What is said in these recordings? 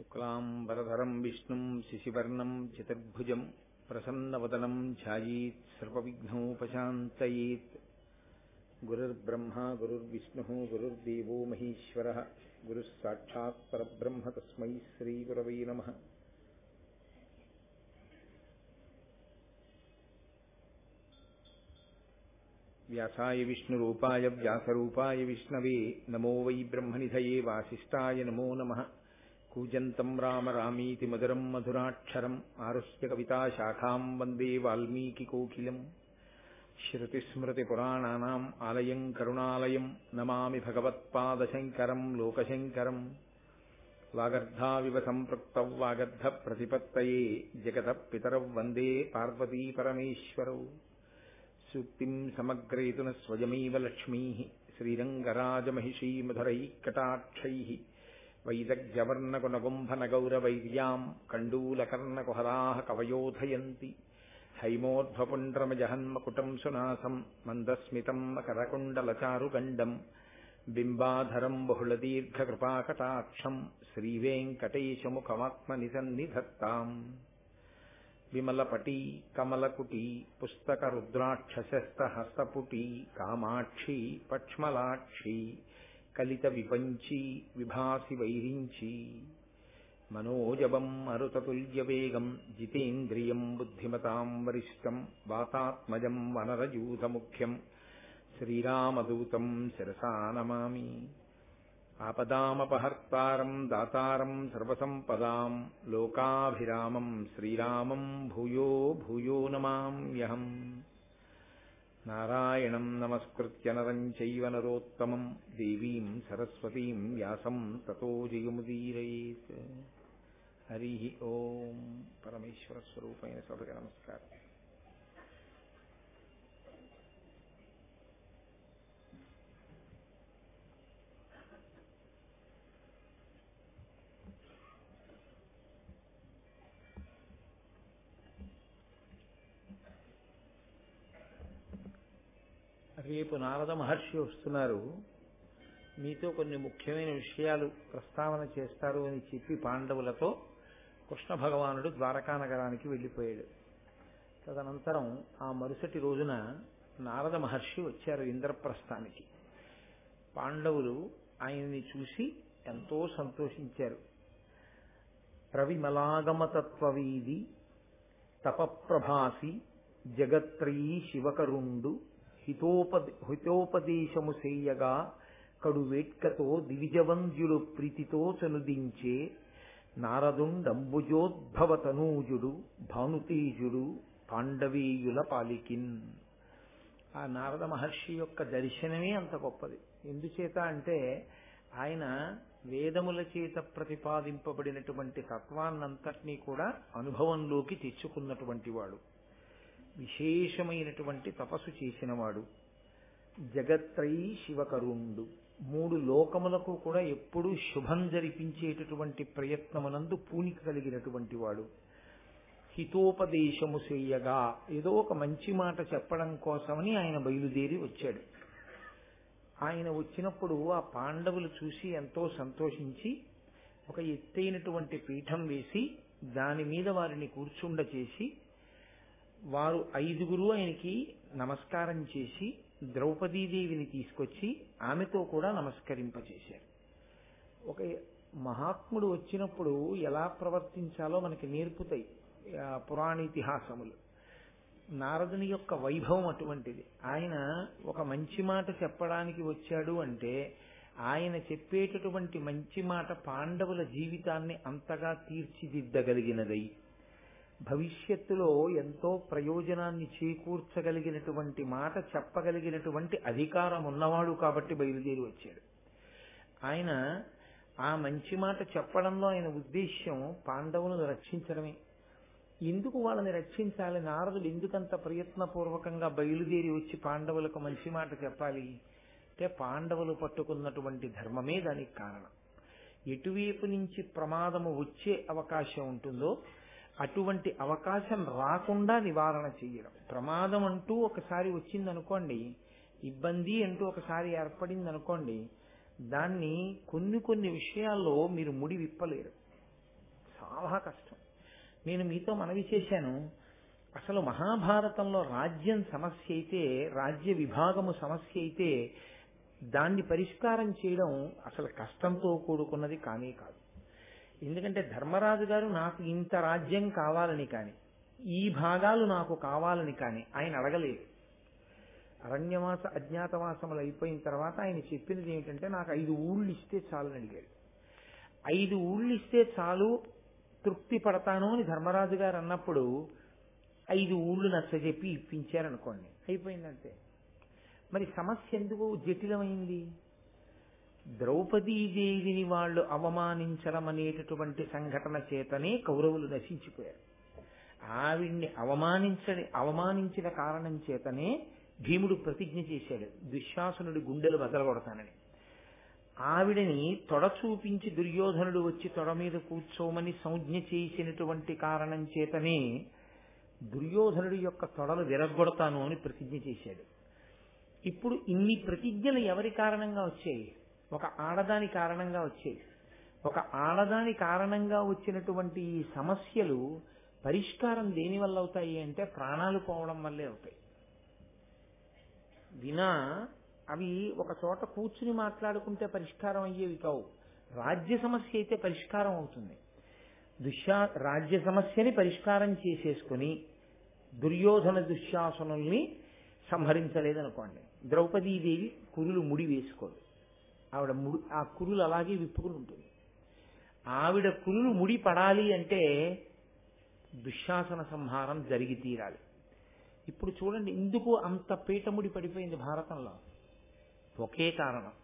శుక్లాంబరధరం విష్ణుం శశివర్ణం చతుర్భుజం ప్రసన్నవదనం ధ్యాయేత్ సర్వవిఘ్నోపశాంతయేత్. గురుర్బ్రహ్మా గురుర్విష్ణుః గురుర్దేవో మహేశ్వరః గురుః సాక్షాత్ పరబ్రహ్మ తస్మై శ్రీగురవై నమః. వ్యాసాయ విష్ణురూపాయ వ్యాసరూపాయ విష్ణవే నమో వై బ్రహ్మనిధయే వాసిష్ఠాయ నమో నమః. కూజంతం రామ రామీతి మధురం మధురాక్షరం ఆరుహ్య కవితాశాఖాం వందే వాల్మీకికోకిలం. శ్రుతిస్మృతిపురాణానాం ఆలయం కరుణాలయం నమామి భగవత్పాదశంకరం లోకశంకరం. వాగర్ధావివ సంపృక్తౌ వాగర్ధ ప్రతిపత్తయే జగతః పితరౌ వందే పార్వతీ పరమేశ్వరౌ. సూక్తిం సమగ్రేతున స్వయమేవ లక్ష్మీః శ్రీరంగరాజమహిషీ మధురైః కటాక్షైః. వైదగ్ధ్యవర్ణగుణగుంభనగౌరవైర్యాం కండూలకర్ణకుహరాः కవయోధయంతి. హైమోర్ధ్వపుండ్రమజహన్మకుటం సునాసం మందస్మితం మకరకుండలచారుగండం. బింబాధరం బహుళదీర్ఘకృపాకటాక్షం శ్రీవేంకటేశముఖమాత్మనిసన్నిధత్తాం. విమలపటీ కమలకుటీ పుస్తకరుద్రాక్షశస్తహస్తపుటీ కామాక్షీ పక్ష్మలాక్షీ కలిత విపంచీ విభాసి వైరించీ. మనోజవం మరుతతుల్యవేగం జితేంద్రియం బుద్ధిమతాం వరిష్టం వాతాత్మజం వనరయూధముఖ్యం శ్రీరామదూతం శిరసా నమామి. ఆపదామపహర్తారం దాతారం సర్వసంపదాం లోకాభిరామం శ్రీరామం భూయో భూయో నమామ్యహం. నారాయణం నమస్కృత్య నరం చైవ నరోత్తమం దేవీం సరస్వతీం వ్యాసం తతో జయముదీరయేత్. హరి ఓం. పరమేశ్వర స్వరూపైన సభకి నమస్కారం. రేపు నారద మహర్షి వస్తున్నారు, మీతో కొన్ని ముఖ్యమైన విషయాలు ప్రస్తావన చేస్తారు అని చెప్పి పాండవులతో కృష్ణ భగవానుడు ద్వారకా నగరానికి వెళ్ళిపోయాడు. తదనంతరం ఆ మరుసటి రోజున నారద మహర్షి వచ్చారు ఇంద్రప్రస్థానికి. పాండవులు ఆయన్ని చూసి ఎంతో సంతోషించారు. ప్రవిమలాగమతత్వవీది తపప్రభాసి జగత్రయీ శివకరుండు హితోపదేశము సేయగా కడువేట్కతో దివిజవంద్యులు ప్రీతితో చనుదించే నారదుండంబుజోద్భవతనూజుడు భానుతేజుడు పాండవీయుల పాలికిన్. ఆ నారద మహర్షి యొక్క దర్శనమే అంత గొప్పది. ఎందుచేత అంటే ఆయన వేదముల చేత ప్రతిపాదింపబడినటువంటి తత్వాన్నంతటినీ కూడా అనుభవంలోకి తెచ్చుకున్నటువంటి వాడు, విశేషమైనటువంటి తపస్సు చేసినవాడు, జగత్రయీ శివకరుండు, మూడు లోకములకు కూడా ఎప్పుడూ శుభం జరిపించేటటువంటి ప్రయత్నమునందు పూనిక కలిగినటువంటి వాడు, హితోపదేశము చేయగా ఏదో ఒక మంచి మాట చెప్పడం కోసమని ఆయన బయలుదేరి వచ్చాడు. ఆయన వచ్చినప్పుడు ఆ పాండవులు చూసి ఎంతో సంతోషించి ఒక ఎత్తైనటువంటి పీఠం వేసి దాని మీద వారిని కూర్చుండచేసి వారు 5గురు ఆయనకి నమస్కారం చేసి ద్రౌపదీదేవిని తీసుకొచ్చి ఆమెతో కూడా నమస్కరింపచేశారు. ఒక మహాత్ముడు వచ్చినప్పుడు ఎలా ప్రవర్తించాలో మనకి నేర్పుతాయి పురాణితిహాసములు. నారదుని యొక్క వైభవం అటువంటిది. ఆయన ఒక మంచి మాట చెప్పడానికి వచ్చాడు అంటే ఆయన చెప్పేటటువంటి మంచి మాట పాండవుల జీవితాన్ని అంతగా తీర్చిదిద్దగలిగినదై భవిష్యత్తులో ఎంతో ప్రయోజనాన్ని చేకూర్చగలిగినటువంటి మాట చెప్పగలిగినటువంటి అధికారం ఉన్నవాడు కాబట్టి బయలుదేరి వచ్చాడు. ఆయన ఆ మంచి మాట చెప్పడంలో ఆయన ఉద్దేశ్యం పాండవులను రక్షించడమే. ఎందుకు వాళ్ళని రక్షించాలి? నారదుడు ఎందుకంత ప్రయత్నపూర్వకంగా బయలుదేరి వచ్చి పాండవులకు మంచి మాట చెప్పాలి అంటే పాండవులు పట్టుకున్నటువంటి ధర్మమే దానికి కారణం. ఎటువైపు నుంచి ప్రమాదము వచ్చే అవకాశం ఉంటుందో అటువంటి అవకాశం రాకుండా నివారణ చేయడం. ప్రమాదం అంటూ ఒకసారి వచ్చిందనుకోండి, ఇబ్బంది అంటూ ఒకసారి ఏర్పడింది అనుకోండి, దాన్ని కొన్ని విషయాల్లో మీరు ముడి విప్పలేరు. చాలా కష్టం. నేను మీతో మనవి చేశాను, అసలు మహాభారతంలో రాజ్యం సమస్య అయితే, రాజ్య విభాగము సమస్య అయితే దాన్ని పరిష్కారం చేయడం అసలు కష్టంతో కూడుకున్నది కానే కాదు. ఎందుకంటే ధర్మరాజు గారు నాకు ఇంత రాజ్యం కావాలని కానీ, ఈ భాగాలు నాకు కావాలని కానీ ఆయన అడగలేదు. అరణ్యవాస అజ్ఞాతవాసములు అయిపోయిన తర్వాత ఆయన చెప్పినది ఏమిటంటే, నాకు 5 ఊళ్ళు ఇస్తే చాలని అడిగాడు. 5 ఊళ్ళు ఇస్తే చాలు, తృప్తి పడతాను అని ధర్మరాజు గారు అన్నప్పుడు 5 ఊళ్ళు నచ్చజెప్పి ఇప్పించారనుకోండి, అయిపోయిందంతే. మరి సమస్య ఎందుకు జటిలమైంది? ద్రౌపదీదేవిని వాళ్ళు అవమానించడం అనేటటువంటి సంఘటన చేతనే కౌరవులు నశించిపోయారు. ఆవిడ్ని అవమానించిన కారణం చేతనే భీముడు ప్రతిజ్ఞ చేశాడు, దుశ్శాసనుడి గుండెలు బదలగొడతానని. ఆవిడని తొడ చూపించి దుర్యోధనుడు వచ్చి తొడ మీద కూర్చోమని సంజ్ఞ చేసినటువంటి కారణం చేతనే దుర్యోధనుడి యొక్క తొడలు విరగ్గొడతాను అని ప్రతిజ్ఞ చేశాడు. ఇప్పుడు ఇన్ని ప్రతిజ్ఞలు ఎవరి కారణంగా వచ్చాయి? ఒక ఆడదాని కారణంగా వచ్చాయి. ఒక ఆడదాని కారణంగా వచ్చినటువంటి ఈ సమస్యలు పరిష్కారం దేనివల్ల అవుతాయి అంటే ప్రాణాలు పోవడం వల్లే అవుతాయి. అవి ఒక చోట కూర్చుని మాట్లాడుకుంటే పరిష్కారం అయ్యేవి కావు. రాజ్య సమస్య అయితే పరిష్కారం అవుతుంది. రాజ్య సమస్యని పరిష్కారం చేసేసుకుని దుర్యోధన దుశ్శాసనుల్ని సంహరించలేదనుకోండి, ద్రౌపదీదేవి కురులు ముడి వేసుకోదు. ఆవిడ ఆ కురులు అలాగే విప్పుకుని ఉంటుంది. ఆవిడ కురులు ముడి పడాలి అంటే దుశ్శాసన సంహారం జరిగి తీరాలి. ఇప్పుడు చూడండి, ఎందుకు అంత పీఠముడి పడిపోయింది భారతంలో? ఒకే కారణం,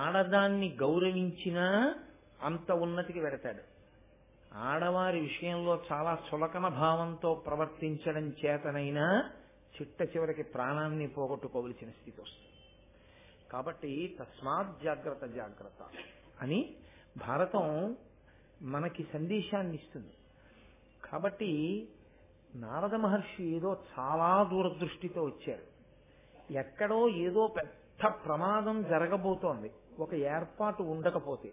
ఆడదాన్ని గౌరవించినా అంత ఉన్నతికి వెడతాడు. ఆడవారి విషయంలో చాలా చులకన భావంతో ప్రవర్తించడం చేతనైనా చిట్ట చివరికి ప్రాణాన్ని పోగొట్టుకోవలసిన స్థితి వస్తుంది. కాబట్టి తస్మాత్ జాగ్రత్త జాగ్రత్త అని భారతం మనకి సందేశాన్ని ఇస్తుంది. కాబట్టి నారద మహర్షి ఏదో చాలా దూరదృష్టితో వచ్చారు. ఎక్కడో ఏదో పెద్ద ప్రమాదం జరగబోతోంది, ఒక ఏర్పాటు ఉండకపోతే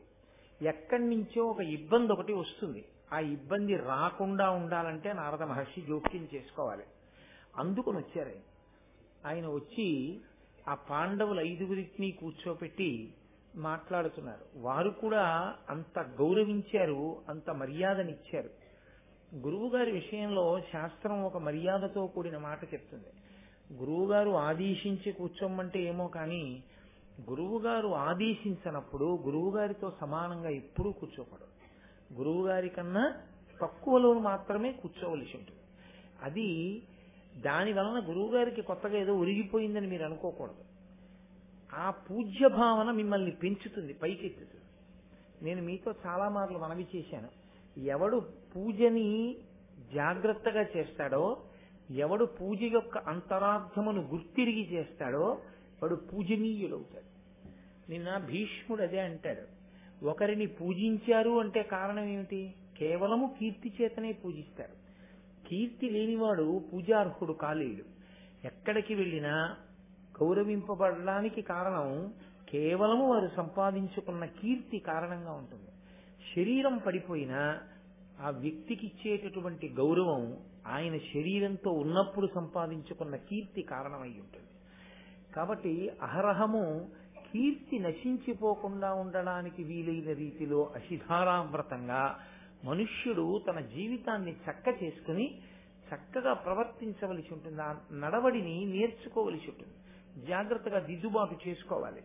ఎక్కడి నుంచో ఒక ఇబ్బంది ఒకటి వస్తుంది. ఆ ఇబ్బంది రాకుండా ఉండాలంటే నారద మహర్షి జోక్యం చేసుకోవాలి. అందుకని వచ్చారు. ఆయన వచ్చి ఆ పాండవులు 5గురిని కూర్చోపెట్టి మాట్లాడుతున్నారు. వారు కూడా అంత గౌరవించారు, అంత మర్యాదనిచ్చారు. గురువుగారి విషయంలో శాస్త్రం ఒక మర్యాదతో కూడిన మాట చెప్తుంది. గురువుగారు ఆదేశించి కూర్చోమంటే ఏమో కానీ, గురువుగారు ఆదేశించినప్పుడు గురువుగారితో సమానంగా ఎప్పుడూ కూర్చోకూడదు. గురువుగారి కన్నా తక్కువలో మాత్రమే కూర్చోవలసి ఉంటుంది. అది దాని వలన గురువుగారికి కొత్తగా ఏదో ఒరిగిపోయిందని మీరు అనుకోకూడదు. ఆ పూజ్య భావన మిమ్మల్ని పెంచుతుంది, పైకెత్తుతుంది. నేను మీతో చాలా మార్లు మనవి చేశాను, ఎవడు పూజని జాగ్రత్తగా చేస్తాడో, ఎవడు పూజ యొక్క అంతరార్థమును గుర్తిరిగి చేస్తాడో వాడు పూజనీయుడవుతాడు. నిన్న భీష్ముడు అదే అంటాడు, ఒకరిని పూజించారు అంటే కారణం ఏమిటి? కేవలము కీర్తి చేతనే పూజిస్తారు. కీర్తి లేనివాడు పూజార్హుడు కాలేడు. ఎక్కడికి వెళ్ళినా గౌరవింపబడడానికి కారణం కేవలము వారు సంపాదించుకున్న కీర్తి కారణంగా ఉంటుంది. శరీరం పడిపోయినా ఆ వ్యక్తికి ఇచ్చేటటువంటి గౌరవం ఆయన శరీరంతో ఉన్నప్పుడు సంపాదించుకున్న కీర్తి కారణమై ఉంటుంది. కాబట్టి అహరహము కీర్తి నశించిపోకుండా ఉండడానికి వీలైన రీతిలో అశిధారావ్రతంగా మనుష్యుడు తన జీవితాన్ని చక్క చేసుకుని చక్కగా ప్రవర్తించవలసి ఉంటుంది. ఆ నడవడిని నేర్చుకోవలసి ఉంటుంది, జాగ్రత్తగా దిద్దుబాటు చేసుకోవాలి.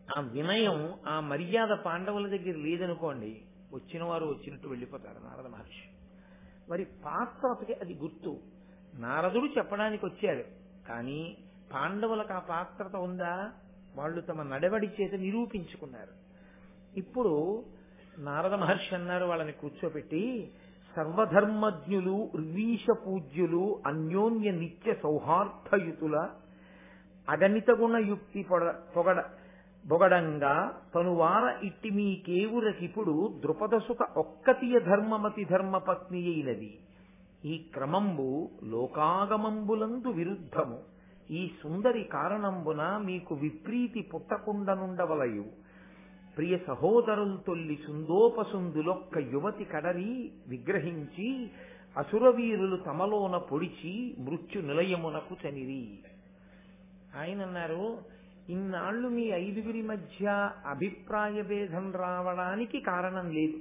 ఆ వినయం, ఆ మర్యాద పాండవుల దగ్గర లేదనుకోండి, వచ్చిన వారు వచ్చినట్టు వెళ్ళిపోతారు నారద మహర్షి. మరి పాత్రతకి అది గుర్తు. నారదుడు చెప్పడానికి వచ్చాడు, కానీ పాండవులకు ఆ పాత్రత ఉందా? వాళ్ళు తమ నడవడి చేత నిరూపించుకున్నారు. ఇప్పుడు నారద మహర్షి అన్నారు వాళ్ళని కూర్చోపెట్టి, సర్వధర్మజ్ఞులు ర్వీష పూజ్యులు అన్యోన్య నిత్య సౌహార్దయుతుల అగణిత గుణ యుక్తి బొగడంగా తనువార ఇట్టి మీకేవురకిప్పుడు ద్రుపదసుత ఒక్కతియ ధర్మమతి ధర్మపత్ని అయినది. ఈ క్రమంబు లోకాగమంబులందు విరుద్ధము. ఈ సుందరి కారణంబున మీకు విప్రీతి పుట్టకుండనుండవలయు. ప్రియ సహోదరులు తొల్లి సుందోపసుందులొక్క యువతి కడరి విగ్రహించి అసురవీరులు తమలోన పొడిచి మృత్యు నిలయమునకు చనిరి. ఆయన అన్నారు, ఇన్నాళ్ళు మీ 5గురి మధ్య అభిప్రాయ భేదం రావడానికి కారణం లేదు,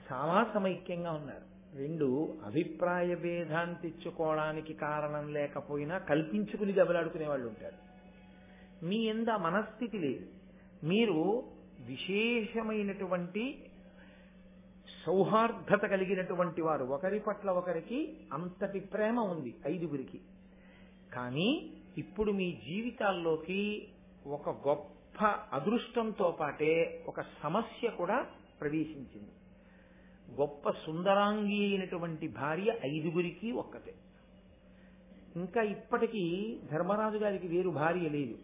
చాలా సమైక్యంగా ఉన్నారు. 2 అభిప్రాయ భేదాన్ని తెచ్చుకోవడానికి కారణం లేకపోయినా కల్పించుకుని దెబ్బలాడుకునే వాళ్ళు ఉంటారు. మీ యందు ఆ మనస్థితి లేదు. మీరు విశేషమైనటువంటి సౌహార్దత కలిగినటువంటి వారు, ఒకరి పట్ల ఒకరికి అంతటి ప్రేమ ఉంది 5గురికి. కానీ ఇప్పుడు మీ జీవితాల్లోకి ఒక గొప్ప అదృష్టంతో పాటే ఒక సమస్య కూడా ప్రవేశించింది. గొప్ప సుందరాంగి అయినటువంటి భార్య 5గురికి ఒక్కతే. ఇంకా ఇప్పటికీ ధర్మరాజు గారికి వేరు భార్య లేదు.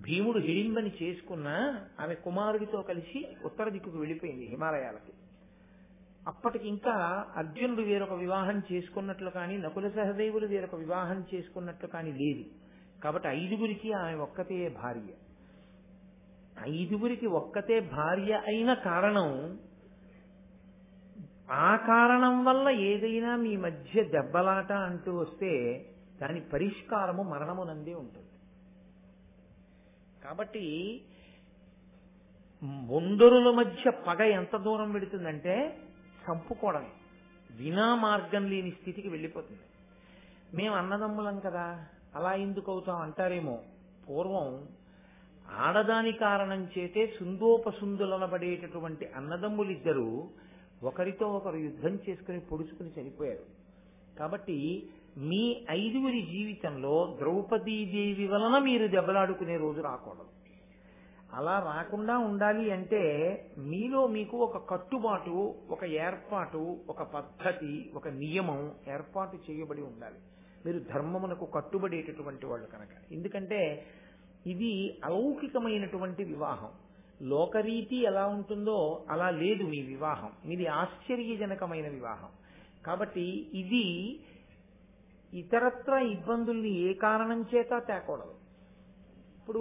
భీముడు హిడింబని చేసుకున్నా ఆమె కుమారుడితో కలిసి ఉత్తర దిక్కుకు వెళ్ళిపోయింది, హిమాలయాలకి. అప్పటికి ఇంకా అర్జునుడు వేరొక వివాహం చేసుకున్నట్లు కానీ, నకుల సహదేవులు వేరొక వివాహం చేసుకున్నట్లు కానీ లేదు. కాబట్టి 5గురికి ఆమె ఒక్కతే భార్య. 5గురికి ఒక్కతే భార్య అయిన కారణం, ఆ కారణం వల్ల ఏదైనా మీ మధ్య దెబ్బలాట అంటూ వస్తే దాని పరిష్కారము మరణమునందే ఉంటుంది. కాబట్టి ముందరుల మధ్య పగ ఎంత దూరం పెడుతుందంటే చంపుకోవడమే, వినా మార్గం లేని స్థితికి వెళ్ళిపోతుంది. మేము అన్నదమ్ములం కదా, అలా ఎందుకు అవుతాం అంటారేమో. పూర్వం ఆడదాని కారణం చేతే సుందోపసుందులనబడేటటువంటి అన్నదమ్ములిద్దరూ ఒకరితో ఒకరు యుద్ధం చేసుకుని పొడుచుకుని చనిపోయారు. కాబట్టి మీ 5గురి జీవితంలో ద్రౌపదీదేవి వలన మీరు దెబ్బలాడుకునే రోజు రాకూడదు. అలా రాకుండా ఉండాలి అంటే మీలో మీకు ఒక కట్టుబాటు, ఒక ఏర్పాటు, ఒక పద్ధతి, ఒక నియమం ఏర్పాటు చేయబడి ఉండాలి. మీరు ధర్మమునకు కట్టుబడేటటువంటి వాళ్ళు కనుక. ఎందుకంటే ఇది అలౌకికమైనటువంటి వివాహం. లోకరీతి ఎలా ఉంటుందో అలా లేదు మీ వివాహం. మీది ఆశ్చర్యజనకమైన వివాహం. కాబట్టి ఇది ఇతరత్ర ఇబ్బందుల్ని ఏ కారణం చేత తేకూడదు. ఇప్పుడు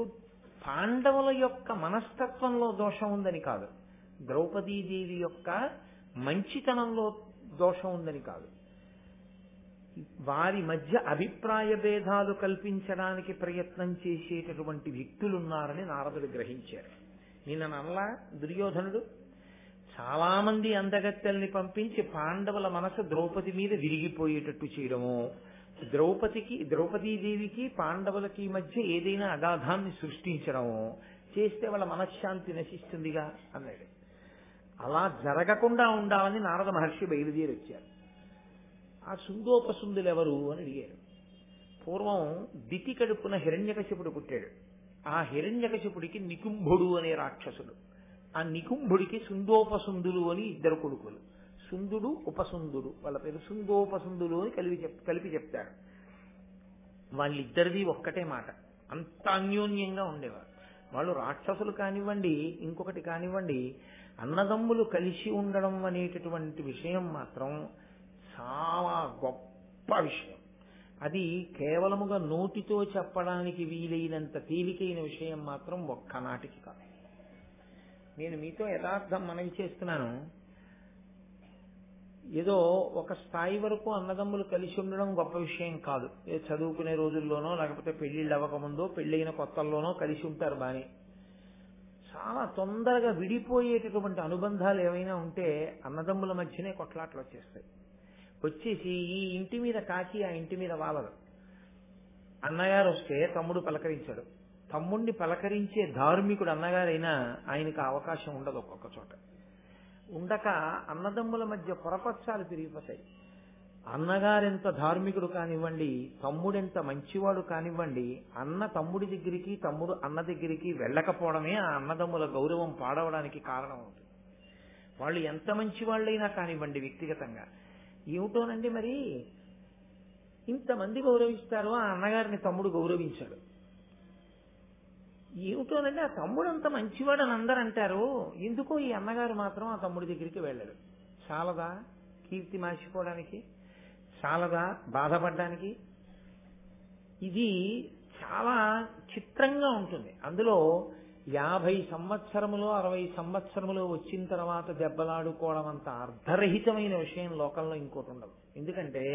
పాండవుల యొక్క మనస్తత్వంలో దోషం ఉందని కాదు, ద్రౌపదీదేవి యొక్క మంచితనంలో దోషం ఉందని కాదు, వారి మధ్య అభిప్రాయ భేదాలు కల్పించడానికి ప్రయత్నం చేసేటటువంటి వ్యక్తులున్నారని నారదుడు గ్రహించారు. నిన్న నల్లా దుర్యోధనుడు చాలా మంది అందగత్తెల్ని పంపించి పాండవుల మనసు ద్రౌపది మీద విరిగిపోయేటట్టు చేయడము, ద్రౌపదీదేవికి పాండవులకి మధ్య ఏదైనా అగాధాన్ని సృష్టించడము చేస్తే వాళ్ళ మనశ్శాంతి నశిస్తుందిగా అన్నాడు. అలా జరగకుండా ఉండాలని నారద మహర్షి బయలుదేరి వచ్చారు. ఆ సుందోపసుందులు ఎవరు అని అడిగారు. పూర్వం దితి కడుపున హిరణ్యకశిపుడు పుట్టాడు. ఆ హిరణ్యకశిపుడికి నికుంభుడు అనే రాక్షసుడు, ఆ నికుంభుడికి సుందోపసుందులు అని 2 కొడుకులు. సుందుడు, ఉపసుందుడు, వాళ్ళ పేరు సుందోపసుందులు అని కలిపి చెప్తారు. వాళ్ళిద్దరిది ఒక్కటే మాట, అంత అన్యోన్యంగా ఉండేవారు. వాళ్ళు రాక్షసులు కానివ్వండి, ఇంకొకటి కానివ్వండి, అన్నదమ్ములు కలిసి ఉండడం అనేటటువంటి విషయం మాత్రం చాలా గొప్ప విషయం. అది కేవలముగా నోటితో చెప్పడానికి వీలైనంత తేలికైన విషయం మాత్రం ఒక్కనాటికి కాదు. నేను మీతో యథార్థం మనవి చేస్తున్నాను. ఏదో ఒక స్థాయి వరకు అన్నదమ్ములు కలిసి ఉండడం గొప్ప విషయం కాదు. చదువుకునే రోజుల్లోనో లేకపోతే పెళ్లిళ్ళు అవ్వకముందో పెళ్ళైన కొత్తల్లోనో కలిసి ఉంటారు బానే. చాలా తొందరగా విడిపోయేటటువంటి అనుబంధాలు ఏమైనా ఉంటే అన్నదమ్ముల మధ్యనే కొట్లాట్లు వచ్చేస్తాయి. వచ్చేసి ఈ ఇంటి మీద కాకి ఆ ఇంటి మీద వాలదు. అన్నగారు వస్తే తమ్ముడు పలకరించాడు, తమ్ముడిని పలకరించే ధార్మికుడు అన్నగారైనా ఆయనకు అవకాశం ఉండదు. ఒక్కొక్క చోట ఉండక అన్నదమ్ముల మధ్య పొరపచ్చాలు పెరిగిపోతాయి. అన్నగారెంత ధార్మికుడు కానివ్వండి, తమ్ముడెంత మంచివాడు కానివ్వండి, అన్న తమ్ముడి దగ్గరికి తమ్ముడు అన్న దగ్గరికి వెళ్ళకపోవడమే ఆ అన్నదమ్ముల గౌరవం పాడవడానికి కారణం అవుతుంది. వాళ్ళు ఎంత మంచి వాళ్ళైనా కానివ్వండి వ్యక్తిగతంగా, ఏమిటోనండి మరి ఇంతమంది గౌరవిస్తారు, ఆ అన్నగారిని తమ్ముడు గౌరవించాడు. ఏమిటోనండి ఆ తమ్ముడు అంత మంచివాడు అని అందరూ అంటారు, ఎందుకో ఈ అన్నగారు మాత్రం ఆ తమ్ముడి దగ్గరికి వెళ్ళడు. చాలదా కీర్తి మార్చిపోవడానికి? చాలదా బాధపడడానికి? ఇది చాలా చిత్రంగా ఉంటుంది. అందులో 50 సంవత్సరములో 60 సంవత్సరములో వచ్చిన తర్వాత దెబ్బలాడుకోవడం అంత అర్ధరహితమైన విషయం లోకంలో ఇంకోటి ఉండదు. ఎందుకంటే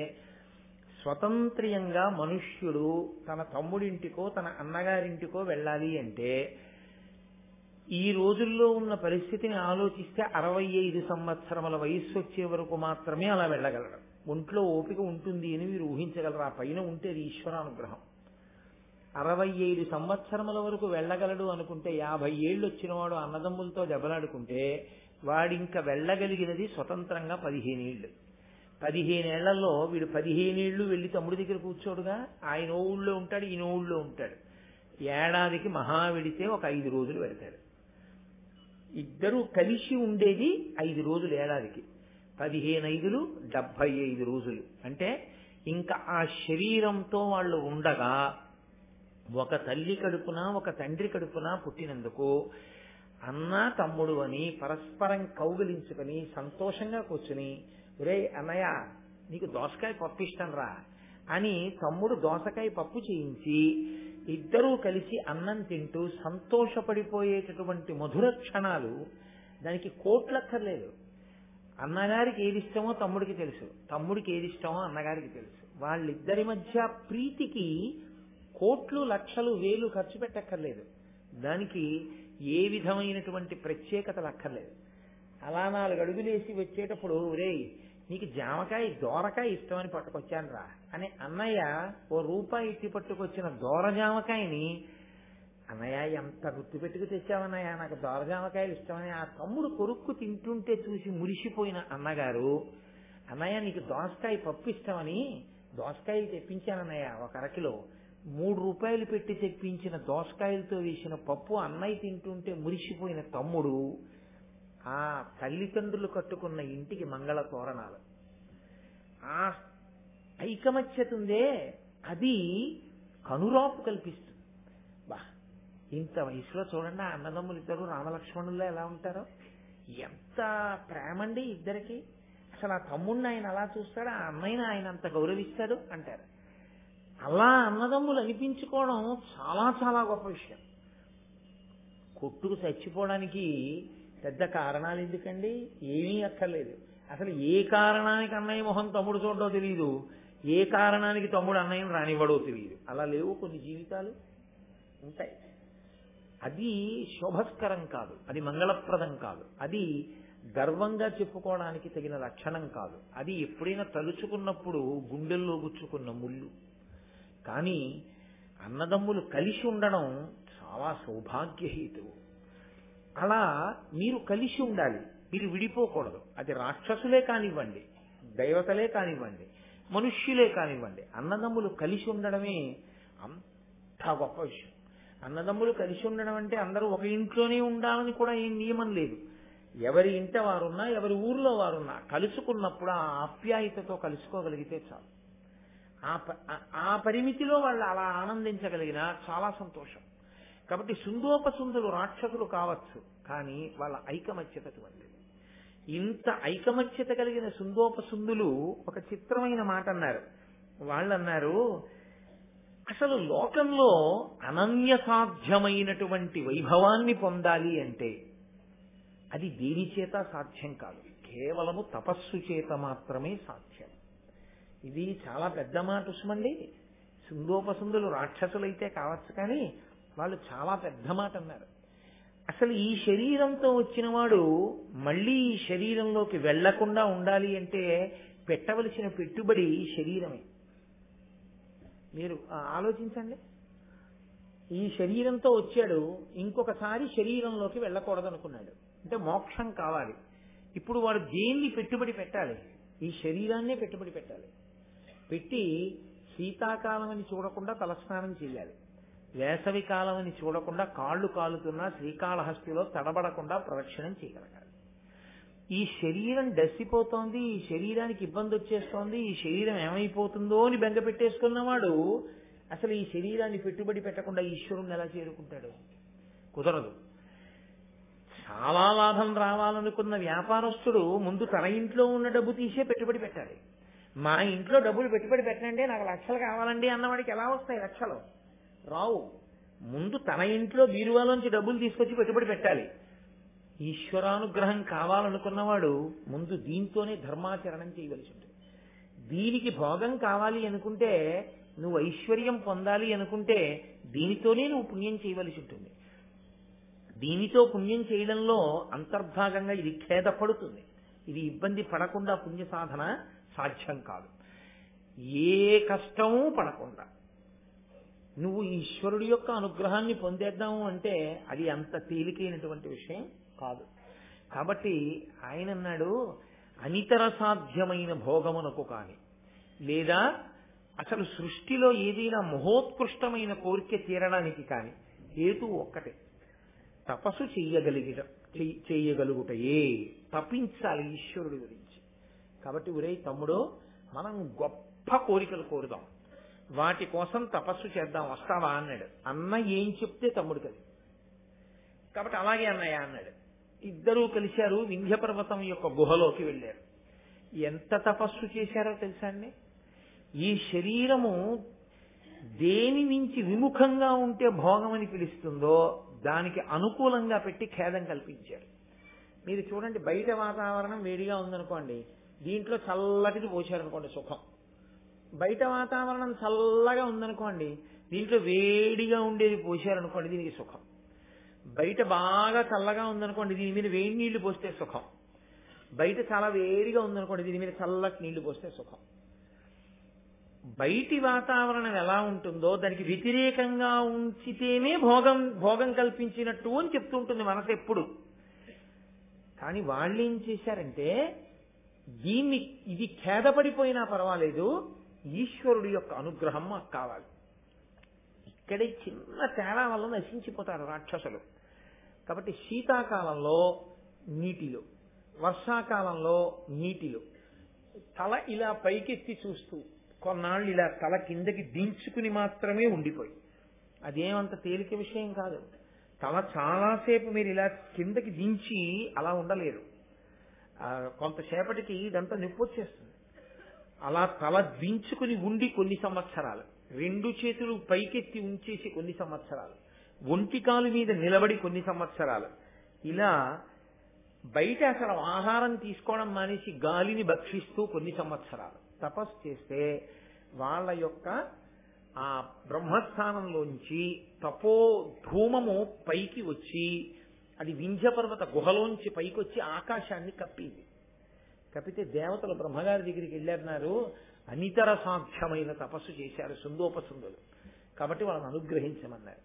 స్వతంత్ర్యంగా మనుష్యుడు తన తమ్ముడింటికో తన అన్నగారింటికో వెళ్ళాలి అంటే ఈ రోజుల్లో ఉన్న పరిస్థితిని ఆలోచిస్తే 65 సంవత్సరముల వయస్సు వచ్చే వరకు మాత్రమే అలా వెళ్ళగలడు. ఒంట్లో ఓపిక ఉంటుంది అని మీరు ఊహించగలరు. ఆ పైన ఉంటే అది ఈశ్వరానుగ్రహం. 65 సంవత్సరముల వరకు వెళ్ళగలడు అనుకుంటే 50 ఏళ్ళు వచ్చినవాడు అన్నదమ్ములతో దెబ్బలాడుకుంటే వాడింక వెళ్ళగలిగినది స్వతంత్రంగా 15 ఏళ్ళు. 15 ఏళ్లలో వీడు 15 ఏళ్ళు వెళ్ళి తమ్ముడి దగ్గర కూర్చోడుగా. ఆయన ఊళ్ళో ఉంటాడు, ఈయన ఊళ్ళో ఉంటాడు. ఏడాదికి మహా వెడితే ఒక 5 రోజులు వెళ్తాడు. ఇద్దరూ కలిసి ఉండేది 5 రోజులు ఏడాదికి. 15 5లు 75 రోజులు. అంటే ఇంకా ఆ శరీరంతో వాళ్ళు ఉండగా ఒక తల్లి కడుపున ఒక తండ్రి కడుపున పుట్టినందుకు అన్న తమ్ముడు అని పరస్పరం కౌగిలించుకొని సంతోషంగా కూర్చుని, ఒరే అన్నయ్య నీకు దోసకాయ పప్పు ఇష్టం రా అని తమ్ముడు దోసకాయ పప్పు చేయించి ఇద్దరూ కలిసి అన్నం తింటూ సంతోషపడిపోయేటటువంటి మధుర క్షణాలు. దానికి కోట్లక్కర్లేదు. అన్నగారికి ఏది ఇష్టమో తమ్ముడికి తెలుసు, తమ్ముడికి ఏది ఇష్టమో అన్నగారికి తెలుసు. వాళ్ళిద్దరి మధ్య ప్రీతికి కోట్లు లక్షలు వేలు ఖర్చు పెట్టక్కర్లేదు. దానికి ఏ విధమైనటువంటి ప్రత్యేకతలు అక్కర్లేదు. అలా 4 అడుగులేసి వచ్చేటప్పుడు ఒరేయ్ నీకు జామకాయ దోరకాయ ఇష్టమని పట్టుకొచ్చాను రా అని అన్నయ్య ₹1 ఇట్టి పట్టుకొచ్చిన దోర జామకాయని, అన్నయ్య ఎంత గుర్తు పెట్టుకు తెచ్చావన్నయ్య నాకు దోర జామకాయలు ఇష్టమని ఆ తమ్ముడు కొరుక్కు తింటుంటే చూసి మురిసిపోయిన అన్నగారు, అన్నయ్య నీకు దోసకాయ పప్పు ఇష్టమని దోసకాయలు తెప్పించానన్నయ్య 1 అరకిలో, ₹3 పెట్టి తెప్పించిన దోసకాయలతో వేసిన పప్పు అన్నయ్య తింటుంటే మురిసిపోయిన తమ్ముడు, ఆ తల్లిదండ్రులు కట్టుకున్న ఇంటికి మంగళ తోరణాలు. ఆ ఐకమత్యత ఉందే అది కనురాపు కల్పిస్తుంది. బా ఇంత వయసులో చూడండి ఆ అన్నదమ్ములు ఇద్దరు రామలక్ష్మణుల్లో ఎలా ఉంటారో, ఎంత ప్రేమండి ఇద్దరికి. అసలు ఆ తమ్ముడిని ఆయన అలా చూస్తాడు, ఆ అన్నయ్యని ఆయన అంత గౌరవిస్తాడు అంటారు. అలా అన్నదమ్ములు అనిపించుకోవడం చాలా చాలా గొప్ప విషయం. కొట్టుకు చచ్చిపోవడానికి పెద్ద కారణాలు ఎందుకండి? ఏమీ అక్కర్లేదు. అసలు ఏ కారణానికి అన్నయ్య మొహం తమ్ముడు చూడడో తెలియదు, ఏ కారణానికి తమ్ముడు అన్నయ్యను రానివ్వడో తెలియదు. అలా లేవు కొన్ని జీవితాలు ఉంటాయి. అది శోభస్కరం కాదు, అది మంగళప్రదం కాదు, అది గర్వంగా చెప్పుకోవడానికి తగిన లక్షణం కాదు. అది ఎప్పుడైనా తలుచుకున్నప్పుడు గుండెల్లో గుచ్చుకున్న ముళ్ళు. కానీ అన్నదమ్ములు కలిసి ఉండడం చాలా సౌభాగ్యహేతువు. అలా మీరు కలిసి ఉండాలి, మీరు విడిపోకూడదు. అది రాక్షసులే కానివ్వండి, దైవతలే కానివ్వండి, మనుష్యులే కానివ్వండి, అన్నదమ్ములు కలిసి ఉండడమే అంత గొప్ప విషయం. అన్నదమ్ములు కలిసి ఉండడం అంటే అందరూ ఒక ఇంట్లోనే ఉండాలని కూడా ఏం నియమం లేదు. ఎవరి ఇంట వారున్నా, ఎవరి ఊర్లో వారున్నా కలుసుకున్నప్పుడు ఆ ఆప్యాయతతో కలుసుకోగలిగితే చాలు. ఆ పరిమితిలో వాళ్ళు అలా ఆనందించగలిగినా చాలా సంతోషం. కాబట్టి సుందోపసుందులు రాక్షసులు కావచ్చు, కానీ వాళ్ళ ఐకమత్యత అటువంటిది. ఇంత ఐకమత్యత కలిగిన సుందోపసుందులు ఒక చిత్రమైన మాట అన్నారు. వాళ్ళన్నారు, అసలు లోకంలో అనన్య సాధ్యమైనటువంటి వైభవాన్ని పొందాలి అంటే అది దేని చేత సాధ్యం కాదు, కేవలము తపస్సు చేత మాత్రమే సాధ్యం. ఇది చాలా పెద్ద మాట ఉస్మండి. సుందోపసుందులు రాక్షసులైతే కావచ్చు, కానీ వాళ్ళు చాలా పెద్ద మాట అన్నారు. అసలు ఈ శరీరంతో వచ్చిన వాడు మళ్ళీ ఈ శరీరంలోకి వెళ్లకుండా ఉండాలి అంటే పెట్టవలసిన పెట్టుబడి శరీరమే. మీరు ఆలోచించండి. ఈ శరీరంతో వచ్చాడు, ఇంకొకసారి శరీరంలోకి వెళ్ళకూడదు అనుకున్నాడు, అంటే మోక్షం కావాలి. ఇప్పుడు వాడు దేన్ని పెట్టుబడి పెట్టాలి? ఈ శరీరాన్నే పెట్టుబడి పెట్టాలి. పెట్టి శీతాకాలం అని చూడకుండా తలస్నానం చేయాలి, వేసవి కాలం అని చూడకుండా కాళ్ళు కాలుతున్నా శ్రీకాళహస్తిలో తడబడకుండా ప్రదక్షిణం చేయగలగాలి. ఈ శరీరం డస్సిపోతోంది, ఈ శరీరానికి ఇబ్బంది వచ్చేస్తోంది, ఈ శరీరం ఏమైపోతుందో అని బెంగ పెట్టేసుకున్నవాడు అసలు ఈ శరీరాన్ని పెట్టుబడి పెట్టకుండా ఈశ్వరుణ్ణి ఎలా చేరుకుంటాడు? కుదరదు. చాలా లాభం రావాలనుకున్న వ్యాపారస్తుడు ముందు తన ఇంట్లో ఉన్న డబ్బు తీసే పెట్టుబడి పెట్టాలి. మా ఇంట్లో డబ్బులు పెట్టుబడి పెట్టండి, నాకు లక్షలు కావాలండి అన్నవాడికి ఎలా వస్తాయి లక్షలు? రావు. ముందు తన ఇంట్లో బీరువాలోంచి డబ్బులు తీసుకొచ్చి పెట్టుబడి పెట్టాలి. ఈశ్వరానుగ్రహం కావాలనుకున్నవాడు ముందు దీంతోనే ధర్మాచరణం చేయవలసి ఉంటుంది. దీనికి భోగం కావాలి అనుకుంటే, నువ్వు ఐశ్వర్యం పొందాలి అనుకుంటే దీనితోనే నువ్వు పుణ్యం చేయవలసి ఉంటుంది. దీనితో పుణ్యం చేయడంలో అంతర్భాగంగా ఇది ఖేదపడుతుంది. ఇది ఇబ్బంది పడకుండా పుణ్య సాధన సాధ్యం కాదు. ఏ కష్టమూ పడకుండా నువ్వు ఈశ్వరుడి యొక్క అనుగ్రహాన్ని పొందేద్దాము అంటే అది అంత తేలికైనటువంటి విషయం కాదు. కాబట్టి ఆయన అన్నాడు, అనితర సాధ్యమైన భోగమునకు కాని, లేదా అసలు సృష్టిలో ఏదైనా మహోత్కృష్టమైన కోరిక తీరడానికి కాని హేతు ఒక్కటే, తపస్సు చేయగలుగుటయే. తపించాలి ఈశ్వరుడి గురించి. కాబట్టి ఒరే తమ్ముడు, మనం గొప్ప కోరికలు కోరుదాం, వాటి కోసం తపస్సు చేద్దాం, వస్తావా అన్నాడు. అన్న ఏం చెప్తే తమ్ముడికి అది. కాబట్టి అలాగే అన్నయ్య అన్నాడు. ఇద్దరూ కలిశారు, వింధ్య పర్వతం యొక్క గుహలోకి వెళ్ళారు. ఎంత తపస్సు చేశారో తెలుసా అండి. ఈ శరీరము దేని నుంచి విముఖంగా ఉంటే భోగమని పిలుస్తుందో దానికి అనుకూలంగా పెట్టి ఖేదం కల్పించారు. మీరు చూడండి, బయట వాతావరణం వేడిగా ఉందనుకోండి, దీంట్లో చల్లటిది పోశారనుకోండి సుఖం. బయట వాతావరణం చల్లగా ఉందనుకోండి, దీంట్లో వేడిగా ఉండేది పోశారనుకోండి, దీనికి సుఖం. బయట బాగా చల్లగా ఉందనుకోండి, దీని మీద వేడి నీళ్లు పోస్తే సుఖం. బయట చాలా వేడిగా ఉందనుకోండి, దీని మీద చల్లటి నీళ్లు పోస్తే సుఖం. బయటి వాతావరణం ఎలా ఉంటుందో దానికి వ్యతిరేకంగా ఉంచితేనే భోగం కల్పించినట్టు అని చెప్తూ ఉంటుంది మనసు ఎప్పుడు. కానీ వాళ్ళు ఏం చేశారంటే, ఇది ఖేదపడిపోయినా పర్వాలేదు, ఈశ్వరుడి యొక్క అనుగ్రహం మాకు కావాలి. ఇక్కడే చిన్న తేడా వల్ల నశించిపోతారు రాక్షసులు. కాబట్టి శీతాకాలంలో నీటిలో, వర్షాకాలంలో నీటిలో తల ఇలా పైకెత్తి చూస్తూ కొన్నాళ్ళు ఇలా తల కిందకి దించుకుని మాత్రమే ఉండిపోయి, అదేమంత తేలిక విషయం కాదు. తల చాలాసేపు మీరు ఇలా కిందకి దించి అలా ఉండలేరు. కొంతసేపటికి ఇదంతా నొప్పి వచ్చేస్తుంది. అలా తల దించుకుని ఉండి కొన్ని సంవత్సరాలు, రెండు చేతులు పైకెత్తి ఉంచేసి కొన్ని సంవత్సరాలు, ఒంటికాలు మీద నిలబడి కొన్ని సంవత్సరాలు, ఇలా బయట అసలు ఆహారం తీసుకోవడం మానేసి గాలిని భక్షిస్తూ కొన్ని సంవత్సరాలు తపస్సు చేస్తే వాళ్ళ యొక్క ఆ బ్రహ్మస్థానంలోంచి తపో ధూమము పైకి వచ్చి అది వింధ్య పర్వత గుహలోంచి పైకి వచ్చి ఆకాశాన్ని కప్పింది. కప్పితే దేవతలు బ్రహ్మగారి దగ్గరికి వెళ్ళారన్నారు, అనితర సాధ్యమైన తపస్సు చేశారు సుందోపసుందులు, కాబట్టి వాళ్ళని అనుగ్రహించమన్నారు.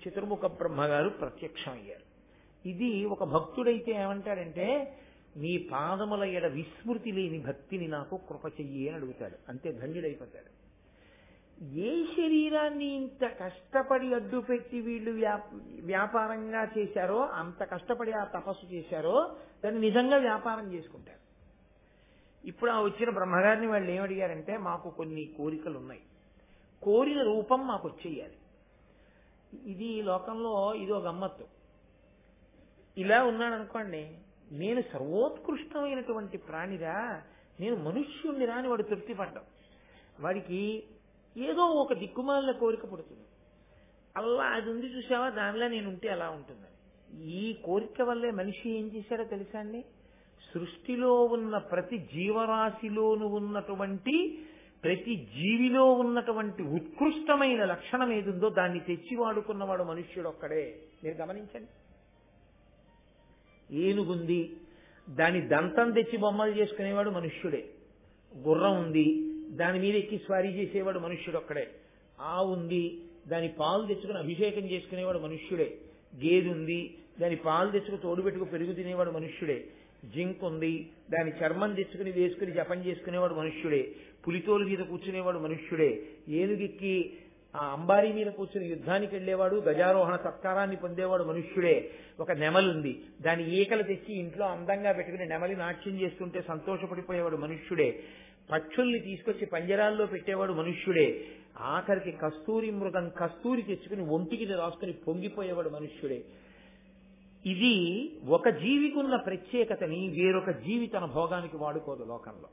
చతుర్ముఖ బ్రహ్మగారు ప్రత్యక్షమయ్యారు. ఇది ఒక భక్తుడైతే ఏమంటాడంటే, నీ పాదముల ఎడ విస్మృతి లేని భక్తిని నాకు కృప చెయ్యి అని అడుగుతాడు. అంతే, ధన్యుడైపోతాడు. ఏ శరీరాన్ని ఇంత కష్టపడి అడ్డుపెట్టి వీళ్ళు వ్యాపారంగా చేశారో, అంత కష్టపడి ఆ తపస్సు చేశారో దాన్ని నిజంగా వ్యాపారం చేసుకుంటారు. ఇప్పుడు ఆ వచ్చిన బ్రహ్మగారిని వాళ్ళు ఏమడిగారంటే, మాకు కొన్ని కోరికలు ఉన్నాయి, కోరిన రూపం మాకు వచ్చేయాలి. ఇది లోకంలో ఇదో గమ్మత్తు. ఇలా ఉన్నాడు అనుకోండి, నేను సర్వోత్కృష్టమైనటువంటి ప్రాణిరా, నేను మనుష్యుణ్ణిరా అని వాడు తృప్తి పడ్డాం. వాడికి ఏదో ఒక దిక్కుమాలిన కోరిక పుడుతుంది. అలా అది ఉంది చూసావా, దానిలో నేను ఉంటే ఎలా ఉంటుందని. ఈ కోరిక వల్లే మనిషి ఏం చేశాడో తెలుసా అండి, సృష్టిలో ఉన్న ప్రతి జీవరాశిలోనూ ఉన్నటువంటి ప్రతి జీవిలో ఉన్నటువంటి ఉత్కృష్టమైన లక్షణం ఏదుందో దాన్ని తెచ్చి వాడుకున్నవాడు మనుష్యుడు ఒక్కడే. మీరు గమనించండి. ఏనుగుంది, దాని దంతం తెచ్చి బొమ్మలు చేసుకునేవాడు మనుష్యుడే. గుర్రం ఉంది, దాని మీద ఎక్కి స్వారీ చేసేవాడు మనుష్యుడు ఒక్కడే. ఆవు ఉంది, దాని పాలు తెచ్చుకుని అభిషేకం చేసుకునేవాడు మనుష్యుడే. గేదె ఉంది, దాని పాలు తెచ్చుకుని తోడు పెట్టుకు పెరుగు తినేవాడు మనుష్యుడే. జింక్ ఉంది, దాని చర్మం తెచ్చుకుని వేసుకుని జపం చేసుకునేవాడు మనుష్యుడే. పులితోలు మీద కూర్చునేవాడు మనుష్యుడే. ఏనుగెక్కి ఆ అంబారీ మీద కూర్చుని యుద్ధానికి వెళ్లేవాడు, గజారోహణ సత్కారాన్ని పొందేవాడు మనుష్యుడే. ఒక నెమలుంది, దాని ఈకలు తెచ్చి ఇంట్లో అందంగా పెట్టుకుని నెమలి నాట్యం చేస్తుంటే సంతోషపడిపోయేవాడు మనుష్యుడే. పక్షుల్ని తీసుకొచ్చి పంజరాల్లో పెట్టేవాడు మనుష్యుడే. ఆఖరికి కస్తూరి మృగం కస్తూరి తెచ్చుకుని ఒంటికి రాసుకుని పొంగిపోయేవాడు మనుష్యుడే. ఇది ఒక జీవికున్న ప్రత్యేకతని వేరొక జీవి తన భోగానికి వాడుకోదు లోకంలో.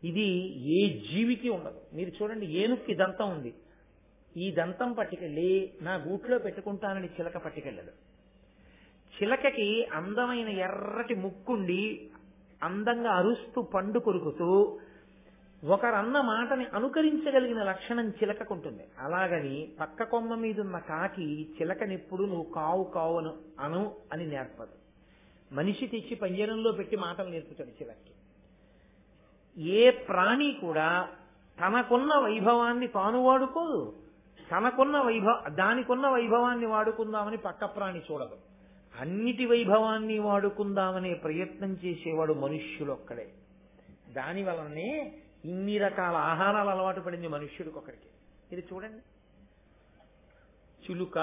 ఇది ఏ జీవికి ఉండదు. మీరు చూడండి, ఏనుక్కి దంతం ఉంది, ఈ దంతం పట్టుకెళ్ళి నా గూట్లో పెట్టుకుంటానని చిలక పట్టుకెళ్ళదు. చిలకకి అందమైన ఎర్రటి ముక్కుండి అందంగా అరుస్తూ పండు కొరుకుతూ ఒకరన్న మాటని అనుకరించగలిగిన లక్షణం చిలకకుంటుంది. అలాగని పక్క కొమ్మ మీదున్న కాకి చిలకనెప్పుడు నువ్వు కావు కావును అను అని నేర్పదు. మనిషి తెచ్చి పంజరంలో పెట్టి మాటలు నేర్పుతాడు చిలక్కి. ఏ ప్రాణి కూడా తనకున్న వైభవాన్ని తాను వాడుకోదు. దానికున్న వైభవాన్ని వాడుకుందామని పక్క ప్రాణి చూడదు. అన్నిటి వైభవాన్ని వాడుకుందామనే ప్రయత్నం చేసేవాడు మనుష్యుడొక్కడే. దాని వలనే ఇన్ని రకాల ఆహారాలు అలవాటు పడింది మనుష్యుడికి ఒక్కడికి. ఇది చూడండి, చిలుక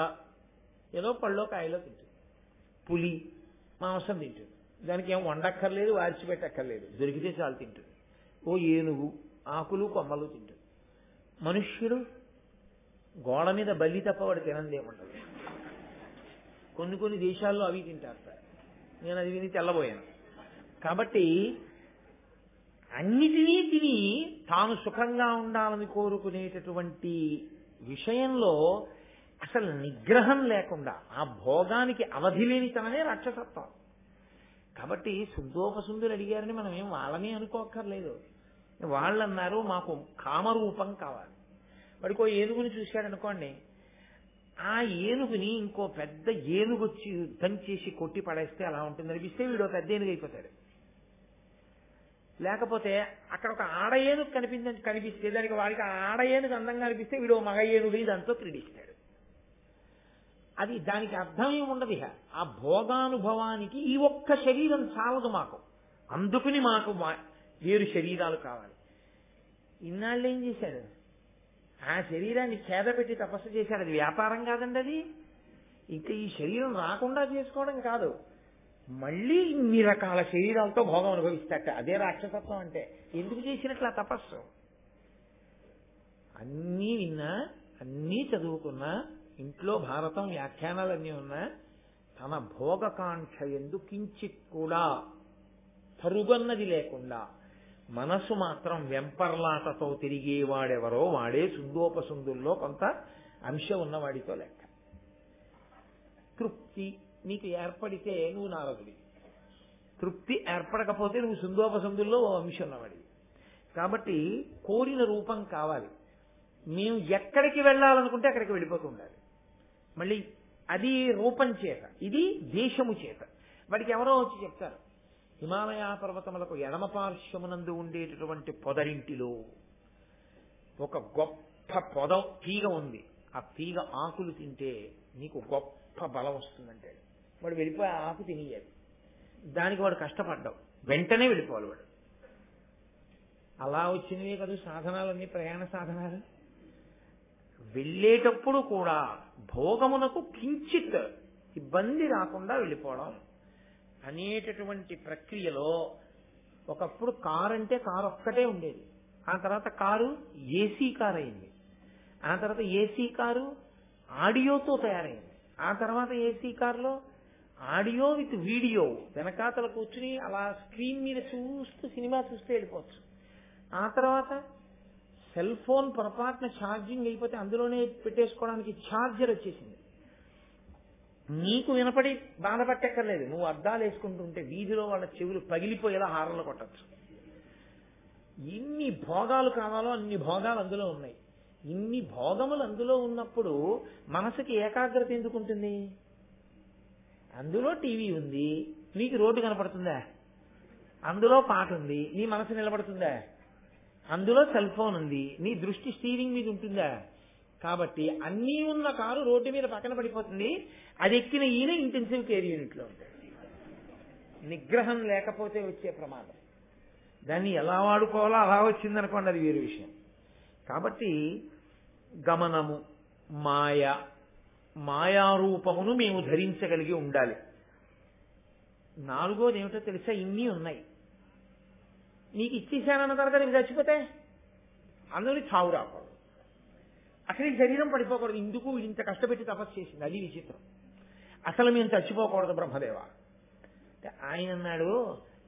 ఏదో పళ్ళో కాయలో తింటుంది, పులి మాంసం తింటుంది, దానికి ఏం వండక్కర్లేదు, వార్చిపెట్టక్కర్లేదు, దొరికితే చాలు తింటుంది. ఓ ఏనుగు ఆకులు కొమ్మలు తింటుంది. మనుష్యుడు గోడ మీద బల్లి తప్ప వాడు తినందేముండదు. కొన్ని దేశాల్లో అవి తింటారు సార్. నేను అది విని తెల్లబోయాను. కాబట్టి అన్నిటినీ తిని తాను సుఖంగా ఉండాలని కోరుకునేటటువంటి విషయంలో అసలు నిగ్రహం లేకుండా ఆ భోగానికి అవధి లేనితనమే రాక్షసత్వం. కాబట్టి సుందోపసుందులు అడిగారని మనం ఏం వాళ్ళని అనుకోక్కర్లేదు. వాళ్ళు అన్నారు మాకు కామరూపం కావాలి. వాడికో ఏనుగుని చూశాడనుకోండి, ఆ ఏనుగుని ఇంకో పెద్ద ఏనుగు వచ్చి యుద్ధం చేసి కొట్టి పడేస్తే అలా ఉంటుంది అనిపిస్తే వీడు పెద్ద ఏనుగు అయిపోతాడు. లేకపోతే అక్కడ ఒక ఆడ ఏనుగు కనిపిస్తే దానికి వాడికి ఆడ ఏనుగు అందంగా అనిపిస్తే వీడు మగ ఏనుగుని దాంతో క్రీడిస్తాడు. అది దానికి అర్థం ఏముండదు. ఆ భోగానుభవానికి ఈ ఒక్క శరీరం చాలదు మాకు, అందుకుని మాకు వేరు శరీరాలు కావాలి. ఇన్నాళ్ళు ఏం చేశాడు? ఆ శరీరాన్ని చేద పెట్టి తపస్సు చేశాడు. అది వ్యాపారం కాదండి. అది ఇంకా ఈ శరీరం రాకుండా చేసుకోవడం కాదు, మళ్ళీ ఇన్ని రకాల శరీరాలతో భోగం అనుభవిస్తాట. అదే రాక్షసత్వం అంటే. ఎందుకు చేసినట్లు ఆ తపస్సు? అన్నీ విన్నా, అన్నీ చదువుకున్నా, ఇంట్లో భారతం వ్యాఖ్యానాలన్నీ ఉన్నా, తన భోగకాంక్ష ఎందు కించిత్ కూడా పరుగన్నది లేకుండా మనసు మాత్రం వెంపర్లాటతో తిరిగేవాడెవరో వాడే సుందోపసుందుల్లో కొంత అంశం ఉన్నవాడితో లెక్క. తృప్తి నీకు ఏర్పడితే నువ్వు నారదుడి, తృప్తి ఏర్పడకపోతే నువ్వు సుందోపసుందుల్లో ఓ అంశం ఉన్నవాడివి. కాబట్టి కోరిన రూపం కావాలి. మేము ఎక్కడికి వెళ్ళాలనుకుంటే అక్కడికి వెళ్ళిపోతూ ఉండాలి. మళ్ళీ అది రూపం చేత, ఇది దేశము చేత. వాడికి ఎవరో వచ్చి చెప్తారు, హిమాలయ పర్వతములకు ఎడమ పార్శ్వమునందు ఉండేటటువంటి పొదరింటిలో ఒక గొప్ప పొద తీగ ఉంది, ఆ తీగ ఆకులు తింటే నీకు గొప్ప బలం వస్తుందంటే వాడు వెళ్ళిపోయి ఆ ఆకు తినేయాలి. దానికి వాడు కష్టపడ్డావు, వెంటనే వెళ్ళిపోవాలి వాడు. అలా వచ్చినవే కదా సాధనాలన్నీ, ప్రయాణ సాధనాలు. వెళ్ళేటప్పుడు కూడా భోగమునకు కించిత్ ఇబ్బంది రాకుండా వెళ్ళిపోవడం అనేటటువంటి ప్రక్రియలో ఒకప్పుడు కారు అంటే కారు ఒక్కటే ఉండేది. ఆ తర్వాత కారు ఏసీ కారు అయింది. ఆ తర్వాత ఏసీ కారు ఆడియోతో తయారైంది. ఆ తర్వాత ఏసీ కారులో ఆడియో విత్ వీడియో, వెనకాతల కూర్చుని అలా స్క్రీన్ మీద చూస్తూ సినిమా చూస్తూ వెళ్ళిపోవచ్చు. ఆ తర్వాత సెల్ ఫోన్ పొరపాటున ఛార్జింగ్ అయిపోతే అందులోనే పెట్టేసుకోవడానికి ఛార్జర్ వచ్చేసింది. నీకు వినపడి బాధపట్టక్కర్లేదు, నువ్వు అద్దాలు వేసుకుంటుంటే వీధిలో వాళ్ళ చెవులు పగిలిపోయేలా హారలు కొట్టచ్చు. ఇన్ని భోగాలు కావాలో అన్ని భోగాలు అందులో ఉన్నాయి. ఇన్ని భోగములు అందులో ఉన్నప్పుడు మనసుకి ఏకాగ్రత ఎందుకుంటుంది? అందులో టీవీ ఉంది, నీకు రోడ్డు కనపడుతుందా? అందులో పాట ఉంది, నీ మనసు నిలబడుతుందా? అందులో సెల్ ఫోన్ ఉంది, నీ దృష్టి స్టీరింగ్ మీద ఉంటుందా? కాబట్టి అన్నీ ఉన్న కారు రోడ్డు మీద పక్కన పడిపోతుంది. అది ఎక్కిన ఈయన ఇంటెన్సివ్ కేర్ యూనిట్లో ఉంటాడు. నిగ్రహం లేకపోతే వచ్చే ప్రమాదం. దాన్ని ఎలా వాడుకోవాలో అలా వచ్చిందనుకోండి, అది వేరే విషయం. కాబట్టి గమనము, మాయారూపమును మేము ధరించగలిగి ఉండాలి. నాలుగోది ఏమిటో తెలుసా? ఇన్ని ఉన్నాయి, నీకు ఇచ్చేసానన్న తర్వాత నీకు చచ్చిపోతే అందులో చావు రాకూడదు, అసలు ఈ శరీరం పడిపోకూడదు. ఇందుకు ఇంత కష్టపెట్టి తపస్సు చేసింది, అది విచిత్రం. అసలు మేము చచ్చిపోకూడదు బ్రహ్మదేవ అంటే ఆయన అన్నాడు,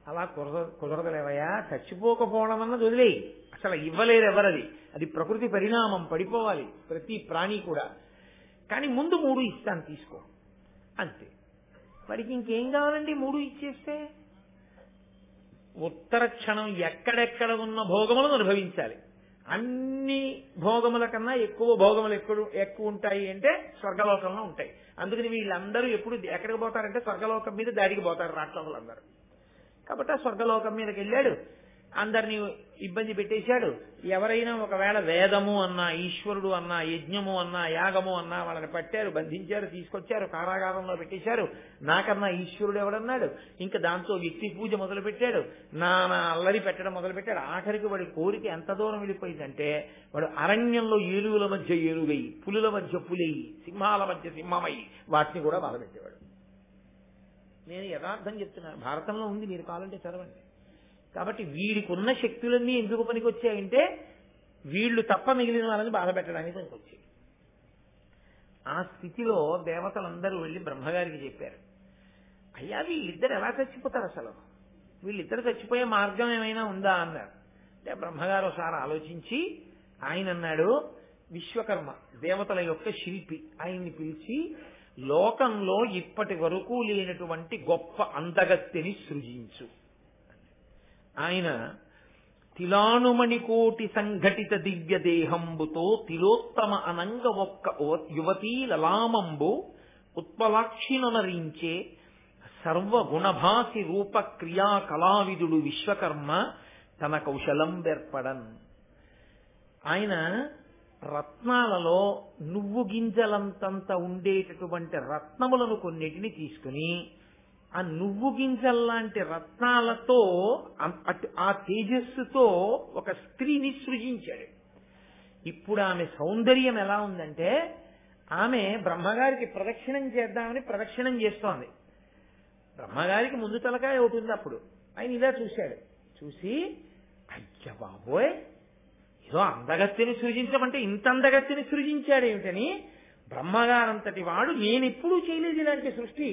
అలా కుదరదులేవయ్యా, చచ్చిపోకపోవడం అన్నది వదిలేయి, అసలు ఇవ్వలేదు ఎవరది. అది ప్రకృతి పరిణామం, పడిపోవాలి ప్రతి ప్రాణి కూడా. కానీ ముందు 3 ఇస్తాను తీసుకో అంతే. వాడికి ఇంకేం కావాలండి 3 ఇచ్చేస్తే? ఉత్తర క్షణం ఎక్కడెక్కడ ఉన్న భోగములను అనుభవించాలి. అన్ని భోగముల కన్నా ఎక్కువ భోగములు ఎక్కువ ఉంటాయి అంటే స్వర్గలోకంలో ఉంటాయి. అందుకని వీళ్ళందరూ ఎప్పుడు ఎక్కడికి పోతారంటే స్వర్గలోకం మీద దాడికి పోతారు రాక్షసులందరూ. కాబట్టి ఆ స్వర్గలోకం మీదకి వెళ్ళాడు, అందరినీ ఇబ్బంది పెట్టేశాడు. ఎవరైనా ఒకవేళ వేదము అన్నా, ఈశ్వరుడు అన్నా, యజ్ఞము అన్నా, యాగము అన్నా వాళ్ళని పట్టారు, బంధించారు, తీసుకొచ్చారు, కారాగారంలో పెట్టేశారు. నాకన్నా ఈశ్వరుడు ఎవడన్నాడు. ఇంకా దాంతో వ్యక్తి పూజ మొదలు పెట్టాడు, నానా అల్లరి పెట్టడం మొదలు పెట్టాడు. ఆఖరికి వాడి కోరిక ఎంత దూరం వెళ్ళిపోయిందంటే వాడు అరణ్యంలో ఏనుగుల మధ్య ఏనుగై, పులుల మధ్య పులయి, సింహాల మధ్య సింహమై వాటిని కూడా బాధపెట్టేవాడు. నేను యథార్థం చెప్తున్నాను, భారతంలో ఉంది, మీరు కావాలంటే చదవండి. కాబట్టి వీడికి ఉన్న శక్తులన్నీ ఎందుకు పనికొచ్చాయంటే వీళ్ళు తప్ప మిగిలిన వాళ్ళని బాధ పెట్టడానికి పనికొచ్చాయి. ఆ స్థితిలో దేవతలందరూ వెళ్ళి బ్రహ్మగారికి చెప్పారు, అయ్యా వీళ్ళిద్దరు ఎలా చచ్చిపోతారు, అసలు వీళ్ళిద్దరు చచ్చిపోయే మార్గం ఏమైనా ఉందా అన్నారు. అంటే బ్రహ్మగారు ఒకసారి ఆలోచించి ఆయన అన్నాడు, విశ్వకర్మ దేవతల యొక్క శిల్పి, ఆయన్ని పిలిచి లోకంలో ఇప్పటి వరకు లేనటువంటి గొప్ప అందగత్తెని సృజించు. ఆయన తిలానుమణికోటి సంఘటిత దివ్య దేహంబుతో తిలోత్తమ అనంగ ఒక్క యువతీ లలామంబు ఉత్పలాక్షినరించే సర్వగుణభాసి రూప క్రియా కళావిదుడు విశ్వకర్మ తన కౌశలం బెర్పడన్. ఆయన రత్నాలలో నువ్వు గింజలంతంత ఉండేటటువంటి రత్నములను కొన్నిటిని తీసుకుని ఆ నువ్వు గింజల్లాంటి రత్నాలతో ఆ తేజస్సుతో ఒక స్త్రీని సృజించాడు. ఇప్పుడు ఆమె సౌందర్యం ఎలా ఉందంటే ఆమె బ్రహ్మగారికి ప్రదక్షిణం చేద్దామని ప్రదక్షిణం చేస్తోంది. బ్రహ్మగారికి ముందు తలకాయ ఒకటి ఉంది. అప్పుడు ఆయన ఇలా చూశాడు, చూసి అయ్య బాబోయ్, ఏదో అందగత్తిని సృజించమంటే ఇంత అందగత్తిని సృజించాడేమిటని, బ్రహ్మగారంతటి వాడు నేనెప్పుడూ చేయలేదు ఇలాంటి సృష్టి,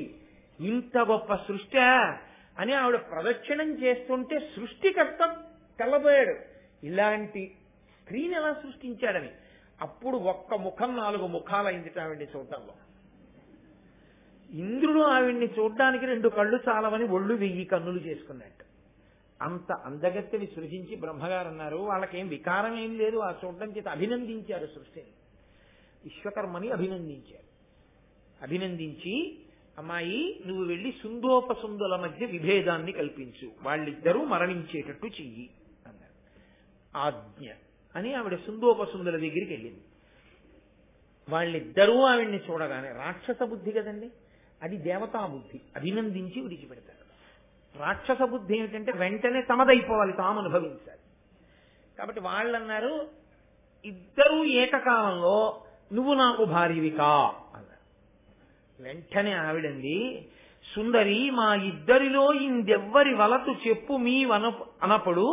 ఇంత గొప్ప సృష్టి అని ఆవిడ ప్రదక్షిణం చేస్తుంటే సృష్టికర్త తెల్లబోయాడు, ఇలాంటి స్త్రీని ఎలా సృష్టించాడని. అప్పుడు ఒక్క ముఖం 4 ముఖాలైంది ఆవిడ్ని చూడటంలో. ఇంద్రుడు ఆవిడ్ని చూడ్డానికి 2 కళ్ళు చాలవని ఒళ్ళు 1000 కన్నులు చేసుకున్నట్టు. అంత అందగత్తెని సృజించి బ్రహ్మగారు అన్నారు, వాళ్ళకేం వికారం ఏం లేదు, ఆ చూడడం చేత అభినందించారు సృష్టిని. విశ్వకర్మని అభినందించారు. అభినందించి అమ్మాయి నువ్వు వెళ్లి సుందోపసుందుల మధ్య విభేదాన్ని కల్పించు, వాళ్ళిద్దరూ మరణించేటట్టు చెయ్యి అన్నారు. ఆజ్ఞ అని ఆవిడ సుందోపసుందుల దగ్గరికి వెళ్ళింది. వాళ్ళిద్దరూ ఆవిడ్ని చూడగానే, రాక్షస బుద్ధి కదండి అది, దేవతా బుద్ధి, అభినందించి విడిచిపెడతారు. రాక్షస బుద్ధి ఏమిటంటే వెంటనే తమదైపోవాలి, తాము అనుభవించాలి. కాబట్టి వాళ్ళన్నారు, ఇద్దరూ ఏకకాలంలో నువ్వు నాకు భార్యవికా అన్నారు. వెంటనే ఆవిడంది, సుందరి మా ఇద్దరిలో ఇందెవ్వరి వలతు చెప్పు మీ అనప్పుడు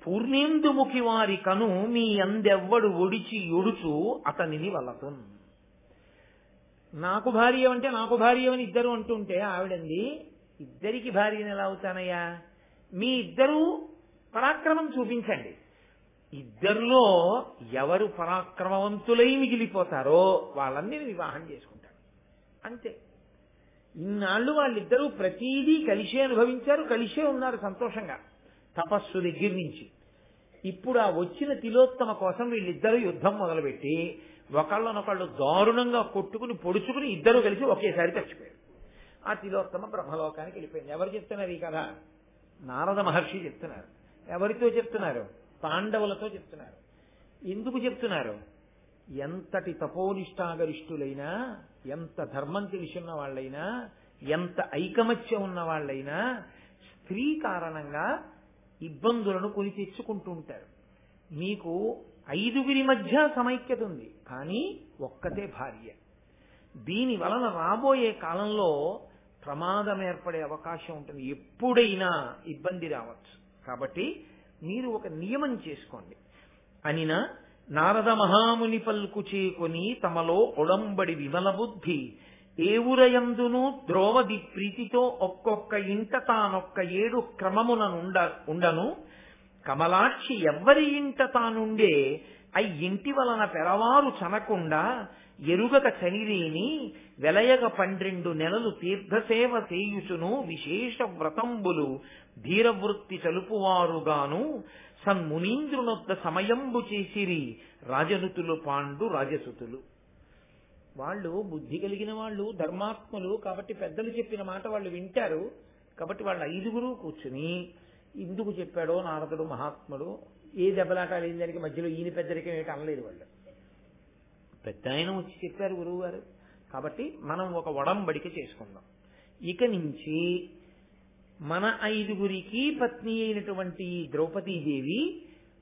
పూర్ణేందుముఖి వారి కను మీ అందెవ్వడు ఒడిచి ఒడుచు అతనిని వలతు. నాకు భార్య అంటే నాకు భార్యవని ఇద్దరు అంటుంటే ఆవిడంది, ఇద్దరికి భార్యని ఎలా అవుతానయ్యా, మీ ఇద్దరూ పరాక్రమం చూపించండి, ఇద్దరిలో ఎవరు పరాక్రమవంతులై మిగిలిపోతారో వాళ్ళని వివాహం చేసుకుంటారు అంతే. ఇన్నాళ్ళు వాళ్ళిద్దరూ ప్రతీదీ కలిసే అనుభవించారు, కలిసే ఉన్నారు సంతోషంగా తపస్సు దగ్గర నుంచి. ఇప్పుడు ఆ వచ్చిన తిలోత్తమ కోసం వీళ్ళిద్దరూ యుద్ధం మొదలుపెట్టి ఒకళ్ళనొకళ్ళు దారుణంగా కొట్టుకుని పొడుచుకుని ఇద్దరూ కలిసి ఒకేసారి చచ్చిపోయారు. ఆ తిలోత్తమ బ్రహ్మలోకానికి వెళ్ళిపోయింది. ఎవరు చెప్తున్నారు ఈ కథ? నారద మహర్షి చెప్తున్నారు. ఎవరితో చెప్తున్నారు? పాండవులతో చెప్తున్నారు. ఎందుకు చెప్తున్నారు? ఎంతటి తపోనిష్టాగరిష్ఠులైనా, ఎంత ధర్మం తెలిసిన వాళ్ళైనా, ఎంత ఐకమత్యం ఉన్న వాళ్ళైనా స్త్రీ కారణంగా ఇబ్బందులను కొని తెచ్చుకుంటూ ఉంటారు. మీకు 5 మధ్య సమైక్యత ఉంది, కానీ ఒక్కతే భార్య. దీని వలన రాబోయే కాలంలో ప్రమాదం ఏర్పడే అవకాశం ఉంటుంది, ఎప్పుడైనా ఇబ్బంది రావచ్చు. కాబట్టి మీరు ఒక నియమం చేసుకోండి అనిన నారద మహాముని పల్కు చేకొని తమలో ఒడంబడి విమల బుద్ధి ఏవురయందును ద్రోవది ప్రీతితో ఒక్కొక్క ఇంట తానొక్క 7 క్రమమున ఉండను కమలాక్షి ఎవ్వరి ఇంట తానుండే ఇంటి వలన పెరవారు చనకుండా ఎరుగక చనిరేని వెలయగ 12 నెలలు తీర్థసేవ చేయుచును విశేష వ్రతంబులు ధీరవృత్తి చలుపువారుగాను సన్మునీంద్రునొద్ద సమయంబు చేసిరి రాజనుతులు పాండు రాజసుతులు. వాళ్ళు బుద్ధి కలిగిన వాళ్ళు, ధర్మాత్ములు కాబట్టి పెద్దలు చెప్పిన మాట వాళ్ళు వింటారు. కాబట్టి వాళ్ళు 5గురు కూర్చుని ఇందుకు చెప్పాడో నారదుడు మహాత్ముడు, ఏ దెబ్బలాటాలు అయిన దానికి మధ్యలో ఈయన పెద్దరికం ఏమిటి అనలేదు. వాళ్ళు పెద్ద ఆయన వచ్చి చెప్పారు గురువు గారు. కాబట్టి మనం ఒక ఒడంబడిక చేసుకుందాం. ఇక నుంచి మన 5గురికి పత్ని అయినటువంటి ద్రౌపదీదేవి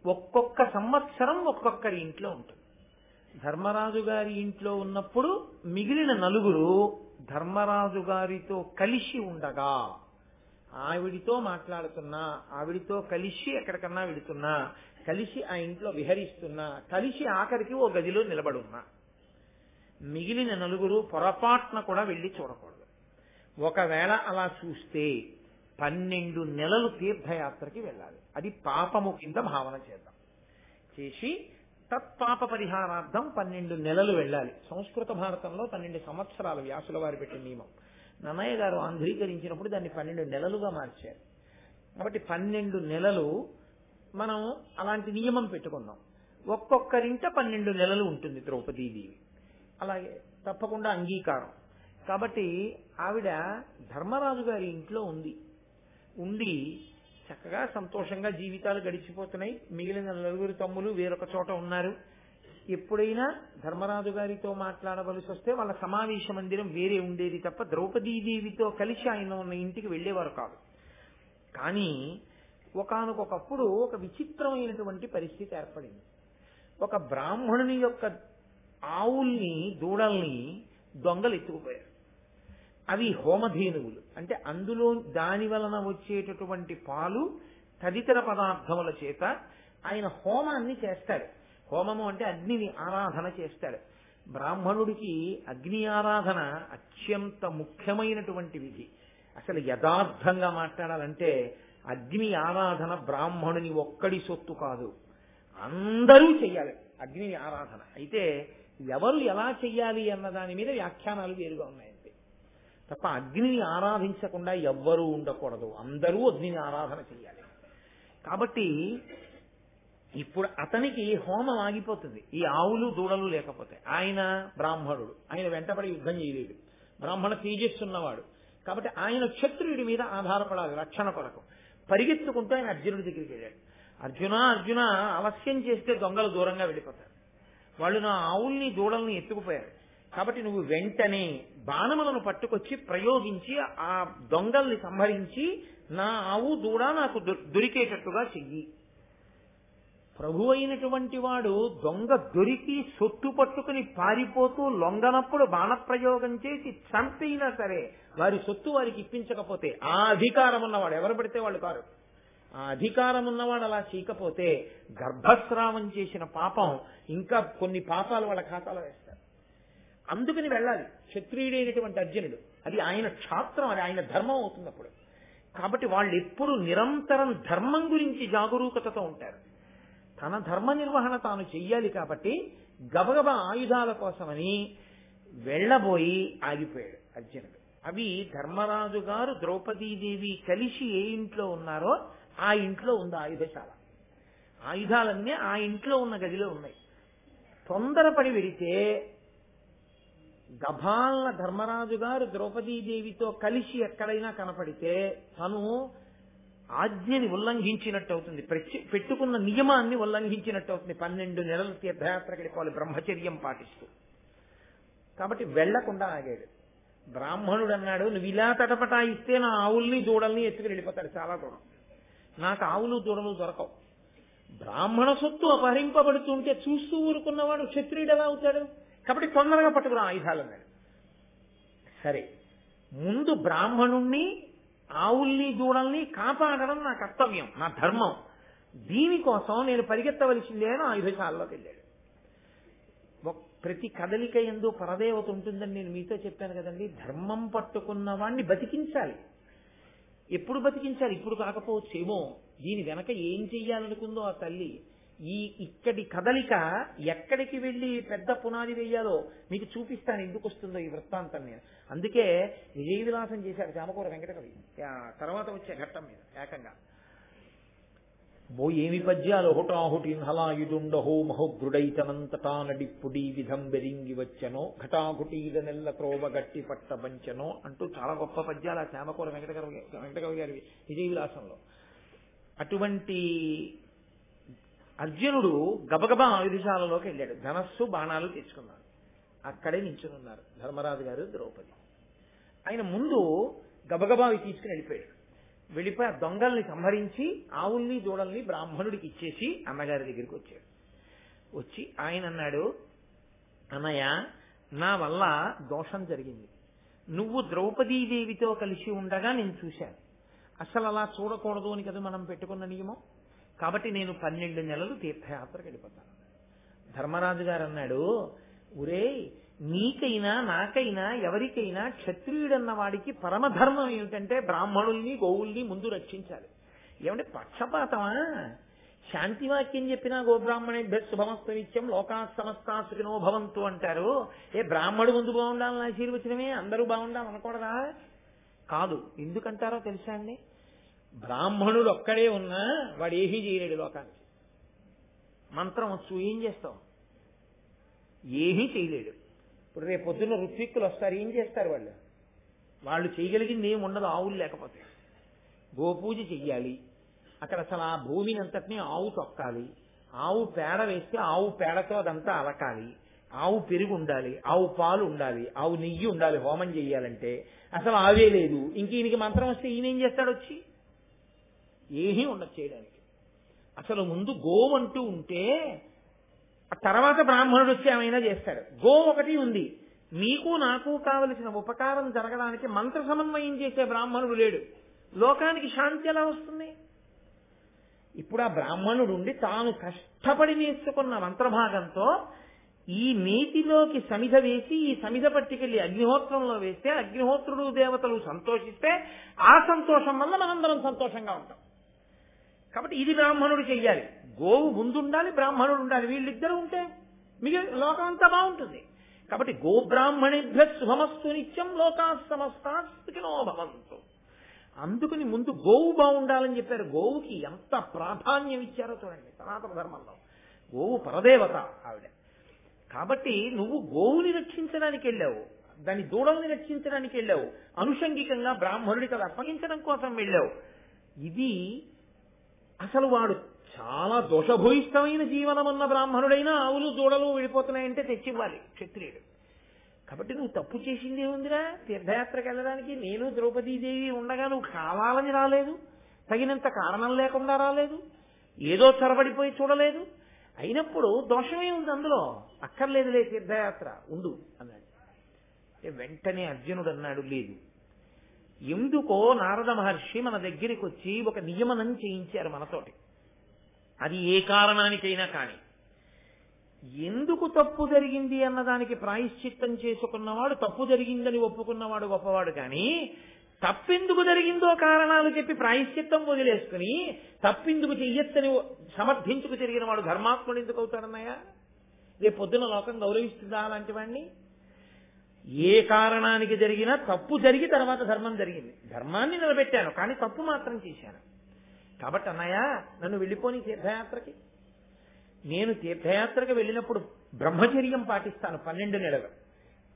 ఒక్కొక్క సంవత్సరం ఒక్కొక్కరి ఇంట్లో ఉంటుంది. ధర్మరాజు గారి ఇంట్లో ఉన్నప్పుడు మిగిలిన 4 ధర్మరాజు గారితో కలిసి ఉండగా, ఆవిడితో మాట్లాడుతున్నా, ఆవిడితో కలిసి ఎక్కడికన్నా వెడుతున్నా, కలిసి ఆ ఇంట్లో విహరిస్తున్నా, కలిసి ఆఖరికి ఓ గదిలో నిలబడున్నా, మిగిలిన 4 పొరపాటున కూడా వెళ్ళి చూడకూడదు. ఒకవేళ అలా చూస్తే 12 నెలలు తీర్థయాత్రకి వెళ్ళాలి. అది పాపము కింద భావన చేద్దాం. చేసి తత్పాప పరిహారార్థం 12 నెలలు వెళ్ళాలి. సంస్కృత భారతంలో 12 సంవత్సరాలు వ్యాసుల వారు పెట్టిన నియమం. నన్నయ్య గారు ఆంధ్రీకరించినప్పుడు దాన్ని 12 నెలలుగా మార్చారు. కాబట్టి 12 నెలలు మనం అలాంటి నియమం పెట్టుకుందాం. ఒక్కొక్కరింట 12 నెలలు ఉంటుంది ద్రౌపదీదేవి. అలాగే తప్పకుండా అంగీకారం. కాబట్టి ఆవిడ ధర్మరాజు గారి ఇంట్లో ఉండి చక్కగా సంతోషంగా జీవితాలు గడిచిపోతున్నాయి. మిగిలిన 4 తమ్ములు వేరొక చోట ఉన్నారు. ఎప్పుడైనా ధర్మరాజు గారితో మాట్లాడవలసి వస్తే వాళ్ళ సమావేశ మందిరం వేరే ఉండేది తప్ప ద్రౌపదీదేవితో కలిసి ఆయన ఉన్న ఇంటికి వెళ్లేవారు కాదు. కానీ ఒకానొకప్పుడు ఒక విచిత్రమైనటువంటి పరిస్థితి ఏర్పడింది. ఒక బ్రాహ్మణుని యొక్క ఆవుల్ని, దూడల్ని దొంగలు ఎత్తుకుపోయారు. అవి హోమధేనువులు. అంటే అందులో దాని వలన వచ్చేటటువంటి పాలు తదితర పదార్థముల చేత ఆయన హోమాన్ని చేస్తాడు. హోమము అంటే అగ్నిని ఆరాధన చేస్తాడు. బ్రాహ్మణుడికి అగ్ని ఆరాధన అత్యంత ముఖ్యమైనటువంటి విధి. అసలు యథార్థంగా మాట్లాడాలంటే అగ్ని ఆరాధన బ్రాహ్మణుని ఒక్కడి సొత్తు కాదు, అందరూ చెయ్యాలి అగ్ని ఆరాధన. అయితే ఎవరు ఎలా చెయ్యాలి అన్న దాని మీద వ్యాఖ్యానాలు వేరుగా ఉన్నాయంతే తప్ప అగ్నిని ఆరాధించకుండా ఎవ్వరూ ఉండకూడదు, అందరూ అగ్నిని ఆరాధన చెయ్యాలి. కాబట్టి ఇప్పుడు అతనికి హోమం ఆగిపోతుంది ఈ ఆవులు దూడలు లేకపోతే. ఆయన బ్రాహ్మణుడు, ఆయన వెంటబడి యుద్ధం చేయలేడు, బ్రాహ్మణ తేజస్సున్నవాడు. కాబట్టి ఆయన క్షత్రియుడి మీద ఆధారపడాలి రక్షణ కొరకు. పరిగెత్తుకుంటూ ఆయన అర్జునుడి దగ్గరికి వెళ్ళాడు. అర్జున అర్జున, ఆలస్యం చేస్తే దొంగలు దూరంగా వెళ్ళిపోతారు. వాళ్ళు నా ఆవుల్ని దూడల్ని ఎత్తుకుపోయారు. కాబట్టి నువ్వు వెంటనే బాణములను పట్టుకొచ్చి ప్రయోగించి ఆ దొంగల్ని సంహరించి నా ఆవు దూడ నాకు దొరికేటట్టుగా చెయ్యి. ప్రభు అయినటువంటి వాడు దొంగ దొరికి సొత్తు పట్టుకుని పారిపోతూ లొంగనప్పుడు బాణప్రయోగం చేసి చంపైనా సరే వారి సొత్తు వారికి ఇప్పించకపోతే, ఆ అధికారం ఉన్నవాడు, ఎవరు పడితే వాళ్ళు కారు, ఆ అధికారం ఉన్నవాడు అలా చేయకపోతే గర్భస్రావం చేసిన పాపం ఇంకా కొన్ని పాపాలు వాళ్ళ ఖాతాలో వేస్తారు. అందుకని వెళ్ళాలి క్షత్రియుడైనటువంటి అర్జునుడు. అది ఆయన క్షాత్రం, అది ఆయన ధర్మం అవుతుంది అప్పుడు. కాబట్టి వాళ్ళు ఎప్పుడు నిరంతరం ధర్మం గురించి జాగరూకతతో ఉంటారు. తన ధర్మ నిర్వహణ తాను చెయ్యాలి. కాబట్టి గబగబా ఆయుధాల కోసమని వెళ్ళబోయి ఆగిపోయాడు అర్జునుడు. అవి ధర్మరాజు గారు ద్రౌపదీదేవి కలిసి ఏ ఇంట్లో ఉన్నారో ఆ ఇంట్లో ఉంది ఆయుధశాల. ఆయుధాలన్నీ ఆ ఇంట్లో ఉన్న గదిలో ఉన్నాయి. తొందరపడి వెడితే గభాలన ధర్మరాజు గారు ద్రౌపదీదేవితో కలిసి ఎక్కడైనా కనపడితే తను ఆజ్ఞని ఉల్లంఘించినట్టు అవుతుంది, పెట్టుకున్న నియమాన్ని ఉల్లంఘించినట్టు అవుతుంది. 12 నెలలు తీర్థయాత్రకి వెళ్ళిపోవాలి బ్రహ్మచర్యం పాటిస్తూ. కాబట్టి వెళ్లకుండా ఆగాడు. బ్రాహ్మణుడు అన్నాడు, నువ్వు ఇలా తటపటాయిస్తే నా ఆవుల్ని దూడల్ని ఎత్తుకుని వెళ్ళిపోతాడు చాలా దూరం, నాకు ఆవులు దూడలు దొరకవు. బ్రాహ్మణ సొత్తు అపహరింపబడుతుంటే చూస్తూ ఊరుకున్నవాడు క్షత్రియుడు ఎలా అవుతాడు? కాబట్టి తొందరగా పట్టుకురా ఆయుధాలు అన్నాడు. సరే, ముందు బ్రాహ్మణుణ్ణి ఆవుల్ని దూడల్ని కాపాడడం నా కర్తవ్యం, నా ధర్మం. దీనికోసం నేను పరిగెత్తవలసిందే అని ఆయుధశాలలోకి వెళ్ళాడు. ప్రతి కదలిక యందు పరదేవత ఉంటుందని నేను మీతో చెప్పాను కదండి. ధర్మం పట్టుకున్న వాణ్ణి బతికించాలి. ఎప్పుడు బతికించాలి? ఇప్పుడు కాకపోవచ్చేమో. దీని వెనక ఏం చెయ్యాలనుకుందో ఆ తల్లి. ఇక్కడి కదలిక ఎక్కడికి వెళ్ళి పెద్ద పునాది వేయాలో మీకు చూపిస్తాను, ఎందుకు వస్తుందో ఈ వృత్తాంతం నేను. అందుకే విజయ విలాసం చేశాడు చామకూర వెంకటకవి తర్వాత వచ్చే ఘట్టం మీద ఏకంగా. బో ఏమి పద్యాలు హుటాహుటిన్ హలాయుడుండహో మహోగ్రుడైతనంతటా నడిప్పుడి విధం బెరింగి వచ్చనో ఘటాఘుటీల నెల్ల త్రోవ గట్టి పట్ట బంచనో అంటూ చాలా గొప్ప పద్యాలు ఆ చామకూర వెంకటకవి గారి విజయ విలాసంలో. అటువంటి అర్జునుడు గబగబా ఆయుధశాలలోకి వెళ్ళాడు. ధనస్సు బాణాలు తెచ్చుకున్నాడు. అక్కడే నించునున్నారు ధర్మరాజు గారు, ద్రౌపది. ఆయన ముందు గబగబా అవి తీసుకుని వెళ్ళిపోయాడు. వెళ్ళిపోయి ఆ దొంగల్ని సంహరించి ఆవుల్ని దూడల్ని బ్రాహ్మణుడికి ఇచ్చేసి అన్నగారి దగ్గరికి వచ్చాడు. వచ్చి ఆయన అన్నాడు, అన్నయ్య, నా వల్ల దోషం జరిగింది. నువ్వు ద్రౌపదీదేవితో కలిసి ఉండగా నేను చూశాను. అసలు అలా చూడకూడదు అని కదా మనం పెట్టుకున్న నియమం. కాబట్టి నేను 12 నెలలు తీర్థయాత్రకు వెళ్ళిపోతాను. ధర్మరాజు గారు అన్నాడు, ఒరే, నీకైనా నాకైనా ఎవరికైనా క్షత్రియుడన్న వాడికి పరమధర్మం ఏమిటంటే బ్రాహ్మణుల్ని గోవుల్ని ముందు రక్షించాలి. ఏమంటే పక్షపాతమా? శాంతివాక్యం చెప్పినా గోబ్రాహ్మణేభ్య శుభమస్తు నిత్యం లోకా సమస్తా సుఖినో భవంతు అంటారు. బ్రాహ్మడు ముందు బాగుండాలని ఆశీర్వచనమే, అందరూ బాగుండాలనకూడదా? కాదు. ఎందుకంటారో తెలుసా అండి? బ్రాహ్మణుడు ఒక్కడే ఉన్నా వాడు ఏమీ చేయలేడు లోకానికి. మంత్రం వచ్చు, ఏం చేస్తాం? ఏమీ చేయలేడు. ఇప్పుడు రేపు పొద్దున్న ఋత్విక్కులు వస్తారు, ఏం చేస్తారు వాళ్ళు? వాళ్ళు చేయగలిగింది ఏమి ఉండదు ఆవులు లేకపోతే. గోపూజ చెయ్యాలి. అక్కడ అసలు ఆ భూమిని అంతటినీ ఆవు తొక్కాలి. ఆవు పేడ వేస్తే ఆవు పేడతో అదంతా అలకాలి. ఆవు పెరుగు ఉండాలి, ఆవు పాలు ఉండాలి, ఆవు నెయ్యి ఉండాలి. హోమం చెయ్యాలంటే అసలు ఆవే లేదు. ఇంక ఈయనకి మంత్రం వస్తే ఈయనేం చేస్తాడు? వచ్చి ఏమీ ఉండదు చేయడానికి. అసలు ముందు గోవు అంటూ ఉంటే ఆ తర్వాత బ్రాహ్మణుడు వచ్చి ఏమైనా చేస్తాడు. గో ఒకటి ఉంది. మీకు నాకు కావలసిన ఉపకారం జరగడానికి మంత్ర సమన్వయం చేసే బ్రాహ్మణుడు లేడు. లోకానికి శాంతి ఎలా వస్తుంది? ఇప్పుడు ఆ బ్రాహ్మణుడు ఉండి తాను కష్టపడి నేర్చుకున్న మంత్రభాగంతో ఈ నీతిలోకి సమిధ వేసి ఈ సమిధ పట్టుకెళ్లి అగ్నిహోత్రంలో వేస్తే అగ్నిహోత్రుడు దేవతలు సంతోషిస్తే ఆ సంతోషం వల్ల మనందరం సంతోషంగా ఉంటాం. కాబట్టి ఇది బ్రాహ్మణుడు చెయ్యాలి. గోవు ముందుండాలి, బ్రాహ్మణుడు ఉండాలి. వీళ్ళిద్దరూ ఉంటే మిగిలిన లోకం అంతా బాగుంటుంది. కాబట్టి గోబ్రాహ్మణేభ్య శుభమస్తు నిత్యం లోకా సమస్తా సుఖినో భవంతు. అందుకని ముందు గోవు బాగుండాలని చెప్పారు. గోవుకి ఎంత ప్రాధాన్యం ఇచ్చారో చూడండి సనాతన ధర్మంలో. గోవు పరదేవత ఆవిడ. కాబట్టి నువ్వు గోవుని రక్షించడానికి వెళ్ళావు, దాని దూడల్ని రక్షించడానికి వెళ్ళావు, అనుషంగికంగా బ్రాహ్మణుడికి అది అప్పగించడం కోసం వెళ్ళావు. ఇది అసలు వాడు చాలా దోషభూయిష్టమైన జీవనం ఉన్న బ్రాహ్మణుడైనా ఆవులు దూడలు వెళ్ళిపోతున్నాయంటే తెచ్చివ్వాలి క్షత్రియుడు. కాబట్టి నువ్వు తప్పు చేసింది ఏముందిరా? తీర్థయాత్రకు వెళ్ళడానికి నేను ద్రౌపదీదేవి ఉండగా నువ్వు కావాలని రాలేదు, తగినంత కారణం లేకుండా రాలేదు, ఏదో చొరబడిపోయి చూడలేదు. అయినప్పుడు దోషమే ఉంది అందులో. అక్కర్లేదులే తీర్థయాత్ర ఉండు అన్నాడు. వెంటనే అర్జునుడు అన్నాడు, లేదు, ఎందుకో నారద మహర్షి మన దగ్గరికి వచ్చి ఒక నియమనం చేయించారు మనతోటి. అది ఏ కారణానికైనా కానీ ఎందుకు తప్పు జరిగింది అన్నదానికి ప్రాయశ్చిత్తం చేసుకున్నవాడు, తప్పు జరిగిందని ఒప్పుకున్నవాడు గొప్పవాడు. కానీ తప్పెందుకు జరిగిందో కారణాలు చెప్పి ప్రాయశ్చిత్తం వదిలేసుకుని తప్పెందుకు చెయ్యొచ్చని సమర్థించుకు తిరిగిన వాడు ధర్మాత్ముడు ఎందుకు అవుతాడన్నాయా? రేపు పొద్దున లోకం గౌరవిస్తుందా అలాంటి వాడిని? ఏ కారణానికి జరిగినా తప్పు జరిగి తర్వాత ధర్మం జరిగింది. ధర్మాన్ని నిలబెట్టాను కానీ తప్పు మాత్రం చేశాను. కాబట్టి అన్నయ్య నన్ను వెళ్ళిపోని తీర్థయాత్రకి. నేను తీర్థయాత్రకు వెళ్ళినప్పుడు బ్రహ్మచర్యం పాటిస్తాను 12 నెలలు.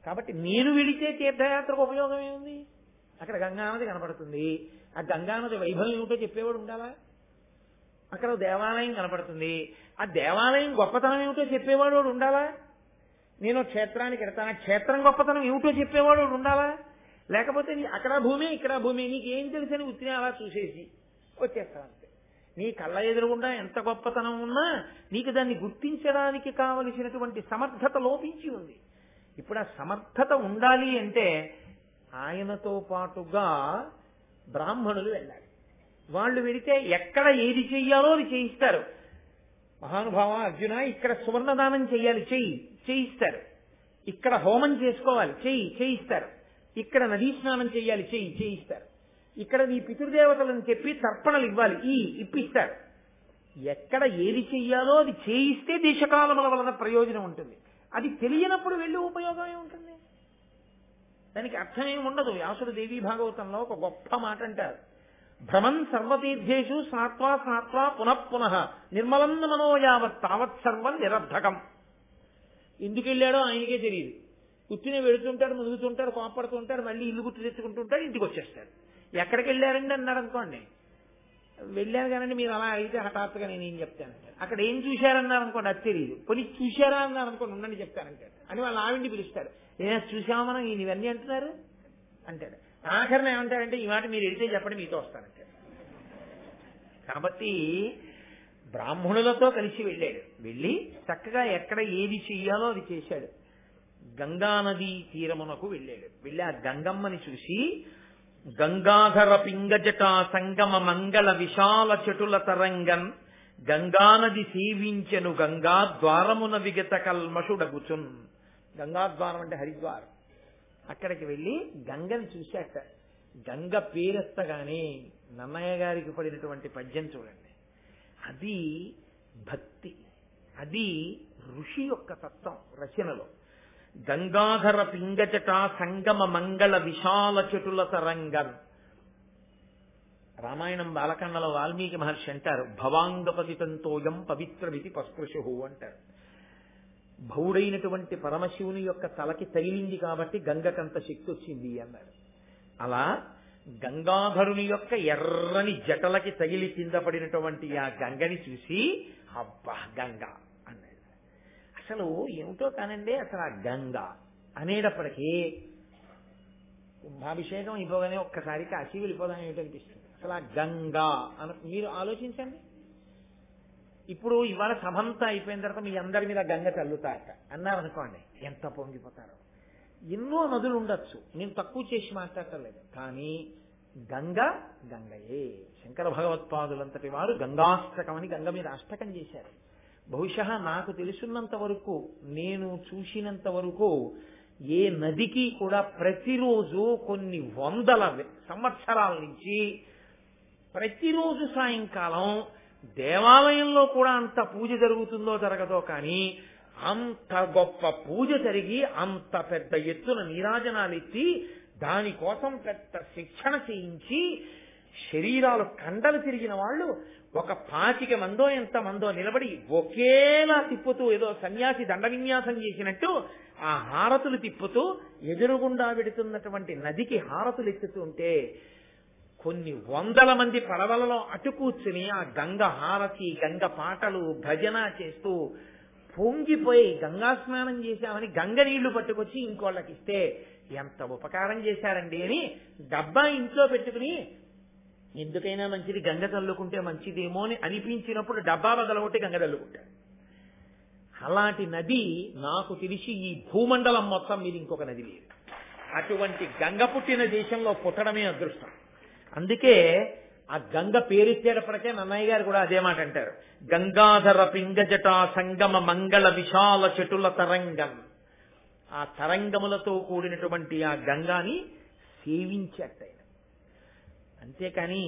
కాబట్టి నేను వెళితే తీర్థయాత్రకు ఉపయోగం ఏముంది? అక్కడ గంగానది కనపడుతుంది. ఆ గంగానది వైభవం ఏమిటో చెప్పేవాడు ఉండాలా? అక్కడ దేవాలయం కనపడుతుంది. ఆ దేవాలయం గొప్పతనం ఏమిటో చెప్పేవాడు ఉండాలా? నేను క్షేత్రానికి వెళ్తాను, క్షేత్రం గొప్పతనం ఏమిటో చెప్పేవాడు ఉండాలా? లేకపోతే అక్కడ భూమి ఇక్కడ భూమి నీకేం తెలుసని ఉత్తిని అలా చూసేసి వచ్చేస్తాను అంతే. నీ కళ్ళ ఎదురుగుండా ఎంత గొప్పతనం ఉన్నా నీకు దాన్ని గుర్తించడానికి కావలసినటువంటి సమర్థత లోపించి ఉంది. ఇప్పుడు ఆ సమర్థత ఉండాలి అంటే ఆయనతో పాటుగా బ్రాహ్మణులు వెళ్ళాలి. వాళ్ళు వెళితే ఎక్కడ ఏది చెయ్యాలో అది చేయిస్తారు. మహానుభావ అర్జున, ఇక్కడ సువర్ణదానం చెయ్యాలి, చేయిస్తారు. ఇక్కడ హోమం చేసుకోవాలి, చేయిస్తారు. ఇక్కడ నదీ స్నానం చెయ్యాలి, చేయిస్తారు. ఇక్కడ నీ పితృదేవతలను చెప్పి తర్పణలు ఇవ్వాలి, ఇప్పిస్తారు. ఎక్కడ ఏది చెయ్యాలో అది చేయిస్తే దేశకాలముల వలన ప్రయోజనం ఉంటుంది. అది తెలియనప్పుడు వెళ్ళి ఉపయోగం ఏముంటుంది? దానికి అర్థమేమి ఉండదు. వ్యాసుడు దేవీ భాగవతంలో ఒక గొప్ప మాట అంటారు, భ్రమన్ సర్వతీర్థేషు స్నాత్వా స్నాత్వా పునఃపునః నిర్మలం మనోయావత్ తావత్ సర్వం నిరర్ధకం. ఎందుకు వెళ్ళాడో ఆయనకే తెలియదు. కూర్చుని వెళుతుంటాడు, మునుగుతుంటాడు, కోపడుతుంటాడు, మళ్ళీ ఇల్లు గుర్తు తెచ్చుకుంటుంటాడు, ఇంటికి వచ్చేస్తాడు. ఎక్కడికి వెళ్ళారండి అన్నాడు అనుకోండి, వెళ్ళాను కానండి మీరు అలా అయితే హఠాత్తుగా నేను ఏం చెప్తానంటాడు. అక్కడ ఏం చూశారన్నారు అనుకోండి, అది తెలియదు. కొని చూశారా అన్నారు అనుకోండి, ఉండండి చెప్తానంటాడు అని వాళ్ళు ఆవిడ్ని పిలుస్తాడు. ఏదైనా చూసామా మనం ఇవన్నీ అంటున్నారు అంటాడు. ఆఖరణ ఏమంటాడంటే ఈ మాట మీరు వెళ్తే చెప్పండి మీతో వస్తానంటాడు. కాబట్టి బ్రాహ్మణులతో కలిసి వెళ్ళాడు. వెళ్ళి చక్కగా ఎక్కడ ఏది చెయ్యాలో అది చేశాడు. గంగానదీ తీరమునకు వెళ్ళాడు. వెళ్ళి ఆ గంగమ్మని చూసి గంగాధర పింగజటా సంగమ మంగళ విశాల చటుల తరంగన్ గంగానది సేవించెను గంగా ద్వారమున విగత కల్మషుడగుచున్. గంగాద్వారం అంటే హరిద్వారం. అక్కడికి వెళ్ళి గంగని చూశాక గంగ పేరెత్తగానే నన్నయ్య గారికి పడినటువంటి పద్యం చూడండి. అది భక్తి, అది ఋషి యొక్క తత్వం రచనలో. గంగాధర పింగజట సంగమ మంగళ విశాల చటుల తరంగం. రామాయణం బాలకాండలో వాల్మీకి మహర్షి అంటారు, భవాంగపతితంతోయం పవిత్రమితి పస్పృశు అంటారు. భౌడైనటువంటి పరమశివుని యొక్క తలకి తగిలింది కాబట్టి గంగకంత శక్తి వచ్చింది అన్నాడు. అలా గంగాధరుని యొక్క ఎర్రని జటలకి తగిలి కింద పడినటువంటి ఆ గంగని చూసి అబ్బా గంగ అన్నాడు. అసలు ఏమిటో కానండి, అసలు ఆ గంగ అనేటప్పటికీ కుంభాభిషేకం అయిపోగానే ఒక్కసారి కాశీ వెళ్ళిపోదాం ఏమిటనిపిస్తుంది. అసలు ఆ గంగా మీరు ఆలోచించండి. ఇప్పుడు ఇవాళ సభంతా అయిపోయిన తర్వాత మీ అందరి మీద గంగ చల్లుతాట అన్నారనుకోండి, ఎంత పొంగిపోతారో. ఎన్నో నదులు ఉండొచ్చు, నేను తక్కువ చేసి మాట్లాడలేదు, కానీ గంగ గంగయే. శంకర భగవత్పాదులంతటి వారు గంగాష్టకం అని గంగ మీద అష్టకం చేశారు. బహుశా నాకు తెలుసున్నంత వరకు, నేను చూసినంత వరకు ఏ నదికి కూడా ప్రతిరోజు కొన్ని వందల సంవత్సరాల నుంచి ప్రతిరోజు సాయంకాలం దేవాలయంలో కూడా అంత పూజ జరుగుతుందో జరగదో కానీ అంత గొప్ప పూజ జరిగి అంత పెద్ద ఎత్తున నీరాజనాలు ఎత్తి దానికోసం పెద్ద శిక్షణ చేయించి శరీరాలు కండలు తిరిగిన వాళ్ళు ఒక 25 మందో ఎంతమందో నిలబడి ఒకేలా తిప్పుతూ ఏదో సన్యాసి దండ విన్యాసం చేసినట్టు ఆ హారతులు తిప్పుతూ ఎదురుగుండా పెడుతున్నటువంటి నదికి హారతులు ఎత్తుతుంటే కొన్ని వందల మంది పడవలలో అటు కూర్చుని ఆ గంగ హారతి, గంగ పాటలు, భజన చేస్తూ పొంగిపోయి గంగా స్నానం చేశామని గంగ నీళ్లు పట్టుకొచ్చి ఇంకోళ్ళకి ఇస్తే ఎంత ఉపకారం చేశారండి అని డబ్బా ఇంట్లో పెట్టుకుని ఎందుకైనా మంచిది గంగ చల్లుకుంటే మంచిదేమో అని అనిపించినప్పుడు డబ్బా బదలగొట్టి గంగ చల్లుకుంటారు. అలాంటి నది నాకు తెలిసి ఈ భూమండలం మొత్తం మీద ఇంకొక నది లేదు. అటువంటి గంగ పుట్టిన దేశంలో పుట్టడమే అదృష్టం. అందుకే ఆ గంగ పేరెత్తేటప్పటికే నన్నయ్య గారు కూడా అదే మాట అంటారు, గంగాధర పింగజట సంగమ మంగళ విశాల చటుల తరంగం. ఆ తరంగములతో కూడినటువంటి ఆ గంగాని సేవించేట. అంతేకాని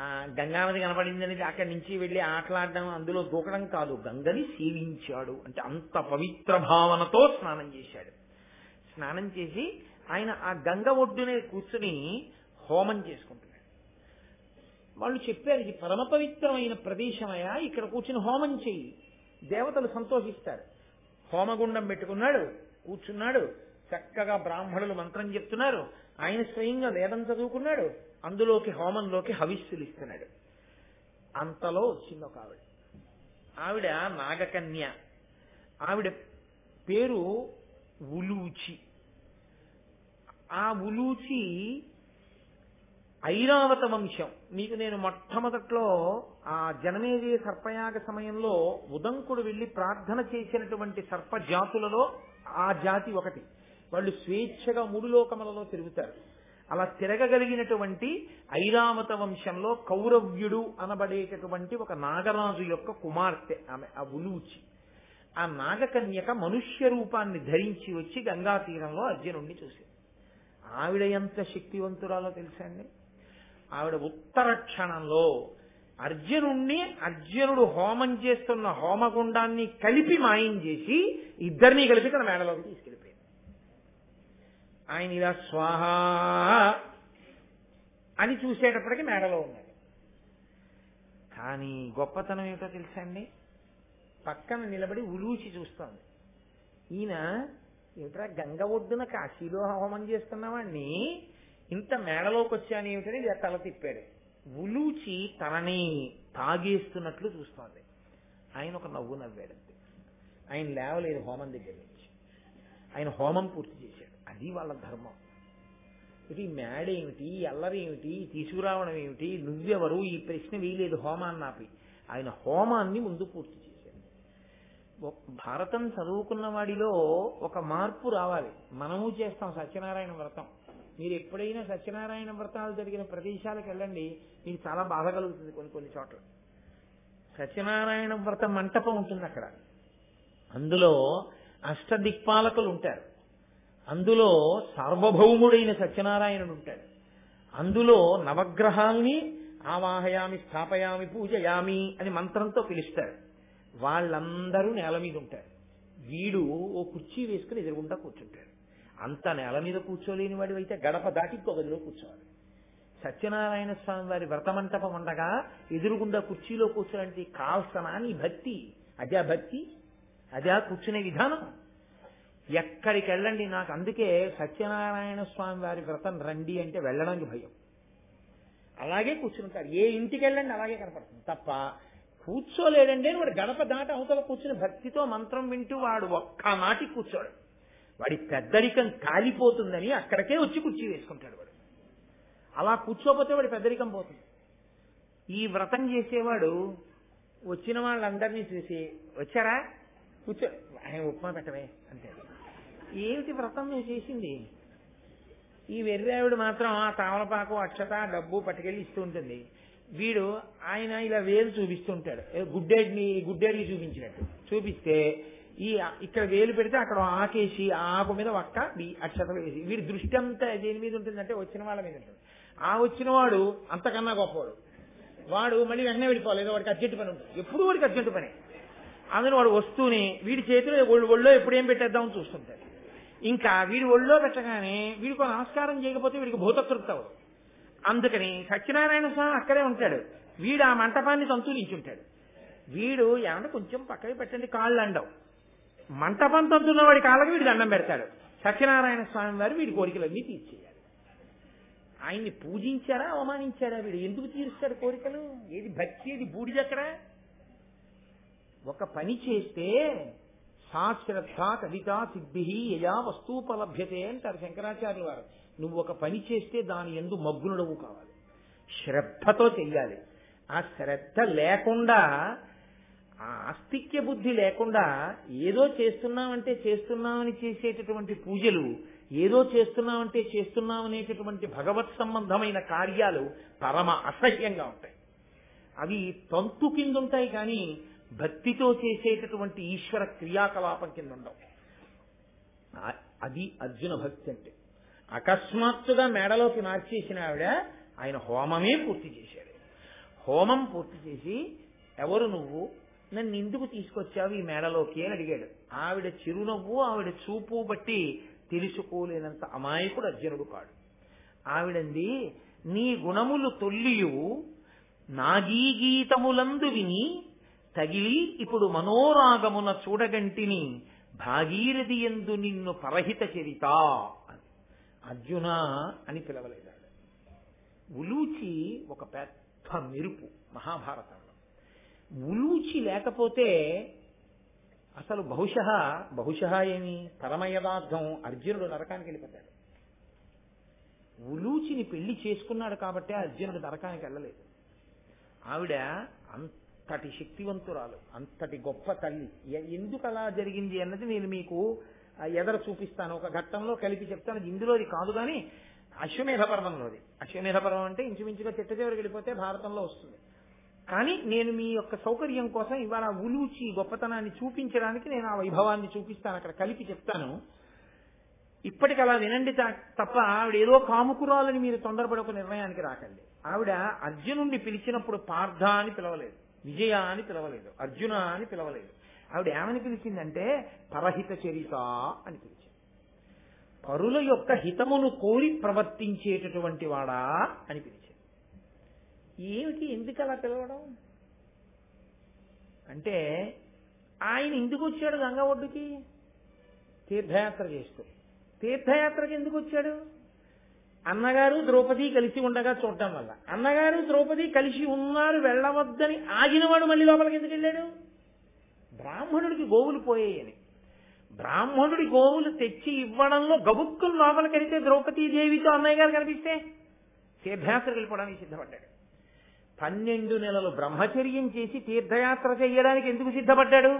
ఆ గంగానది కనపడింది అనేది అక్కడి నుంచి వెళ్ళి ఆటలాడడం, అందులో దూకడం కాదు. గంగని సేవించాడు అంటే అంత పవిత్ర భావనతో స్నానం చేశాడు. స్నానం చేసి ఆయన ఆ గంగ ఒడ్డునే కూర్చుని హోమం చేసుకుంటున్నాడు. వాళ్ళు చెప్పారు, ఇది పరమ పవిత్రమైన ప్రదేశమయ్యా, ఇక్కడ కూర్చుని హోమం చెయ్యి, దేవతలు సంతోషిస్తారు. హోమగుండం పెట్టుకున్నాడు, కూర్చున్నాడు. చక్కగా బ్రాహ్మణులు మంత్రం చెప్తున్నారు. ఆయన స్వయంగా వేదం చదువుకున్నాడు. అందులోకి హోమంలోకి హవిస్సులు ఇస్తున్నాడు. అంతలో వచ్చింది ఒక ఆవిడ నాగకన్య. ఆవిడ పేరు ఉలూచి. ఆ ఉలూచి ఐరావత వంశం. మీకు నేను మొట్టమొదట్లో ఆ జనమేజయ సర్పయాగ సమయంలో ఉదంకుడు వెళ్లి ప్రార్థన చేసినటువంటి సర్ప జాతులలో ఆ జాతి ఒకటి. వాళ్ళు స్వేచ్ఛగా 3 లోకములలో తిరుగుతారు. అలా తిరగగలిగినటువంటి ఐరావత వంశంలో కౌరవ్యుడు అనబడేటటువంటి ఒక నాగరాజు యొక్క కుమార్తె ఆమె, ఆ ఉలూచి. ఆ నాగకన్యక మనుష్య రూపాన్ని ధరించి వచ్చి గంగా తీరంలో అర్జునుడిని చూసింది. ఆవిడ ఎంత శక్తివంతురాలో తెలుసా అండి. ఆవిడ ఉత్తర క్షణంలో అర్జునుడు హోమం చేస్తున్న హోమగుండాన్ని కలిపి మాయం చేసి ఇద్దరినీ కలిపి తన మేడలోకి తీసుకెళ్ళిపోయింది. ఆయన ఇలా స్వాహ అని చూసేటప్పటికి మేడలో ఉన్నాడు. కానీ గొప్పతనం ఏమిటో తెలుసా అండి, పక్కన నిలబడి ఉలూచి చూస్తోంది. ఈయన ఏమిట్రా గంగ ఒడ్డున కాశీలో హోమం చేస్తున్నావాడిని ఇంత మేడలోకి వచ్చాను ఏమిటని తల తిప్పాడు. ఉలూచి తనని తాగేస్తున్నట్లు చూస్తోంది. ఆయన ఒక నవ్వు నవ్వాడు. ఆయన లేవలేదు హోమం దగ్గర నుంచి. ఆయన హోమం పూర్తి చేశాడు. అది వాళ్ళ ధర్మం. ఇది మేడేమిటి, అల్లరేమిటి, తీసుకురావడం ఏమిటి, నువ్వెవరు, ఈ ప్రశ్న వేయలేదు హోమాన్ని ఆపి. ఆయన హోమాన్ని ముందు పూర్తి చేశాడు. భారతం చదువుకున్న వాడిలో ఒక మార్పు రావాలి. మనము చేస్తాం సత్యనారాయణ వ్రతం. మీరు ఎప్పుడైనా సత్యనారాయణ వ్రతాలు జరిగిన ప్రదేశాలకు వెళ్ళండి, మీకు చాలా బాధ కలుగుతుంది. కొన్ని చోట్ల సత్యనారాయణ వ్రత మంటపం ఉంటుంది. అక్కడ అందులో అష్టదిక్పాలకులు ఉంటారు. అందులో సార్వభౌముడైన సత్యనారాయణుడు ఉంటాడు. అందులో నవగ్రహాల్ని ఆవాహయామి, స్థాపయామి, పూజయామి అని మంత్రంతో పిలుస్తారు. వాళ్ళందరూ నేల మీద ఉంటారు. వీడు ఓ కుర్చీ వేసుకుని ఎదురుగుండా కూర్చుంటాడు. అంత నేల మీద కూర్చోలేని వాడి అయితే గడప దాటి ఇంకో గదిలో కూర్చోవాలి. సత్యనారాయణ స్వామి వారి వ్రతమంటపం ఉండగా ఎదురుగుండా కుర్చీలో కూర్చోడానికి కాల్సనా నీ భక్తి? అదే భక్తి, అదే కూర్చునే విధానం. ఎక్కడికి వెళ్ళండి, నాకు అందుకే సత్యనారాయణ స్వామి వారి వ్రతం రండి అంటే వెళ్ళడానికి భయం. అలాగే కూర్చుంటారు. ఏ ఇంటికి వెళ్ళండి అలాగే కనపడుతుంది తప్ప కూర్చోలేడండి అని వాడు గడప దాట అవతల కూర్చుని భక్తితో మంత్రం వింటూ వాడు ఒక్క మాటికి కూర్చోడు. వాడి పెద్దరికం కాలిపోతుందని అక్కడికే వచ్చి కుర్చీ వేసుకుంటాడు వాడు. అలా కూర్చోపోతే వాడి పెద్దరికం పోతుంది. ఈ వ్రతం చేసేవాడు వచ్చిన వాళ్ళందరినీ చూసి వచ్చారా కూర్చో, ఆయన ఉప్మా పెట్టవే అంతే. ఏమిటి వ్రతం మేము చేసింది? ఈ వెర్రావిడు మాత్రం ఆ తామలపాకు, అక్షత, డబ్బు పట్టుకెళ్ళి ఇస్తూ ఉంటుంది. వీడు ఆయన ఇలా వేలు చూపిస్తుంటాడు, గుడ్డేడిని చూపించినట్టు చూపిస్తే ఇక్కడ వేలు పెడితే అక్కడ ఆకేసి ఆకు మీద ఒక్క అక్షత వేసి వీడి దృష్టి అంతా దేని మీద ఉంటుందంటే వచ్చిన వాళ్ళ మీద ఉంటుంది. ఆ వచ్చిన వాడు అంతకన్నా గొప్పవాడు. వాడు మళ్ళీ వెంటనే వెళ్ళిపోవాలి, ఏదో వాడికి అర్జెంట్ పని ఉంటుంది. ఎప్పుడు వాడికి అర్జెంట్ పని. అందులో వాడు వస్తూనే వీడి చేతిలో ఒళ్ళో ఎప్పుడు ఏం పెట్టేద్దామని చూస్తుంటాడు. ఇంకా వీడి ఒళ్ళో పెట్టగానే వీడికి నమస్కారం చేయకపోతే వీడికి భూతతృప్తి అవ్వదు. అందుకని సత్యనారాయణ స్వామి అక్కడే ఉంటాడు. వీడు ఆ మంటపాన్ని సంతులించుంటాడు. వీడు ఏమన్నా కొంచెం పక్కకి పెట్టండి కాళ్ళు అండవు. మంటపం తంతున్న వాడి కాళ్ళకి వీడు దండం పెడతాడు. సత్యనారాయణ స్వామి వారు వీడి కోరికలన్నీ తీర్చేయాలి. ఆయన్ని పూజించారా, అవమానించారా? వీడు ఎందుకు తీరుస్తాడు కోరికలు? ఏది భక్తి, ఏది బూడిదెక్కడ? ఒక పని చేస్తే శాశ్రద్ధ కవిత సిద్ధి యయా వస్తూపలభ్యతే అంటారు శంకరాచార్యుల వారు. నువ్వు ఒక పని చేస్తే దాని యందు మగ్నుడవు కావాలి, శ్రద్ధతో చెయ్యాలి. ఆ శ్రద్ధ లేకుండా, ఆ ఆస్తిక్య బుద్ధి లేకుండా ఏదో చేస్తున్నామంటే చేస్తున్నామని చేసేటటువంటి పూజలు, ఏదో చేస్తున్నామంటే చేస్తున్నామనేటటువంటి భగవత్ సంబంధమైన కార్యాలు పరమ అసహ్యంగా ఉంటాయి. అవి తంతు కింద ఉంటాయి కానీ భక్తితో చేసేటటువంటి ఈశ్వర క్రియాకలాపం కింద ఉండవు. అది అర్జున భక్తి అంటే. అకస్మాత్తుగా మేడలోకి మార్చేసిన ఆవిడ ఆయన హోమమే పూర్తి చేశాడు. హోమం పూర్తి చేసి ఎవరు నువ్వు, నన్ను ఎందుకు తీసుకొచ్చావు ఈ మేడలోకి అని అడిగాడు. ఆవిడ చిరునవ్వు, ఆవిడ చూపు బట్టి తెలుసుకోలేనంత అమాయకుడు అర్జునుడు కాడు. ఆవిడంది, నీ గుణములు తొల్లియు నాగీ గీతములందు విని తగిలి ఇప్పుడు మనోరాగమున చూడగంటిని భాగీరథి యందు నిన్ను పరహిత చరిత. అర్జున అని పిలవలేదాడు. ఉలూచి ఒక పెద్ద మెరుపు మహాభారతంలో. ఉలూచి లేకపోతే అసలు బహుశః ఏమి పరమయదార్థం అర్జునుడు నరకానికి వెళ్ళిపోతాడు. ఉలూచిని పెళ్లి చేసుకున్నాడు కాబట్టే అర్జునుడు నరకానికి వెళ్ళలేదు. ఆవిడ అంతటి శక్తివంతురాలు, అంతటి గొప్ప తల్లి. ఎందుకు అలా జరిగింది అన్నది నేను మీకు ఎదర చూపిస్తాను, ఒక ఘట్టంలో కలిపి చెప్తాను. ఇందులోది కాదు కానీ అశ్వమేధ పర్వంలోది. అశ్వమేధ పర్వం అంటే ఇంచుమించుగా చిట్ట చివరికి వెళ్ళిపోతే భారతంలో వస్తుంది. కానీ నేను మీ యొక్క సౌకర్యం కోసం ఇవాళ ఉలూచి గొప్పతనాన్ని చూపించడానికి నేను ఆ వైభవాన్ని చూపిస్తాను, అక్కడ కలిపి చెప్తాను. ఇప్పటికి అలా వినండి తప్ప ఆవిడ ఏదో కాముకురాలని మీరు తొందరపడి ఒక నిర్ణయానికి రాకండి. ఆవిడ అర్జునుడిని పిలిచినప్పుడు పార్థ అని పిలవలేదు, విజయ అని పిలవలేదు, అర్జున అని పిలవలేదు. ఆవిడ ఏమని పిలిచిందంటే పరహిత చరిత అని పిలిచింది. పరుల యొక్క హితమును కోరి ప్రవర్తించేటటువంటి వాడా అని పిలిచింది. ఏమిటి, ఎందుకు అలా పిలవడం అంటే, ఆయన ఎందుకు వచ్చాడు గంగా ఒడ్డుకి? తీర్థయాత్ర చేస్తూ. తీర్థయాత్రకి ఎందుకు వచ్చాడు? అన్నగారు ద్రౌపది కలిసి ఉండగా చూడటం వల్ల. అన్నగారు ద్రౌపది కలిసి ఉన్నారు, వెళ్ళవద్దని ఆగినవాడు మళ్ళీ లోపలికి ఎందుకు వెళ్ళాడు? బ్రాహ్మణుడికి గోవులు పోయాయని. బ్రాహ్మణుడి గోవులు తెచ్చి ఇవ్వడంలో గబుక్కులు లోపలికి వెళితే ద్రౌపదీదేవితో అన్నయ్య గారు కనిపిస్తే తీర్థయాత్రకు వెళ్ళిపోవడానికి సిద్ధపడ్డాడు. 12 నెలలు బ్రహ్మచర్యం చేసి తీర్థయాత్ర చేయడానికి ఎందుకు సిద్ధపడ్డాడు?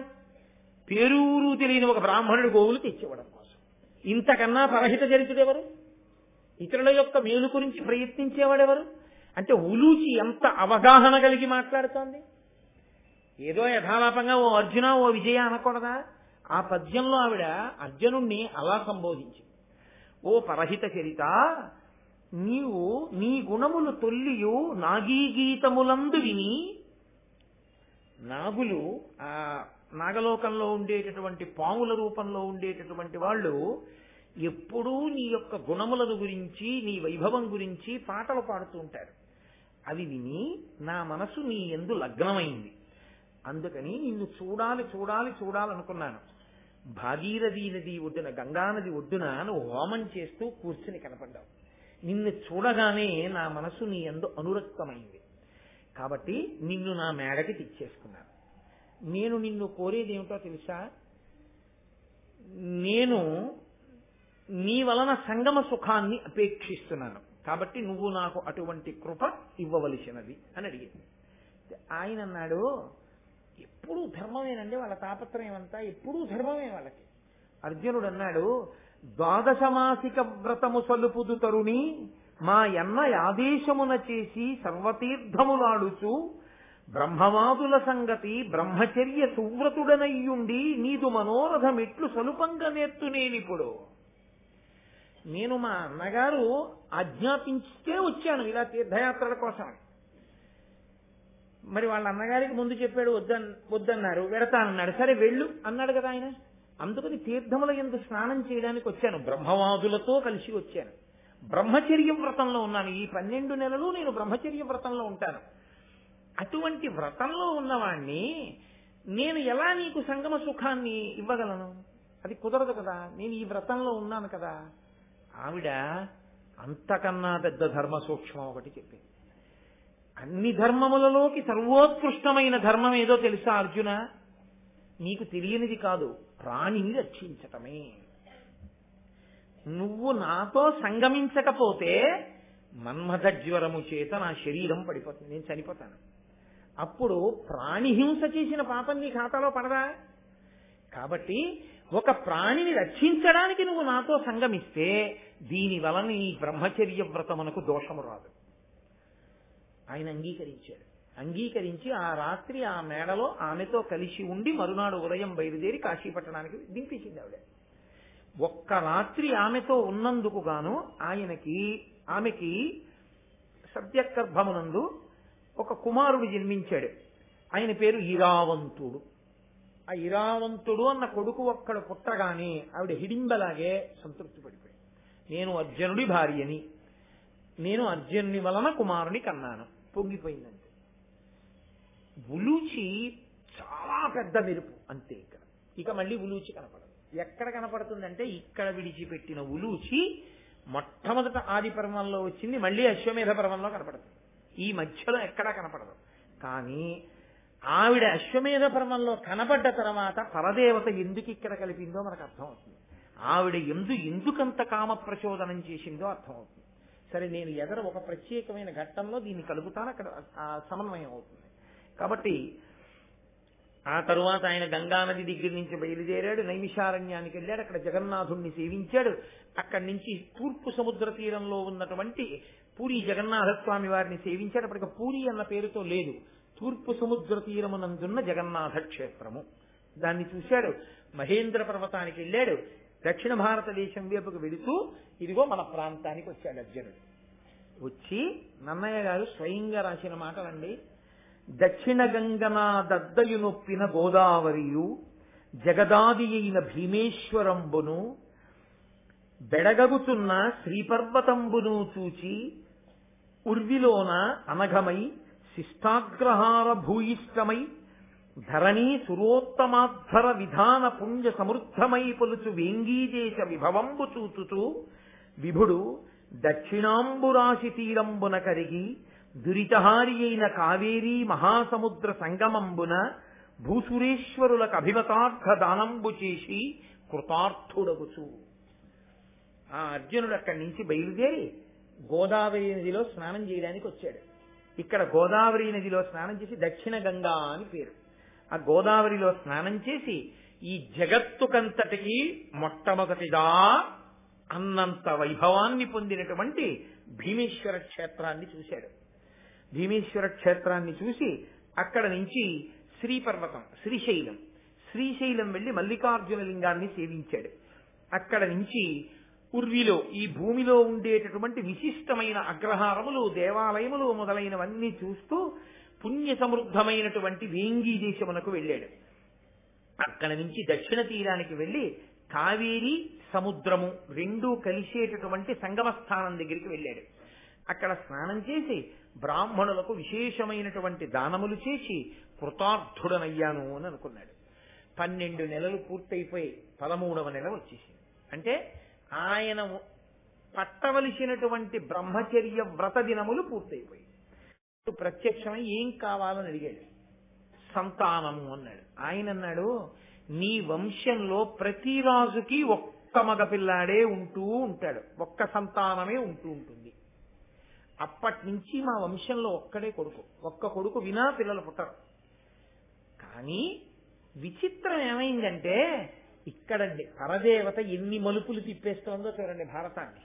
పేరూరు తెలియని ఒక బ్రాహ్మణుడి గోవులు తెచ్చివ్వడం కోసం. ఇంతకన్నా పరహిత చరిత్రుడెవరు? ఇతరుల యొక్క మేలు గురించి ప్రయత్నించేవాడెవరు? అంటే ఉలూచి ఎంత అవగాహన కలిగి మాట్లాడుతోంది. ఏదో యథాలాపంగా ఓ అర్జున ఓ విజయ అనకూడదా? ఆ పద్యంలో ఆవిడ అర్జునుణ్ణి అలా సంబోధించింది. ఓ పరహిత చరిత, నీవు నీ గుణములు తొల్లియు నాగీగీతములందు విని. నాగులు ఆ నాగలోకంలో ఉండేటటువంటి పాముల రూపంలో ఉండేటటువంటి వాళ్ళు ఎప్పుడూ నీ యొక్క గుణములను గురించి నీ వైభవం గురించి పాటలు పాడుతూ ఉంటారు. అవి విని నా మనసు నీ యందు లగ్నమైంది. అందుకని నిన్ను చూడాలి చూడాలి చూడాలనుకున్నాను. భాగీరథీ నది ఒడ్డున, గంగానది ఒడ్డున నువ్వు హోమం చేస్తూ కూర్చుని కనపడ్డావు. నిన్ను చూడగానే నా మనసు నీ యందు అనురక్తమైంది. కాబట్టి నిన్ను నా మేడకి తెచ్చేసుకున్నాను. నేను నిన్ను కోరేది ఏమిటో తెలుసా? నేను నీ వలన సంగమ సుఖాన్ని అపేక్షిస్తున్నాను. కాబట్టి నువ్వు నాకు అటువంటి కృప ఇవ్వవలసినది అని అడిగింది. ఆయన అన్నాడు, ఎప్పుడూ ధర్మమేనండి వాళ్ళ తాపత్రయం అంతా, ఎప్పుడూ ధర్మమే వాళ్ళకి. అర్జునుడు అన్నాడు, ద్వాదశమాసిక వ్రతము సలుపుదు తరుణి మా ఎన్న ఆదేశమున చేసి సర్వతీర్థములాడుచు బ్రహ్మవాదుల సంగతి బ్రహ్మచర్య సువ్రతుడనయ్యుండి నీదు మనోరథమిట్లు సలుపంగా నేర్తునేనిప్పుడు. నేను మా అన్నగారు ఆజ్ఞాపించితే వచ్చాను ఇలా తీర్థయాత్రల కోసం. మరి వాళ్ళ అన్నగారికి ముందు చెప్పాడు వద్దన్నారు, వెడతానన్నాడు. సరే వెళ్ళు అన్నాడు కదా ఆయన. అందుకని తీర్థముల యందు స్నానం చేయడానికి వచ్చాను, బ్రహ్మవాదులతో కలిసి వచ్చాను. బ్రహ్మచర్య వ్రతంలో ఉన్నాను. ఈ 12 నెలలు నేను బ్రహ్మచర్య వ్రతంలో ఉంటాను. అటువంటి వ్రతంలో ఉన్నవాణ్ణి నేను ఎలా నీకు సంగమ సుఖాన్ని ఇవ్వగలను? అది కుదరదు కదా, నేను ఈ వ్రతంలో ఉన్నాను కదా. ఆవిడ అంతకన్నా పెద్ద ధర్మ సూక్ష్మం ఒకటి చెప్పింది. అన్ని ధర్మములలోకి సర్వోత్కృష్టమైన ధర్మం ఏదో తెలుసా అర్జున? నీకు తెలియనిది కాదు, ప్రాణిని రక్షించటమే. నువ్వు నాతో సంగమించకపోతే మన్మథ జ్వరము చేత నా శరీరం పడిపోతుంది, నేను చనిపోతాను. అప్పుడు ప్రాణిహింస చేసిన పాపం నీ ఖాతాలో పడదా? కాబట్టి ఒక ప్రాణిని రక్షించడానికి నువ్వు నాతో సంగమిస్తే దీని వలన ఈ బ్రహ్మచర్య వ్రతమునకు దోషము రాదు. ఆయన అంగీకరించాడు. అంగీకరించి ఆ రాత్రి ఆ మేడలో ఆమెతో కలిసి ఉండి మరునాడు ఉదయం బయలుదేరి కాశీపట్టణానికి దింపేసింది ఆవిడ. ఒక్క రాత్రి ఆమెతో ఉన్నందుకు గాను ఆమెకి సత్యగర్భమునందు ఒక కుమారుడు జన్మించాడు. ఆయన పేరు ఇరావంతుడు. ఆ ఇరావంతుడు అన్న కొడుకు ఒక్కడు పుట్టగానే ఆవిడ హిడింబలాగే సంతృప్తి పడిపోయింది. నేను అర్జునుడి భార్యని, నేను అర్జునుని వలన కుమారుని కన్నాను, పొంగిపోయిందంటే. ఉలూచి చాలా పెద్ద మెరుపు అంతే. ఇక మళ్ళీ ఉలూచి కనపడదు. ఎక్కడ కనపడుతుందంటే ఇక్కడ విడిచిపెట్టిన ఉలూచి మొట్టమొదట ఆది పర్వంలో వచ్చింది, మళ్ళీ అశ్వమేధ పర్వంలో కనపడుతుంది. ఈ మధ్యలో ఎక్కడా కనపడదు. కానీ ఆవిడ అశ్వమేధ పర్వంలో కనపడ్డ తర్వాత పరదేవత ఎందుకు ఇక్కడ కలిపిందో మనకు అర్థమవుతుంది. ఆవిడ ఎందుకంత కామ ప్రచోదనం చేసిందో అర్థమవుతుంది. సరే, నేను ఎదర ఒక ప్రత్యేకమైన ఘట్టంలో దీన్ని కలుపుతాను, అక్కడ సమన్వయం అవుతుంది. కాబట్టి ఆ తరువాత ఆయన గంగానది దగ్గర నుంచి బయలుదేరాడు, నైమిషారణ్యానికి వెళ్ళాడు, అక్కడ జగన్నాథుణ్ణి సేవించాడు. అక్కడి నుంచి తూర్పు సముద్ర తీరంలో ఉన్నటువంటి పూరి జగన్నాథ స్వామి వారిని సేవించాడు. అప్పటికి పూరి అన్న పేరుతో లేదు, తూర్పు సముద్ర తీరమునందున్న జగన్నాథ క్షేత్రము, దాన్ని చూశాడు. మహేంద్ర పర్వతానికి వెళ్ళాడు. దక్షిణ భారతదేశం వైపుకు వెళుతూ ఇదిగో మన ప్రాంతానికి వచ్చాడు అర్జునుడు. వచ్చి నన్నయ్య గారు స్వయంగా రాసిన మాటలండి. దక్షిణ గంగనా దద్దయు నొప్పిన గోదావరియు జగదాది అయిన భీమేశ్వరంబును బెడగగుతున్న శ్రీపర్వతంబును చూచి ఉర్విలోన అనఘమై శిష్టాగ్రహార భూయిష్టమై ధరణీ సురోత్తమాధ్వర విధాన పుణ్య సమృద్ధమై పొలుచు వేంగీదేశ విభవంబు చూచుతూ విభుడు దక్షిణాంబురాశి తీరంబున కరిగి దురితహారి అయిన కావేరీ మహాసముద్ర సంగమంబున భూసురేశ్వరులకు అభిమతార్థ దానంబు చేసి కృతార్థుడగుచు. ఆ అర్జునుడు అక్కడి నుంచి బయలుదేరి గోదావరి నదిలో స్నానం చేయడానికి వచ్చాడు. ఇక్కడ గోదావరి నదిలో స్నానం చేసి దక్షిణ గంగా అని పేరు. ఆ గోదావరిలో స్నానం చేసి ఈ జగత్తుకంతటికి మొట్టమొదటిగా అన్నంత వైభవాన్ని పొందినటువంటి భీమేశ్వర క్షేత్రాన్ని చూశాడు. భీమేశ్వర క్షేత్రాన్ని చూసి అక్కడ నుంచి శ్రీపర్వతం శ్రీశైలం వెళ్లి మల్లికార్జున లింగాన్ని సేవించాడు. అక్కడ నుంచి ఉర్విలో ఈ భూమిలో ఉండేటటువంటి విశిష్టమైన అగ్రహారములు దేవాలయములు మొదలైనవన్నీ చూస్తూ పుణ్య సమృద్ధమైనటువంటి వేంగీ దేశమునకు వెళ్ళాడు. అక్కడ నుంచి దక్షిణ తీరానికి వెళ్లి కావేరీ సముద్రము రెండూ కలిసేటటువంటి సంగమ స్థానం దగ్గరికి వెళ్ళాడు. అక్కడ స్నానం చేసి బ్రాహ్మణులకు విశేషమైనటువంటి దానములు చేసి కృతార్థుడనయ్యాను అని అనుకున్నాడు. 12 నెలలు పూర్తయిపోయి 13వ నెల వచ్చేసింది. అంటే ఆయన పట్టవలసినటువంటి బ్రహ్మచర్య వ్రత దినములు పూర్తయిపోయి ప్రత్యక్షమై ఏం కావాలని అడిగాడు. సంతానము అన్నాడు. ఆయన అన్నాడు, నీ వంశంలో ప్రతి రాజుకి ఒక్క మగపిల్లాడే ఉంటూ ఉంటాడు, ఒక్క సంతానమే ఉంటూ ఉంటుంది. అప్పటి నుంచి మా వంశంలో ఒక్క కొడుకు వినా పిల్లలు పుట్టరు. కానీ విచిత్రం ఏమైందంటే ఇక్కడండి పరదేవత ఎన్ని మలుపులు తిప్పేస్తోందో చూడండి భారతాన్ని.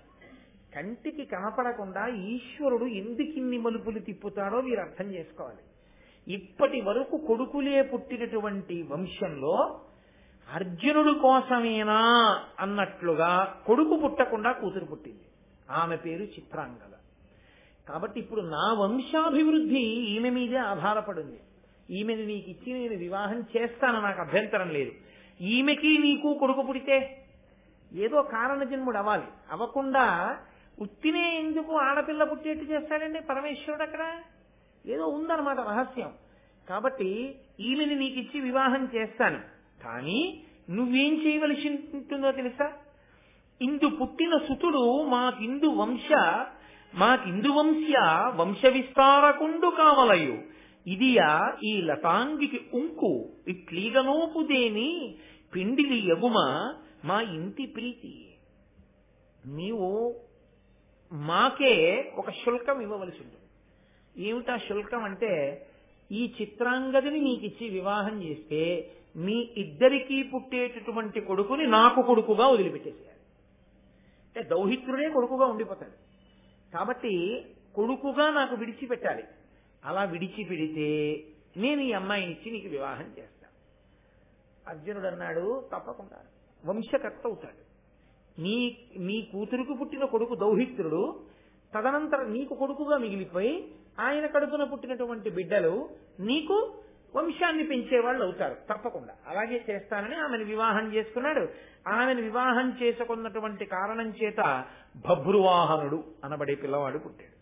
కంటికి కనపడకుండా ఈశ్వరుడు ఎందుకు ఇన్ని మలుపులు తిప్పుతాడో మీరు అర్థం చేసుకోవాలి. ఇప్పటి వరకు కొడుకులే పుట్టినటువంటి వంశంలో అర్జునుడు కోసమేనా అన్నట్లుగా కొడుకు పుట్టకుండా కూతురు పుట్టింది. ఆమె పేరు చిత్రాంగద. కాబట్టి ఇప్పుడు నా వంశాభివృద్ధి ఈమె మీదే ఆధారపడింది. ఈమెను నీకు ఇచ్చి నేను వివాహం చేస్తాను, నాకు అభ్యంతరం లేదు. ఈమెకి నీకు కొడుకు పుడితే ఏదో కారణ జన్ముడు అవ్వాలి. అవ్వకుండా ఉత్తినే ఎందుకు ఆడపిల్ల పుట్టేట్టు చేస్తాడండి పరమేశ్వరుడు? అక్కడ ఏదో ఉందన్నమాట రహస్యం. కాబట్టి ఈమెని నీకు ఇచ్చి వివాహం చేస్తాను, కానీ నువ్వేం చేయవలసి ఉంటుందో తెలుసా? ఇందు పుట్టిన సుతుడు మాకిందు వంశ్య వంశ విస్తారకుండు కావలయు ఇదియా ఈ లతాంగికి ఉంకు ఇట్లీగనోపుదేని పిండిలి యగుమ మా ఇంటి ప్రీతి. నీవు మాకే ఒక శుల్కం ఇవ్వవలసి ఉంటుంది. ఏమిటా శుల్కం అంటే, ఈ చిత్రాంగదిని నీకిచ్చి వివాహం చేస్తే మీ ఇద్దరికీ పుట్టేటటువంటి కొడుకుని నాకు కొడుకుగా వదిలిపెట్టేసేయాలి. అంటే దౌహిత్రుడే కొడుకుగా ఉండిపోతాడు. కాబట్టి కొడుకుగా నాకు విడిచిపెట్టాలి. అలా విడిచిపెడితే నేను ఈ అమ్మాయిని ఇచ్చి నీకు వివాహం చేస్తాను. అర్జునుడు అన్నాడు, తప్పకుండా వంశకర్త అవుతాడు. నీ కూతురుకు పుట్టిన కొడుకు దౌహిత్రుడు, తదనంతరం నీకు కొడుకుగా మిగిలిపోయి ఆయన కడుపున పుట్టినటువంటి బిడ్డలు నీకు వంశాన్ని పెంచేవాళ్ళు అవుతారు. తప్పకుండా అలాగే చేస్తానని ఆమెను వివాహం చేసుకున్నాడు. ఆమెను వివాహం చేసుకున్నటువంటి కారణం చేత బభ్రువాహనుడు అనబడే పిల్లవాడు పుట్టాడు.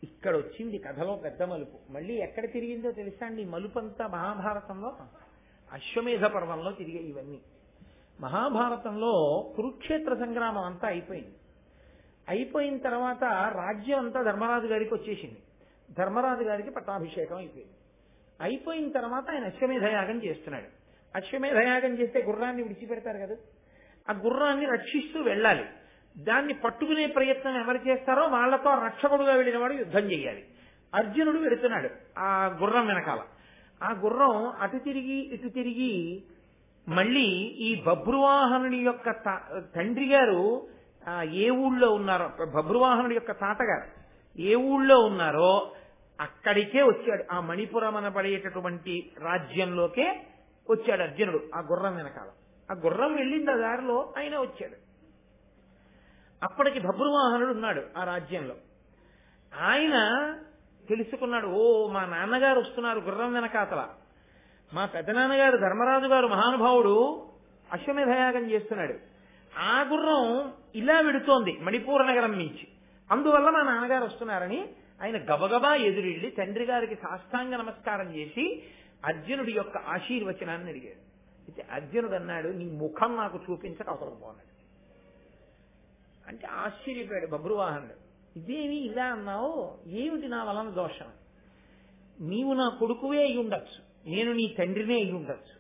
ఇక్కడ వచ్చింది కథలో పెద్ద మలుపు. మళ్ళీ ఎక్కడ తిరిగిందో తెలుసా అండి? మలుపంతా మహాభారతంలో అశ్వమేధ పర్వంలో తిరిగాయి ఇవన్నీ. మహాభారతంలో కురుక్షేత్ర సంగ్రామం అంతా అయిపోయింది. అయిపోయిన తర్వాత రాజ్యం అంతా ధర్మరాజు గారికి వచ్చేసింది. ధర్మరాజు గారికి పట్టాభిషేకం అయిపోయింది. అయిపోయిన తర్వాత ఆయన అశ్వమేధయాగం చేస్తున్నాడు. అశ్వమేధయాగం చేస్తే గుర్రాన్ని విడిచిపెడతారు కదా, ఆ గుర్రాన్ని రక్షిస్తూ వెళ్ళాలి. దాన్ని పట్టుకునే ప్రయత్నం ఎవరు చేస్తారో వాళ్లతో రక్షకుడుగా వెళ్ళిన వాడు యుద్ధం చేయాలి. అర్జునుడు వెళుతున్నాడు ఆ గుర్రం వెనకాల. ఆ గుర్రం అటు తిరిగి ఇటు తిరిగి మళ్ళీ ఈ బభ్రువాహనుడి యొక్క తండ్రి గారు ఏ ఊళ్ళో ఉన్నారో, బభ్రువాహనుడి యొక్క తాతగారు ఏ ఊళ్ళో ఉన్నారో అక్కడికే వచ్చాడు. ఆ మణిపురం అనబడేటటువంటి రాజ్యంలోకే వచ్చాడు అర్జునుడు ఆ గుర్రం వెనకాల. ఆ గుర్రం వెళ్ళింది ఆ దారిలో, ఆయన వచ్చాడు. అప్పటికి బభ్రువాహనుడు ఉన్నాడు ఆ రాజ్యంలో. ఆయన తెలుసుకున్నాడు, ఓ మా నాన్నగారు వస్తున్నారు గుర్రం వెనకాతల, మా పెద్దనాన్నగారు ధర్మరాజు గారు మహానుభావుడు అశ్వమేధయాగం చేస్తున్నాడు, ఆ గుర్రం ఇలా వెడుతోంది మణిపూర నగరం నుంచి, అందువల్ల మా నాన్నగారు వస్తున్నారని ఆయన గబగబా ఎదురెళ్లి తండ్రి గారికి సాష్టాంగ నమస్కారం చేసి అర్జునుడి యొక్క ఆశీర్వచనాన్ని అడిగాడు. అయితే అర్జునుడు అన్నాడు, నీ ముఖం నాకు చూపించక అవసరం పోన్నాడు. అంటే ఆశ్చర్యపోయాడు బభ్రువాహనుడు, ఇదేమి ఇలా అన్నావు, ఏమిటి నా వలన దోషం, నీవు నా కొడుకువే అయి ఉండొచ్చు, నేను నీ తండ్రినే అయి ఉండొచ్చు,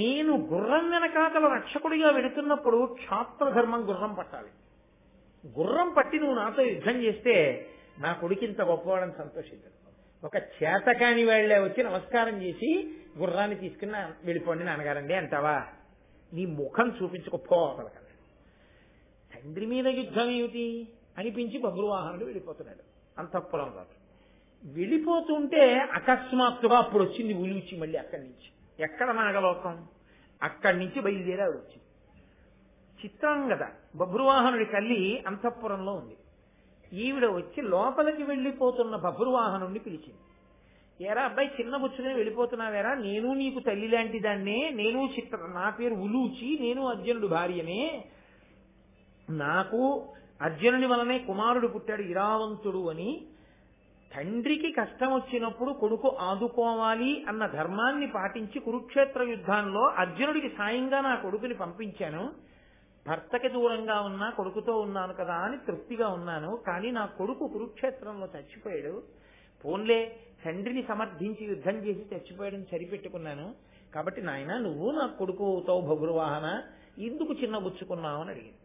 నేను గుర్రం వెనకాతల రక్షకుడిగా వెడుతున్నప్పుడు క్షాత్రధర్మం గుర్రం పట్టాలి, గుర్రం పట్టి నువ్వు నాతో యుద్ధం చేస్తే నా కొడుకింత గొప్పవాడని సంతోషించాడు. ఒక చేతకాని వాళ్లే వచ్చి నమస్కారం చేసి గుర్రాన్ని తీసుకుని వెళ్ళిపోండి నాన్నగారండి అంటావా, నీ ముఖం చూపించుకోపోగలగ, తండ్రి మీద యుద్ధం ఏమిటి అనిపించి బభ్రువాహనుడు వెళ్ళిపోతున్నాడు అంతఃపురం రాజు. వెళ్ళిపోతుంటే అకస్మాత్తుగా అప్పుడు వచ్చింది ఉలిచి, మళ్ళీ అక్కడి నుంచి, ఎక్కడ నాగలోకం, అక్కడి నుంచి బయలుదేరి ఆవిడ వచ్చింది. చిత్రం కదా, బభ్రువాహనుడి తల్లి అంతఃపురంలో ఉంది. ఈవిడ వచ్చి లోపలికి వెళ్ళిపోతున్న బభ్రువాహనుడిని పిలిచింది. ఏరా అబ్బాయి, చిన్న బుచ్చుకుని వెళ్ళిపోతున్నావేరా, నేను నీకు తల్లి లాంటి దాన్నే, నేను నా పేరు ఉలూచి, నేను అర్జునుడు భార్యనే, నాకు అర్జునుని వలనే కుమారుడు పుట్టాడు ఇరావంతుడు అని, తండ్రికి కష్టం వచ్చినప్పుడు కొడుకు ఆదుకోవాలి అన్న ధర్మాన్ని పాటించి కురుక్షేత్ర యుద్ధాల్లో అర్జునుడికి సాయంగా నా కొడుకుని పంపించాను, భర్తకి దూరంగా ఉన్నా కొడుకుతో ఉన్నాను కదా అని తృప్తిగా ఉన్నాను, కానీ నా కొడుకు కురుక్షేత్రంలో చచ్చిపోయాడు, పోన్లే తండ్రిని సమర్థించి యుద్ధం చేసి చచ్చిపోయాడని సరిపెట్టుకున్నాను, కాబట్టి నాయన నువ్వు నా కొడుకు అవుతావు బభ్రువాహన, ఎందుకు చిన్నబుచ్చుకున్నావు అని అడిగింది.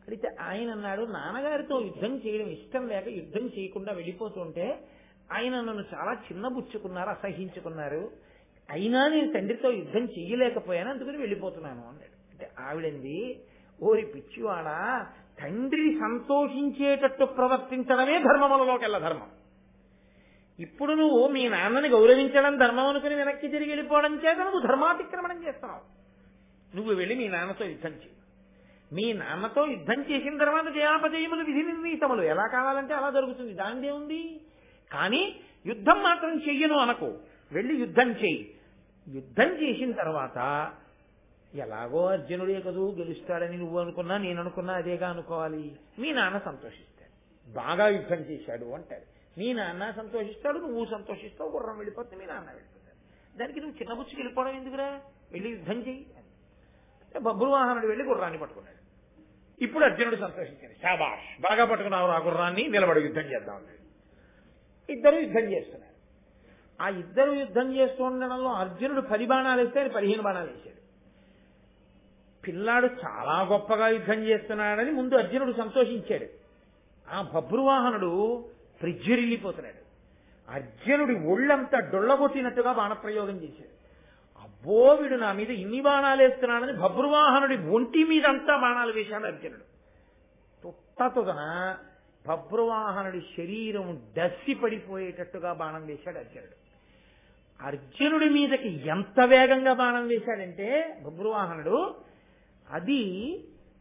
అడిగితే ఆయన అన్నాడు, నాన్నగారితో యుద్ధం చేయడం ఇష్టం లేక యుద్ధం చేయకుండా వెళ్ళిపోతుంటే ఆయన నన్ను చాలా చిన్నబుచ్చుకున్నారు, అసహించుకున్నారు, అయినా నేను తండ్రితో యుద్ధం చెయ్యలేకపోయాను, అందుకని వెళ్ళిపోతున్నాను అన్నాడు. అంటే ఆవిడంది, ఓరి పిచ్చివాడా, తండ్రిని సంతోషించేటట్టు ప్రవర్తించడమే ధర్మములలోకెల్లా ధర్మం. ఇప్పుడు నువ్వు మీ నాన్నని గౌరవించడం ధర్మం అనుకుని వెనక్కి తిరిగి వెళ్ళిపోవడం చేత నువ్వు ధర్మాతిక్రమణం చేస్తున్నావు. నువ్వు వెళ్ళి మీ నాన్నతో యుద్ధం చేయి, మీ నాన్నతో యుద్ధం చేసిన తర్వాత జయాపజయములు విధి నిర్ణీతములు ఎలా కావాలంటే అలా జరుగుతుంది, దానిదే ఉంది. కానీ యుద్ధం మాత్రం చెయ్యను అనకు, వెళ్ళి యుద్ధం చెయ్యి. యుద్ధం చేసిన తర్వాత ఎలాగో అర్జునుడే కదూ గెలుస్తాడని నువ్వు అనుకున్నా నేను అనుకున్నా అదేగా అనుకోవాలి, మీ నాన్న సంతోషిస్తాడు, బాగా యుద్ధం చేశాడు అంటాడు, మీ నాన్న సంతోషిస్తాడు, నువ్వు సంతోషిస్తావు, గుర్రం వెళ్ళిపోతే మీ నాన్న వెళ్ళిపోతాడు, దానికి నువ్వు చిన్నబుచ్చుకి వెళ్ళిపోవడం ఎందుకురా, వెళ్ళి యుద్ధం చెయ్యి. బభ్రువాహనుడు వెళ్ళి గుర్రాన్ని పట్టుకున్నాడు. ఇప్పుడు అర్జునుడు సంతోషించాడు, శాబాష్ బాగా పట్టుకున్నావు ఆ గుర్రాన్ని, నిలబడి యుద్ధం చేద్దాం. ఇద్దరు యుద్ధం చేస్తున్నారు. ఆ ఇద్దరు యుద్ధం చేస్తూ ఉండడంలో అర్జునుడు 10 బాణాలు వేస్తే ఆయన 15 బాణాలు వేశాడు. పిల్లాడు చాలా గొప్పగా యుద్ధం చేస్తున్నాడని ముందు అర్జునుడు సంతోషించాడు. ఆ బభ్రువాహనుడు ప్రిజ్జరిల్లిపోతున్నాడు. అర్జునుడి ఒళ్ళంతా డొల్లగొట్టినట్టుగా బాణప్రయోగం చేశాడు. అబ్బో వీడు నా మీద ఇన్ని బాణాలు వేస్తున్నాడని బభ్రువాహనుడి ఒంటి మీదంతా బాణాలు వేశాడు అర్జునుడు. తుట్టతుదన బభ్రువాహనుడి శరీరం డస్సి పడిపోయేటట్టుగా బాణం వేశాడు అర్జునుడు. అర్జునుడి మీదకి ఎంత వేగంగా బాణం వేశాడంటే బభ్రువాహనుడు, అది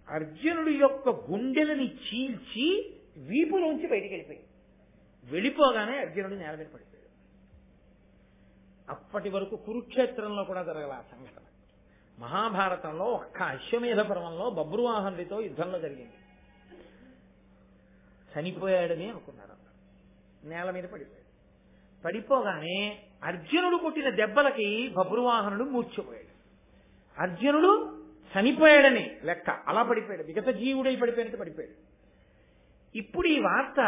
అర్జునుడి యొక్క గుండెలని చీల్చి వీపులోంచి బయటికి వెళ్ళిపోయింది. వెళ్ళిపోగానే అర్జునుడు నేల మీద పడిపోయాడు. అప్పటి వరకు కురుక్షేత్రంలో కూడా జరగల ఆ సంఘటన. మహాభారతంలో ఒక్క అశ్వమేధ పర్వంలో బభ్రువాహనుడితో యుద్ధంలో జరిగింది. చనిపోయాడని అనుకున్నారు, నేల మీద పడిపోయాడు. పడిపోగానే అర్జునుడు కొట్టిన దెబ్బలకి బభ్రువాహనుడు మూర్ఛపోయాడు. అర్జునుడు చనిపోయాడని లెక్క, అలా పడిపోయాడు, మిగతా జీవుడై పడిపోయినట్టు పడిపోయాడు. ఇప్పుడు ఈ వార్త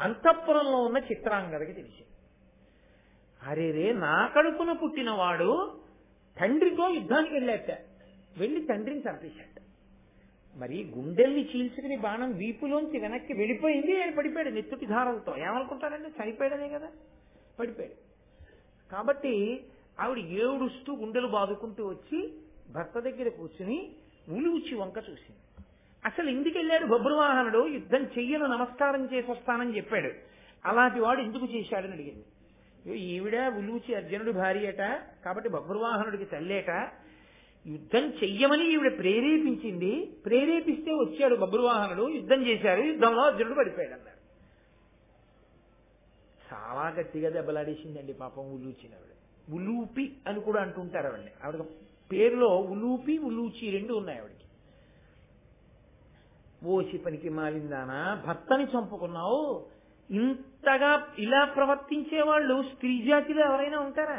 అంతఃపురంలో ఉన్న చిత్రాంగదకి తెలిసింది. అరేరే, నా కడుపున పుట్టినవాడు తండ్రితో యుద్ధానికి వెళ్ళాట, వెళ్ళి తండ్రిని చంపేశాట. మరి గుండెల్ని చీల్చుకుని బాణం వీపులోంచి వెనక్కి వెళ్ళిపోయింది, ఆయన పడిపోయాడు నెత్తుటి ధారలతో. ఏమనుకుంటాడంటే చనిపోయాడనే కదా, పడిపోయాడు. కాబట్టి ఆవిడ ఏడుస్తూ గుండెలు బాదుకుంటూ వచ్చి భర్త దగ్గర కూర్చుని ఉలిచి వంక చూసింది. అసలు ఎందుకు వెళ్ళాడు బభ్రువాహనుడు, యుద్ధం చెయ్యను నమస్కారం చేసి వస్తానని చెప్పాడు, అలాంటి వాడు ఎందుకు చేశాడని యుద్ధం చెయ్యమని ఈవిడ ప్రేరేపించింది. ప్రేరేపిస్తే వచ్చాడు బబ్రువాహనుడు, యుద్ధం చేశారు. యుద్ధంలో అర్జునుడు పడిపోయాడు అన్నారు. చాలా గట్టిగా దెబ్బలాడేసిందండి పాపం ఉలూచిన ఆవిడ. ఉలూపి అని కూడా అంటుంటారు ఆవిడని. ఆవిడ పేరులో ఉలూపి ఉలూచి రెండు ఉన్నాయి ఆవిడకి. ఓసి పనికి మాలిందానా, భర్తని చంపుకున్నావు, ఇంతగా ఇలా ప్రవర్తించే వాళ్ళు స్త్రీ జాతిలో ఎవరైనా ఉంటారా?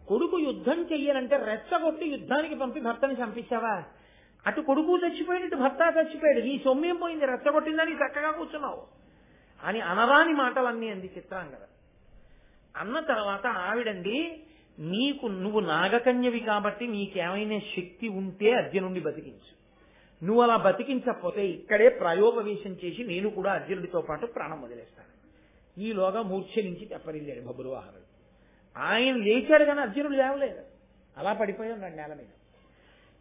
కొడుకు యుద్ధం చెయ్యాలంటే రెచ్చగొట్టి యుద్ధానికి పంపి భర్తని చంపించావా? అటు కొడుకు చచ్చిపోయాడు, ఇటు భర్త చచ్చిపోయాడు, నీ సొమ్మేం పోయింది, రెచ్చగొట్టిందని చక్కగా కూర్చున్నావు అని అనరాని మాటలన్నీ అంది చిత్రాంగద. అన్న తర్వాత ఆవిడండి, నువ్వు నాగకన్యవి కాబట్టి నీకేమైనా శక్తి ఉంటే అర్జునుడిని బతికించు. నువ్వు అలా బతికించకపోతే ఇక్కడే ప్రాయోపవేశం చేసి నేను కూడా అర్జునుడితో పాటు ప్రాణం వదిలేస్తాను. ఈలోగా మూర్ఛ నుంచి తెప్పరిల్లాడు బబ్రువాహనుడు. ఆయన లేచాడు కానీ అర్జునుడు లేవలేదు, అలా పడిపోయి ఉన్నాడు నేల మీద.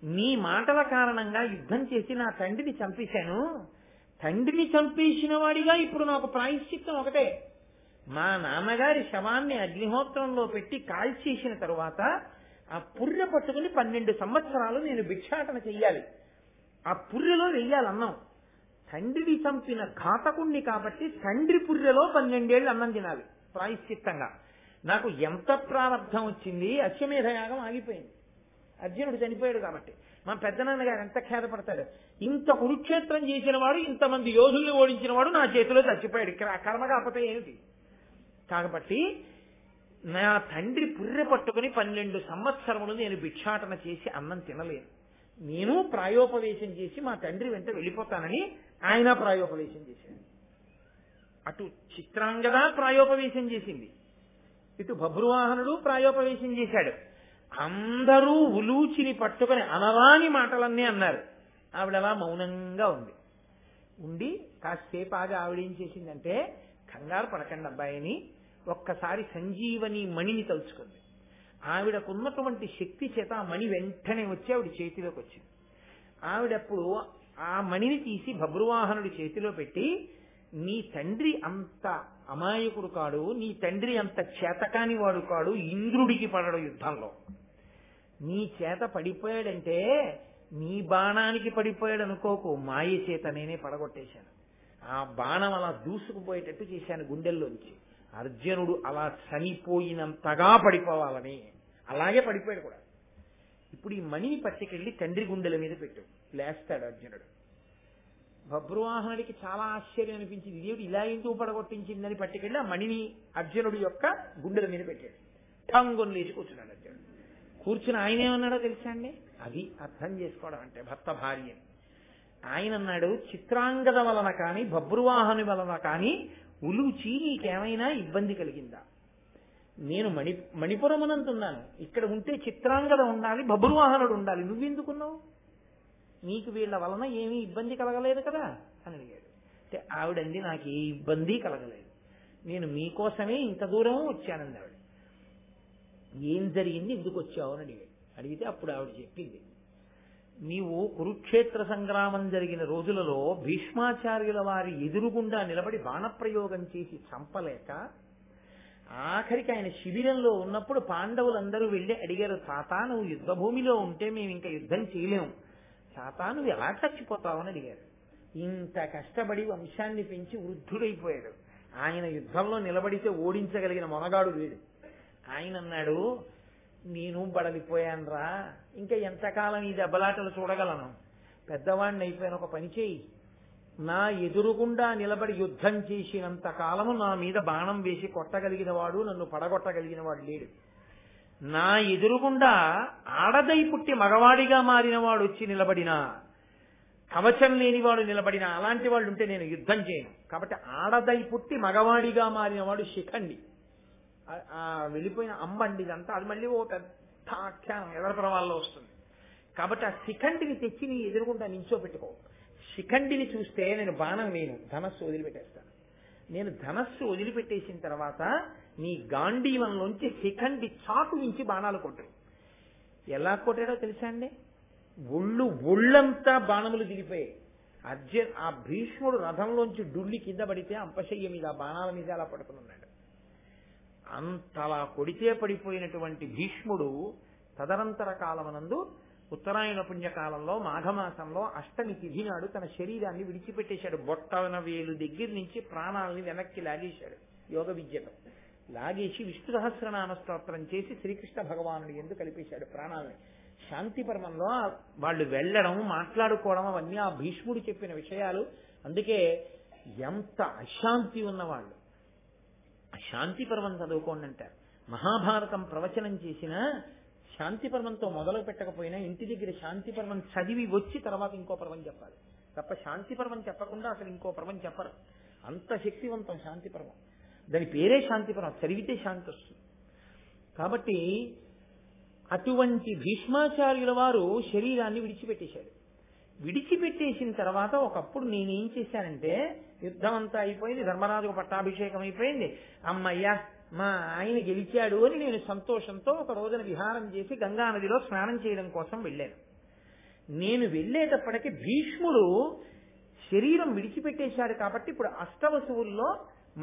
నీ మాటల కారణంగా యుద్ధం చేసి నా తండ్రిని చంపేశాను. తండ్రిని చంపేసిన వాడిగా ఇప్పుడు నాకు ప్రాయశ్చిత్తం ఒకటే, మా నాన్నగారి శవాన్ని అగ్నిహోత్రంలో పెట్టి కాల్చేసిన తరువాత ఆ పుర్రె పట్టుకుని 12 సంవత్సరాలు నేను భిక్షాటన చెయ్యాలి. ఆ పుర్రెలో వెయ్యాలన్నం. తండ్రిని చంపిన ఘాతకుణ్ణి కాబట్టి తండ్రి పుర్రెలో 12 ఏళ్ళు అన్నం తినాలి ప్రాయశ్చిత్తంగా. నాకు ఎంత ప్రారంధం వచ్చింది, అశ్వమేధయాగం ఆగిపోయింది. అర్జునుడు చనిపోయాడు కాబట్టి. మా పెద్దనాన్నగారు ఎంత ఖేదపడతాడు, ఇంత కురుక్షేత్రం చేసిన వాడు, ఇంతమంది యోధుల్ని ఓడించిన వాడు నా చేతిలో చచ్చిపోయాడు, కర్మ కాకపోతే ఏమిటి? కాబట్టి నా తండ్రి పుర్రె పట్టుకుని 12 సంవత్సరములు నేను భిక్షాటన చేసి అన్నం తినలేను. నేను ప్రాయోపవేశం చేసి మా తండ్రి వెంట వెళ్ళిపోతానని ఆయన ప్రాయోపవేశం చేశాడు. అటు చిత్రాంగద ప్రాయోపవేశం చేసింది, ఇటు బబ్రువాహనుడు ప్రాయోపవేశం చేశాడు. అందరూ ఉలూచిని పట్టుకుని అనరాని మాటలన్నీ అన్నారు. ఆవిడలా మౌనంగా ఉండి కాసేపు ఆగి ఆవిడేం చేసిందంటే, కంగారు పడకండి అబ్బాయిని, ఒక్కసారి సంజీవని మణిని తలుచుకుంది. ఆవిడకున్నటువంటి శక్తి చేత ఆ మణి వెంటనే వచ్చి ఆవిడ చేతిలోకి వచ్చింది. ఆవిడప్పుడు ఆ మణిని తీసి బబ్రువాహనుడి చేతిలో పెట్టి, నీ తండ్రి అంత అమాయకుడు కాడు, నీ తండ్రి అంత చేతకాని వాడు కాడు, ఇంద్రుడికి పడడు యుద్ధంలో. నీ చేత పడిపోయాడంటే నీ బాణానికి పడిపోయాడు అనుకోకు, మాయ చేత నేనే పడగొట్టేశాను. ఆ బాణం అలా దూసుకుపోయేటట్టు చేశాను గుండెల్లోంచి. అర్జునుడు అలా చనిపోయినంతగా పడిపోవాలని, అలాగే పడిపోయాడు కూడా. ఇప్పుడు ఈ మణిని పట్టుకెళ్ళి తండ్రి గుండెల మీద పెట్టు, లేస్తాడు అర్జునుడు. బబ్రువాహనుడికి చాలా ఆశ్చర్యం అనిపించింది, ఇదేమిటి ఇలా ఎందుకు పడగొట్టించిందని పట్టుకెళ్ళి ఆ మణిని అర్జునుడి యొక్క గుండెల మీద పెట్టాడు. ఠంగుని లేచి కూర్చున్నాడు అర్జునుడు. కూర్చుని ఆయన ఏమన్నాడో తెలుసా అండి? అది అర్థం చేసుకోవడం అంటే భర్త భార్య. ఆయన అన్నాడు, చిత్రాంగద వలన కానీ బబ్రువాహను వలన కానీ ఉలూచి నీకేమైనా ఇబ్బంది కలిగిందా? నేను మణిపురమునంతున్నాను, ఇక్కడ ఉంటే చిత్రాంగద ఉండాలి, బబ్రువాహనుడు ఉండాలి, నువ్వెందుకున్నావు? నీకు వీళ్ళ వలన ఏమీ ఇబ్బంది కలగలేదు కదా అని అడిగాడు. అంటే ఆవిడంది, నాకు ఏ ఇబ్బంది కలగలేదు, నేను మీకోసమే ఇంత దూరం వచ్చానంది ఆవిడ. ఏం జరిగింది, ఎందుకు వచ్చావు అని అడిగాడు. అడిగితే అప్పుడు ఆవిడ చెప్పింది, నీవు కురుక్షేత్ర సంగ్రామం జరిగిన రోజులలో భీష్మాచార్యుల వారి ఎదురుగుండా నిలబడి బాణప్రయోగం చేసి చంపలేక ఆఖరికి ఆయన శిబిరంలో ఉన్నప్పుడు పాండవులందరూ వెళ్ళి అడిగారు, తాత నువ్వు యుద్ధ భూమిలో ఉంటే మేము ఇంకా యుద్ధం చేయలేము, తాత నువ్వు ఎలా చచ్చిపోతావని అడిగారు. ఇంత కష్టపడి వంశాన్ని పెంచి వృద్ధుడైపోయాడు, ఆయన యుద్ధంలో నిలబడితే ఓడించగలిగిన మొనగాడు లేడు. ఆయన అన్నాడు, నేను బడలిపోయానురా, ఇంకా ఎంతకాలం ఈ దెబ్బలాటలు చూడగలను, పెద్దవాడిని అయిపోయిన ఒక పని చేయి, నా ఎదురుగుండా నిలబడి యుద్ధం చేసినంత కాలము నా మీద బాణం వేసి కొట్టగలిగిన వాడు, నన్ను పడగొట్టగలిగిన వాడు లేడు. నా ఎదురుగుండా ఆడదై పుట్టి మగవాడిగా మారిన వాడు వచ్చి నిలబడినా, కవచం లేనివాడు నిలబడినా, అలాంటి వాళ్ళు ఉంటే నేను యుద్ధం చేయను. కాబట్టి ఆడదై పుట్టి మగవాడిగా మారిన వాడు శిఖండి, వెళ్ళిపోయిన అంబండి, ఇదంతా అది మళ్ళీ ఓ పెద్ద ఆఖ్యానం ఎవరి పర్వాల్లో వస్తుంది. కాబట్టి ఆ శిఖండిని తెచ్చి నీ ఎదురుగుండా నించోపెట్టుకో. శిఖండిని చూస్తే నేను బాణం వేయను, ధనస్సు వదిలిపెట్టేస్తాను. నేను ధనస్సు వదిలిపెట్టేసిన తర్వాత నీ గాంధీవంలోంచి శిఖండి చాటు నుంచి బాణాలు కొట్టు. ఎలా కొట్టాడో తెలుసా అండి? ఒళ్ళంతా బాణములు దిగిపోయాయి. ఆ భీష్ముడు రథంలోంచి డుల్లి కింద పడితే అంపశయ్య మీద బాణాల మీద అలా పడుకున్నాడు. అంతలా కొడితే పడిపోయినటువంటి భీష్ముడు తదనంతర కాలమనందు ఉత్తరాయణ పుణ్యకాలంలో మాఘమాసంలో అష్టమి తిథి నాడు తన శరీరాన్ని విడిచిపెట్టేశాడు. బొట్టన వేలు దగ్గర నుంచి ప్రాణాలని వెనక్కి లాగేశాడు. యోగ విద్యతో లాగేసి విష్ణు సహస్రనామ స్తోత్రం చేసి శ్రీకృష్ణ భగవానుడు ఎందుకు కలిపేశాడు ప్రాణాలని. శాంతి పర్వంలో వాళ్ళు వెళ్ళడం, మాట్లాడుకోవడం అవన్నీ ఆ భీష్ముడు చెప్పిన విషయాలు. అందుకే ఎంత అశాంతి ఉన్నవాళ్ళు శాంతి పర్వం చదువుకోండి అంటారు. మహాభారతం ప్రవచనం చేసిన శాంతి పర్వంతో మొదలు పెట్టకపోయినా ఇంటి దగ్గర శాంతి పర్వం చదివి వచ్చి తర్వాత ఇంకో పర్వం చెప్పాలి తప్ప శాంతి పర్వం చెప్పకుండా అసలు ఇంకో పర్వం చెప్పరు. అంత శక్తివంతం శాంతి పర్వం. దాని పేరే శాంతి పర్వం, చదివితే శాంతి వస్తుంది. కాబట్టి అటువంటి భీష్మాచార్యుల వారు శరీరాన్ని విడిచిపెట్టేశాడు. విడిచిపెట్టేసిన తర్వాత ఒకప్పుడు నేనేం చేశానంటే, యుద్ధం అంతా అయిపోయింది, ధర్మరాజుకు పట్టాభిషేకం అయిపోయింది, అమ్మయ్యా మా ఆయన గెలిచాడు అని నేను సంతోషంతో ఒక రోజున విహారం చేసి గంగానదిలో స్నానం చేయడం కోసం వెళ్ళాను. నేను వెళ్ళేటప్పటికి భీష్ముడు శరీరం విడిచిపెట్టేశాడు. కాబట్టి ఇప్పుడు అష్టవసువుల్లో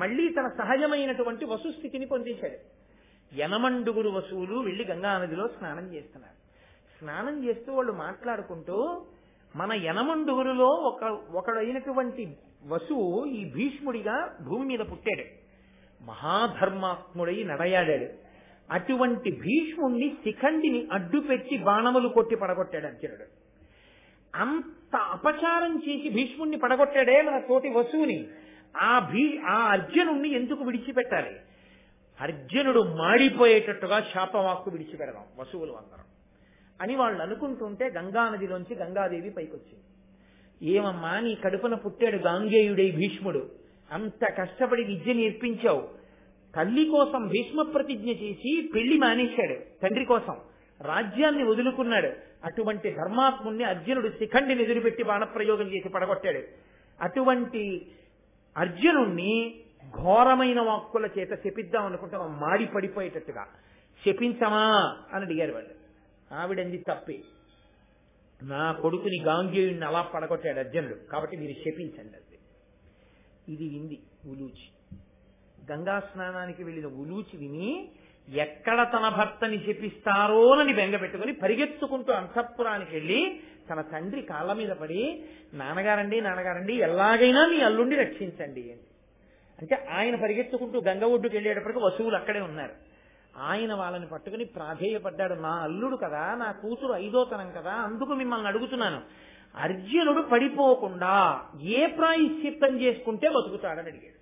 మళ్లీ తన సహజమైనటువంటి వసుస్థితిని పొందేశాడు. యనమండుగురు వసువులు వెళ్లి గంగానదిలో స్నానం చేస్తున్నారు. స్నానం చేస్తూ వాళ్ళు మాట్లాడుకుంటూ, మన యనమండుగురులో ఒకడైనటువంటి వసువు ఈ భీష్ముడిగా భూమి మీద పుట్టాడు, మహాధర్మాత్ముడై నడయాడాడు. అటువంటి భీష్ముణ్ణి శిఖండిని అడ్డుపెట్టి బాణములు కొట్టి పడగొట్టాడు అర్జునుడు. అంత అపచారం చేసి భీష్ముణ్ణి పడగొట్టాడే మన తోటి వసువుని. ఆ అర్జునుణ్ణి ఎందుకు విడిచిపెట్టాలి? అర్జునుడు మాడిపోయేటట్టుగా శాపవాక్కు విడిచిపెడదాం వసువులు అందరం అని వాళ్ళు అనుకుంటుంటే గంగానదిలోంచి గంగాదేవి పైకొచ్చింది. ఏమమ్మా, నీ కడుపున పుట్టాడు గాంగేయుడై భీష్ముడు, అంత కష్టపడి విద్య నేర్పించావు, తల్లి కోసం భీష్మ ప్రతిజ్ఞ చేసి పెళ్లి మానేశాడు, తండ్రి కోసం రాజ్యాన్ని వదులుకున్నాడు. అటువంటి ధర్మాత్ముణ్ణి అర్జునుడు శిఖండిని ఎదురుపెట్టి బాణప్రయోగం చేసి పడగొట్టాడు. అటువంటి అర్జునుణ్ణి ఘోరమైన వాక్కుల చేత శపిద్దాం అనుకుంటాం, మాడి పడిపోయేటట్టుగా శపించమా అని అడిగారు వాళ్ళు. ఆవిడంది తప్పే, నా కొడుకుని గాంగేయుడిని అలా పడగొట్టాడు అర్జునుడు, కాబట్టి మీరు శపించండి అది. ఇది వింది ఉలూచి. గంగా స్నానానికి వెళ్ళిన ఉలూచి విని ఎక్కడ తన భర్తని శపిస్తారోనని బెంగ పెట్టుకుని పరిగెత్తుకుంటూ అంతఃపురానికి వెళ్ళి తన తండ్రి కాళ్ళ మీద పడి, నాన్నగారండి ఎలాగైనా మీ అల్లుండి రక్షించండి అని. అంటే ఆయన పరిగెత్తుకుంటూ గంగ ఒడ్డుకు వెళ్ళేటప్పటికి వసువులు అక్కడే ఉన్నారు. ఆయన వాళ్ళని పట్టుకుని ప్రాధేయపడ్డాడు, నా అల్లుడు కదా, నా కూతురు ఐదోతనం కదా, అందుకు మిమ్మల్ని అడుగుతున్నాను, అర్జునుడు పడిపోకుండా ఏ ప్రాయశ్చిత్తం చేసుకుంటే బతుకుతాడని అడిగాడు.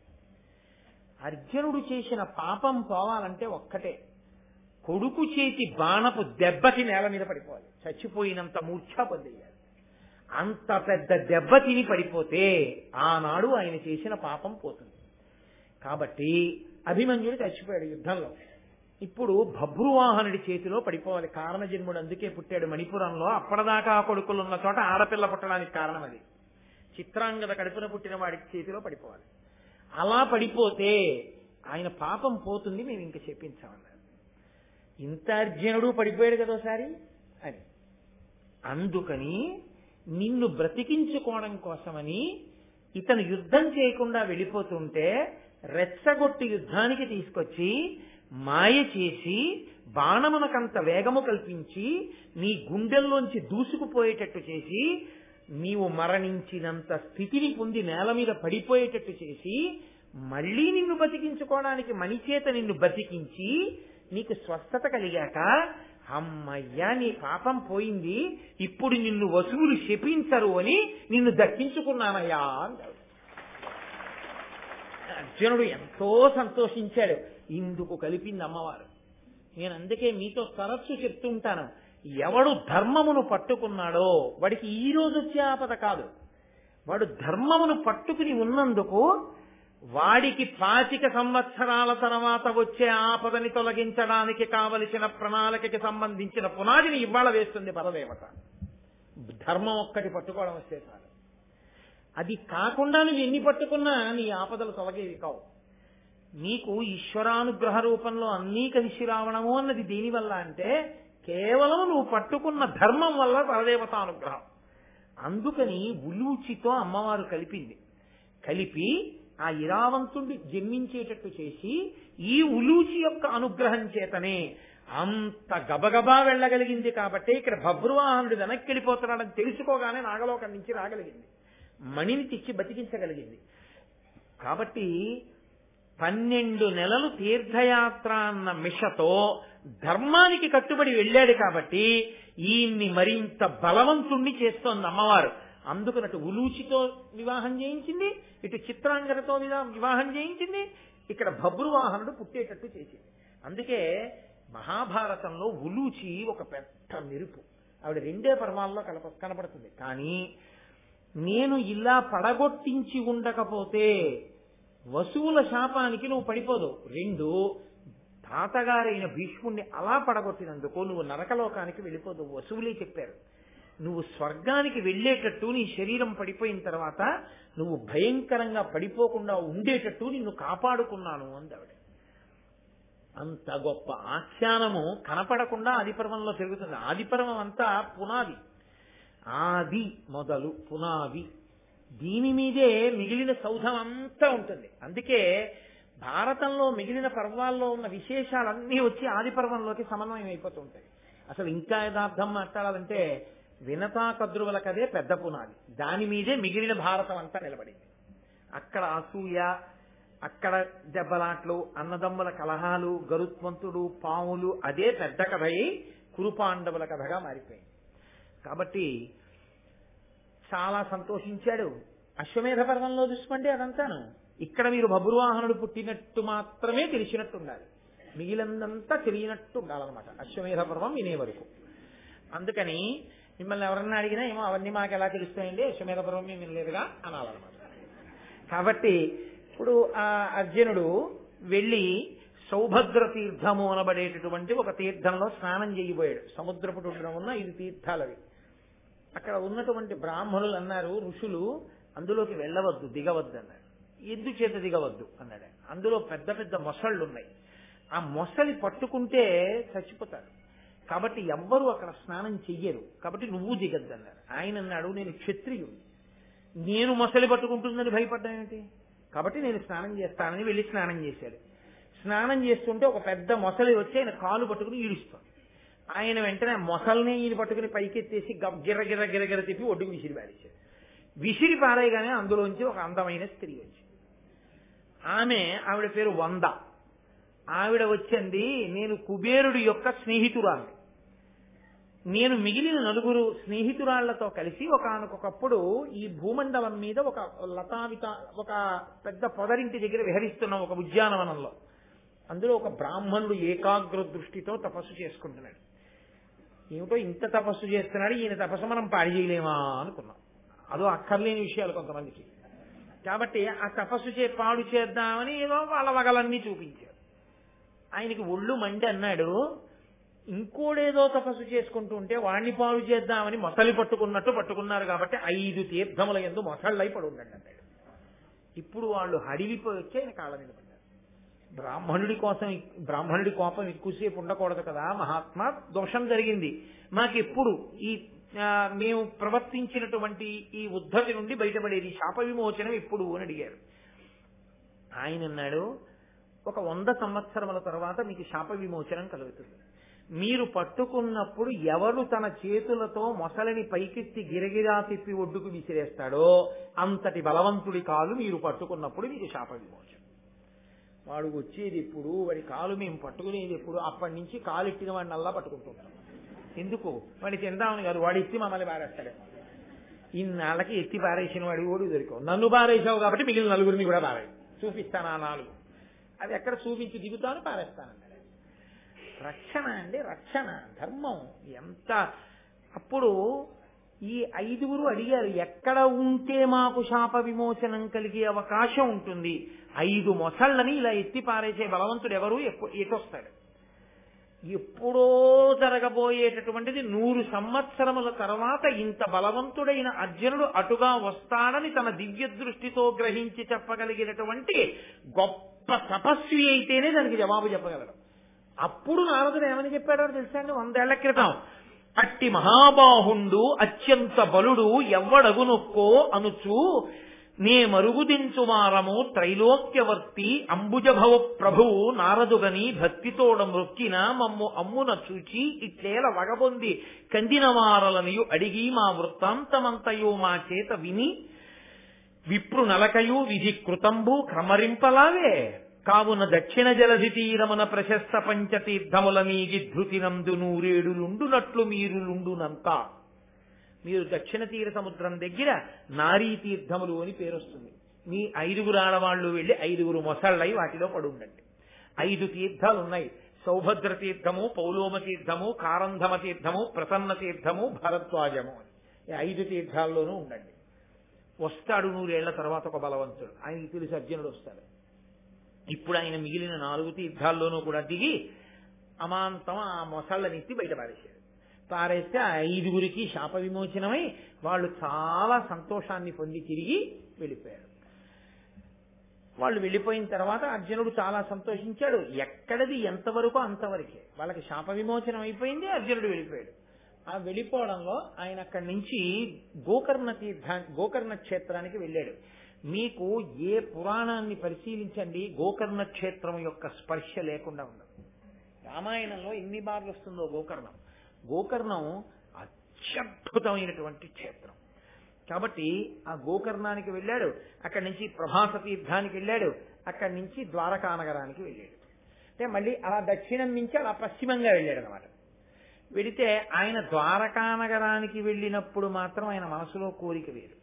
అర్జునుడు చేసిన పాపం పోవాలంటే ఒక్కటే, కొడుకు చేతి బాణపు దెబ్బకి నేల మీద పడిపోవాలి, చచ్చిపోయినంత మూర్ఛా పొందేయాలి. అంత పెద్ద దెబ్బ తిని పడిపోతే ఆనాడు ఆయన చేసిన పాపం పోతుంది. కాబట్టి అభిమన్యుడు చచ్చిపోయాడు యుద్ధంలో. ఇప్పుడు భభ్రువాహనుడి చేతిలో పడిపోవాలి. కారణజన్ముడు అందుకే పుట్టాడు మణిపురంలో. అప్పటిదాకా కొడుకులు ఉన్న చోట ఆడపిల్ల పుట్టడానికి కారణం అది. చిత్రాంగద కడుపున పుట్టిన వాడి చేతిలో పడిపోవాలి. అలా పడిపోతే ఆయన పాపం పోతుంది, మేము ఇంక చెప్పించామన్నారు. ఇంత అర్జునుడు పడిపోయాడు కదోసారి అని. అందుకని నిన్ను బ్రతికించుకోవడం కోసమని ఇతను యుద్ధం చేయకుండా వెళ్ళిపోతుంటే రెచ్చగొట్టి యుద్ధానికి తీసుకొచ్చి మాయ చేసి బాణమునకంత వేగము కల్పించి నీ గుండెల్లోంచి దూసుకుపోయేటట్టు చేసి నీవు మరణించినంత స్థితిని పొంది నేల మీద పడిపోయేటట్టు చేసి మళ్లీ నిన్ను బతికించుకోవడానికి మణిచేత నిన్ను బతికించి నీకు స్వస్థత కలిగాక, అమ్మయ్యా నీ పాపం పోయింది, ఇప్పుడు నిన్ను వసువులు శపించరు అని నిన్ను దక్కించుకున్నానయ్యా అంటాడు. అర్జునుడు ఎంతో సంతోషించాడు. ఇందుకు కలిపింది అమ్మవారు. నేను అందుకే మీతో తరచు చెప్తుంటాను, ఎవడు ధర్మమును పట్టుకున్నాడో వాడికి ఈ రోజు వచ్చే ఆపద కాదు, వాడు ధర్మమును పట్టుకుని ఉన్నందుకు వాడికి 25 సంవత్సరాల తర్వాత వచ్చే ఆపదని తొలగించడానికి కావలసిన ప్రణాళికకి సంబంధించిన పునాదిని ఇవాళ వేస్తుంది పరదేవత. ధర్మం ఒక్కటి పట్టుకోవడం వస్తే చాలు. అది కాకుండా నువ్వు ఎన్ని పట్టుకున్నా నీ ఆపదలు తొలగేవి కావు. నీకు ఈశ్వరానుగ్రహ రూపంలో అన్నీ కలిసి రావడము అన్నది దేనివల్ల అంటే కేవలం నువ్వు పట్టుకున్న ధర్మం వల్ల పరదేవతానుగ్రహం. అందుకని ఉలూచితో అమ్మవారు కలిపి ఆ ఇరావంతుడిని జన్మించేటట్టు చేసి ఈ ఉలూచి యొక్క అనుగ్రహం చేతనే అంత గబగబా వెళ్ళగలిగింది కాబట్టి ఇక్కడ బభ్రువాహనుడు వెనక్కి వెళ్ళిపోతున్నాడని తెలుసుకోగానే నాగలోకం నుంచి రాగలిగింది, మణిని తెచ్చి బతికించగలిగింది. కాబట్టి 12 నెలలు తీర్థయాత్ర అన్న మిషతో ధర్మానికి కట్టుబడి వెళ్ళాడు కాబట్టి ఈయన్ని మరింత బలవంతుణ్ణి చేస్తోంది అమ్మవారు. అందుకున్నట్టు ఉలూచితో వివాహం చేయించింది, ఇటు చిత్రాంగరతో వివాహం చేయించింది, ఇక్కడ బభ్రువాహనుడు పుట్టేటట్టు చేసింది. అందుకే మహాభారతంలో ఉలూచి ఒక పెద్ద మెరుపు, ఆవిడ 2 పర్వాల్లో కనపడుతుంది. కానీ నేను ఇలా పడగొట్టించి ఉండకపోతే వసువుల శాపానికి నువ్వు పడిపోదు. 2 తాతగారైన భీష్ముణ్ణి అలా పడగొట్టినందుకు నువ్వు నరకలోకానికి వెళ్ళిపోదు. వసువులే చెప్పారు, నువ్వు స్వర్గానికి వెళ్ళేటట్టు నీ శరీరం పడిపోయిన తర్వాత నువ్వు భయంకరంగా పడిపోకుండా ఉండేటట్టు నిన్ను కాపాడుకున్నాను అంది ఆవిడ. అంత గొప్ప ఆఖ్యానము కనపడకుండా ఆదిపర్వంలో తిరుగుతుంది. ఆదిపర్వం అంతా పునాది, ఆది మొదలు పునాది, దీని మీదే మిగిలిన సౌధం అంతా ఉంటుంది. అందుకే భారతంలో మిగిలిన పర్వాల్లో ఉన్న విశేషాలన్నీ వచ్చి ఆదిపర్వంలోకి సమన్వయం అయిపోతూ ఉంటాయి. అసలు ఇంకా యథార్థం మాట్లాడాలంటే వినతా కద్రువుల కదే పెద్ద పునాది, దాని మీదే మిగిలిన భారతం అంతా నిలబడింది. అక్కడ అసూయ, అక్కడ దెబ్బలాట్లు, అన్నదమ్ముల కలహాలు, గరుత్మంతుడు, పాములు, అదే పెద్ద కథ అయి కురుపాండవుల కథగా మారిపోయింది. కాబట్టి చాలా సంతోషించాడు. అశ్వమేధ పర్వంలో చూసుకోండి అదంతాను. ఇక్కడ మీరు బభ్రువాహనుడు పుట్టినట్టు మాత్రమే తెలిసినట్టు ఉండాలి, మిగిలినంతా తెలియనట్టు ఉండాలన్నమాట అశ్వమేధ పర్వం వినే వరకు. అందుకని మిమ్మల్ని ఎవరన్నా అడిగినా ఏమో అవన్నీ మాకు ఎలా తెలుస్తాయండి, అశ్వమేధ పర్వం మేము వినలేదుగా అనాలన్నమాట. కాబట్టి ఇప్పుడు ఆ అర్జునుడు వెళ్ళి సౌభద్ర తీర్థము అనబడేటటువంటి ఒక తీర్థంలో స్నానం చేయబోయాడు. సముద్రపు ఒడ్డున ఉన్న 5 తీర్థాలవి. అక్కడ ఉన్నటువంటి బ్రాహ్మణులు అన్నారు, ఋషులు అందులోకి వెళ్ళవద్దు, దిగవద్దు అన్నారు. ఎందుచేత దిగవద్దు అన్నాడు. అందులో పెద్ద పెద్ద మొసళ్ళు ఉన్నాయి, ఆ మొసలి పట్టుకుంటే చచ్చిపోతారు, కాబట్టి ఎవ్వరూ అక్కడ స్నానం చెయ్యరు, కాబట్టి నువ్వు దిగద్దు అన్నారు. ఆయన అన్నాడు, నేను క్షత్రియుడు, నేను మొసలి పట్టుకుంటుందని భయపడ్డా ఏమిటి, కాబట్టి నేను స్నానం చేస్తానని వెళ్ళి స్నానం చేశాడు. స్నానం చేస్తుంటే ఒక పెద్ద మొసలి వచ్చి ఆయన కాలు పట్టుకుని ఈడుస్తుంది. ఆయన వెంటనే మొసల్ని ఈయన పట్టుకుని పైకెత్తేసి గిర్ర గిర్ర గిర్ర గిర్ర తిప్పి ఒడ్డుకు విసిరి పారేశాడు. విసిరి పారేయగానే అందులోంచి ఒక అందమైన స్త్రీ వచ్చింది. ఆవిడ పేరు వంద. ఆవిడ వచ్చింది, నేను కుబేరుడి యొక్క స్నేహితురాలు, నేను మిగిలిన 4 స్నేహితురాళ్లతో కలిసి ఒకానొకప్పుడు ఈ భూమండలం మీద ఒక పెద్ద పొదరింటి దగ్గర విహరిస్తున్నాం, ఒక ఉద్యానవనంలో. అందులో ఒక బ్రాహ్మణుడు ఏకాగ్ర దృష్టితో తపస్సు చేసుకుంటున్నాడు. ఏమిటో ఇంత తపస్సు చేస్తున్నాడు, ఈయన తపస్సు మనం పాడి చేయలేమా అనుకున్నాం. అదో అక్కర్లేని విషయాలు కొంతమందికి. కాబట్టి ఆ తపస్సు పాడు చేద్దామని ఏదో వాళ్ళ వగలన్నీ చూపించారు. ఆయనకి ఒళ్ళు మండి అన్నాడు, ఇంకోడేదో తపస్సు చేసుకుంటూ ఉంటే వాణ్ణి పాడు చేద్దామని మొసలి పట్టుకున్నట్టు పట్టుకున్నారు, కాబట్టి 5 తీర్థముల యందు మొసళ్ళై పడి ఉండండి అన్నాడు. ఇప్పుడు వాళ్ళు హడిలిపోయి వచ్చి ఆయన కాళ్ళ మీద పడ్డారు. బ్రాహ్మణుడి కోపం ఎక్కువసేపు ఉండకూడదు కదా మహాత్మా, దోషం జరిగింది, మాకెప్పుడు మేము ప్రవర్తించినటువంటి ఈ ఉద్ధతి నుండి బయటపడేది, శాప విమోచనం ఎప్పుడు అని అడిగారు. ఆయన అన్నాడు, ఒక 100 సంవత్సరముల తర్వాత మీకు శాప విమోచనం కలుగుతుంది. మీరు పట్టుకున్నప్పుడు ఎవరు తన చేతులతో మొసలిని పైకెత్తి గిరగిరా తిప్పి ఒడ్డుకు విసిరేస్తాడో అంతటి బలవంతుడి కాలు మీరు పట్టుకున్నప్పుడు మీకు శాప విమోచనం. వాడు వచ్చేది ఎప్పుడు, వాడి కాలు మేము పట్టుకునేది ఎప్పుడు, అప్పటి నుంచి కాలు ఎట్టిన వాడిని అల్లా పట్టుకుంటుంటాం. ఎందుకు, వాడి తిందామని కాదు, వాడు ఎత్తి మమ్మల్ని పారేస్తాడు. ఇన్నాళ్ళకి ఎత్తి పారేసిన వాడి ఓడి దొరికావు, నన్ను పారేసావు కాబట్టి మిగిలిన 4 కూడా పారాయి, చూపిస్తాను ఆ 4. అది ఎక్కడ చూపించి దిగుతాను, పారేస్తానన్నాడు. రక్షణ అండి, రక్షణ, ధర్మం ఎంత. అప్పుడు ఈ 5 అడిగారు, ఎక్కడ ఉంటే మాకు శాప విమోచనం కలిగే అవకాశం ఉంటుంది. 5 మొసళ్ళని ఇలా ఎత్తి పారేసే బలవంతుడు ఎవరు, ఎటొస్తాడు? ఎప్పుడో జరగబోయేటటువంటిది 100 సంవత్సరముల తర్వాత ఇంత బలవంతుడైన అర్జునుడు అటుగా వస్తాడని తన దివ్య దృష్టితో గ్రహించి చెప్పగలిగినటువంటి గొప్ప తపస్వి అయితేనే దానికి జవాబు చెప్పగలడు. అప్పుడు నారదుడు ఏమని చెప్పాడో తెలుసా అండి, 100 ఏళ్ల క్రితం, అట్టి మహాబాహుండు అత్యంత బలుడు ఎవ్వడగునొక్కో అనుచు నే మరుగుదించుమారము త్రైలోక్యవర్తి అంబుజభవ ప్రభువు నారదుగని భక్తితోడ మృక్కిన మమ్ము అమ్మున చూచి ఇట్లేల వగబొంది కందినవారలనియు అడిగి మా వృత్తాంతమంతయు మా చేత విని విప్రు నలకయు విధి కృతంబు క్రమరింపలావే కావున దక్షిణ జలధి తీరమున ప్రశస్త పంచతీర్థముల మీగి ధృతినందు నూరేడులుండునట్లు మీరులుండునంత. మీరు దక్షిణ తీర సముద్రం దగ్గర నారీ తీర్థములు అని పేరొస్తుంది. మీ 5 ఆడవాళ్లు వెళ్లి 5 మొసళ్ళై వాటిలో పడుండండి. 5 తీర్థాలు ఉన్నాయి. సౌభద్ర తీర్థము, పౌలోమ తీర్థము, కారంధమ తీర్థము, ప్రసన్న తీర్థము, భరద్వాజము అని 5 తీర్థాల్లోనూ ఉండండి. వస్తాడు 100 ఏళ్ల తర్వాత ఒక బలవంతుడు, ఆయనకి తెలిసి అర్జునుడు వస్తాడు. ఇప్పుడు ఆయన మిగిలిన 4 తీర్థాల్లోనూ కూడా దిగి అమాంతం ఆ మొసళ్ళనెత్తి బయట పారేస్తే ఆ 5 శాప విమోచనమై వాళ్ళు చాలా సంతోషాన్ని పొంది తిరిగి వెళ్ళిపోయారు. వాళ్ళు వెళ్ళిపోయిన తర్వాత అర్జునుడు చాలా సంతోషించాడు. ఎక్కడది ఎంతవరకు అంతవరకే, వాళ్ళకి శాప విమోచనం అయిపోయింది, అర్జునుడు వెళ్ళిపోయాడు. ఆ వెళ్ళిపోవడంలో ఆయన అక్కడి నుంచి గోకర్ణ క్షేత్రానికి వెళ్ళాడు. మీకు ఏ పురాణాన్ని పరిశీలించండి, గోకర్ణ క్షేత్రం యొక్క స్పర్శ లేకుండా ఉండదు. రామాయణంలో ఎన్ని బార్లు వస్తుందో గోకర్ణం. గోకర్ణం అత్యద్భుతమైనటువంటి క్షేత్రం. కాబట్టి ఆ గోకర్ణానికి వెళ్ళాడు. అక్కడి నుంచి ప్రభాస తీర్థానికి వెళ్ళాడు. అక్కడి నుంచి ద్వారకా నగరానికి వెళ్ళాడు. అంటే మళ్ళీ అలా దక్షిణం నుంచి అలా పశ్చిమంగా వెళ్ళాడు అనమాట. వెళితే ఆయన ద్వారకా నగరానికి వెళ్ళినప్పుడు మాత్రం ఆయన మనసులో కోరిక వేరు.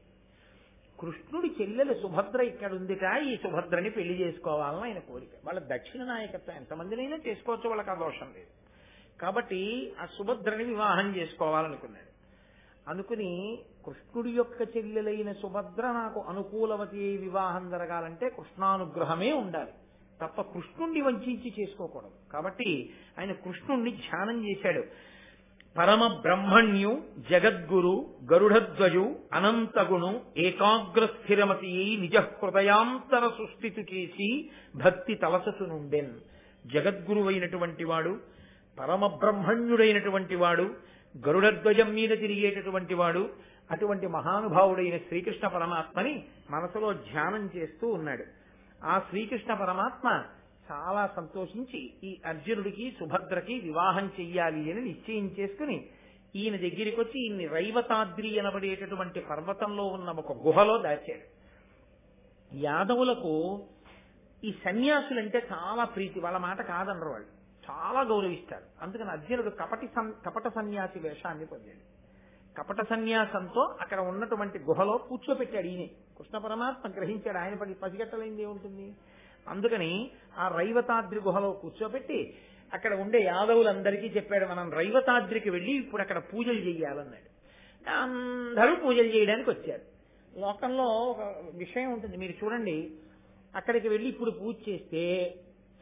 కృష్ణుడి చెల్లెలు సుభద్ర ఇక్కడ ఉందిట, ఈ సుభద్రని పెళ్లి చేసుకోవాలని ఆయన కోరిక. వాళ్ళ దక్షిణ నాయకత్వం ఎంతమందినైనా చేసుకోవచ్చు, వాళ్ళకి ఆ దోషం లేదు. కాబట్టి ఆ సుభద్రని వివాహం చేసుకోవాలనుకున్నాడు. అనుకుని కృష్ణుడి యొక్క చెల్లెలైన సుభద్ర నాకు అనుకూలవతి వివాహం జరగాలంటే కృష్ణానుగ్రహమే ఉండాలి తప్ప కృష్ణుణ్ణి వంచి చేసుకోకూడదు. కాబట్టి ఆయన కృష్ణుణ్ణి ధ్యానం చేశాడు. పరమ బ్రహ్మణ్యు జగద్గురు గరుడధ్వజు అనంతగుణు ఏకాగ్ర స్థిరమతి నిజ హృదయాంతర సృష్టితు చేసి భక్తి తలససు నుండెన్. జగద్గురువైనటువంటి వాడు, పరమ బ్రహ్మణ్యుడైనటువంటి వాడు, గరుడధ్వజం మీద తిరిగేటటువంటి వాడు, అటువంటి మహానుభావుడైన శ్రీకృష్ణ పరమాత్మని మనసులో ధ్యానం చేస్తూ ఉన్నాడు. ఆ శ్రీకృష్ణ పరమాత్మ చాలా సంతోషించి ఈ అర్జునుడికి సుభద్రకి వివాహం చెయ్యాలి అని నిశ్చయం చేసుకుని ఈయన దగ్గరికి వచ్చి ఈయన్ని రైవతాద్రి అనబడేటటువంటి పర్వతంలో ఉన్న ఒక గుహలో దాచాడు. యాదవులకు ఈ సన్యాసులంటే చాలా ప్రీతి, వాళ్ళ మాట కాదనరు, వాళ్ళు చాలా గౌరవిస్తారు. అందుకని అర్జునుడు కపట సన్యాసి వేషాన్ని పొందాడు. కపట సన్యాసంతో అక్కడ ఉన్నటువంటి గుహలో కూర్చోపెట్టాడు. ఈయన కృష్ణ పరమాత్మ గ్రహించాడు, ఆయన పసిగట్టలేంది ఏముంటుంది. అందుకని ఆ రైవతాద్రి గుహలో కూర్చోపెట్టి అక్కడ ఉండే యాదవులందరికీ చెప్పాడు, మనం రైవతాద్రికి వెళ్ళి ఇప్పుడు అక్కడ పూజలు చెయ్యాలన్నాడు. అందరూ పూజలు చేయడానికి వచ్చారు. లోకంలో ఒక విషయం ఉంటుంది, మీరు చూడండి, అక్కడికి వెళ్ళి ఇప్పుడు పూజ చేస్తే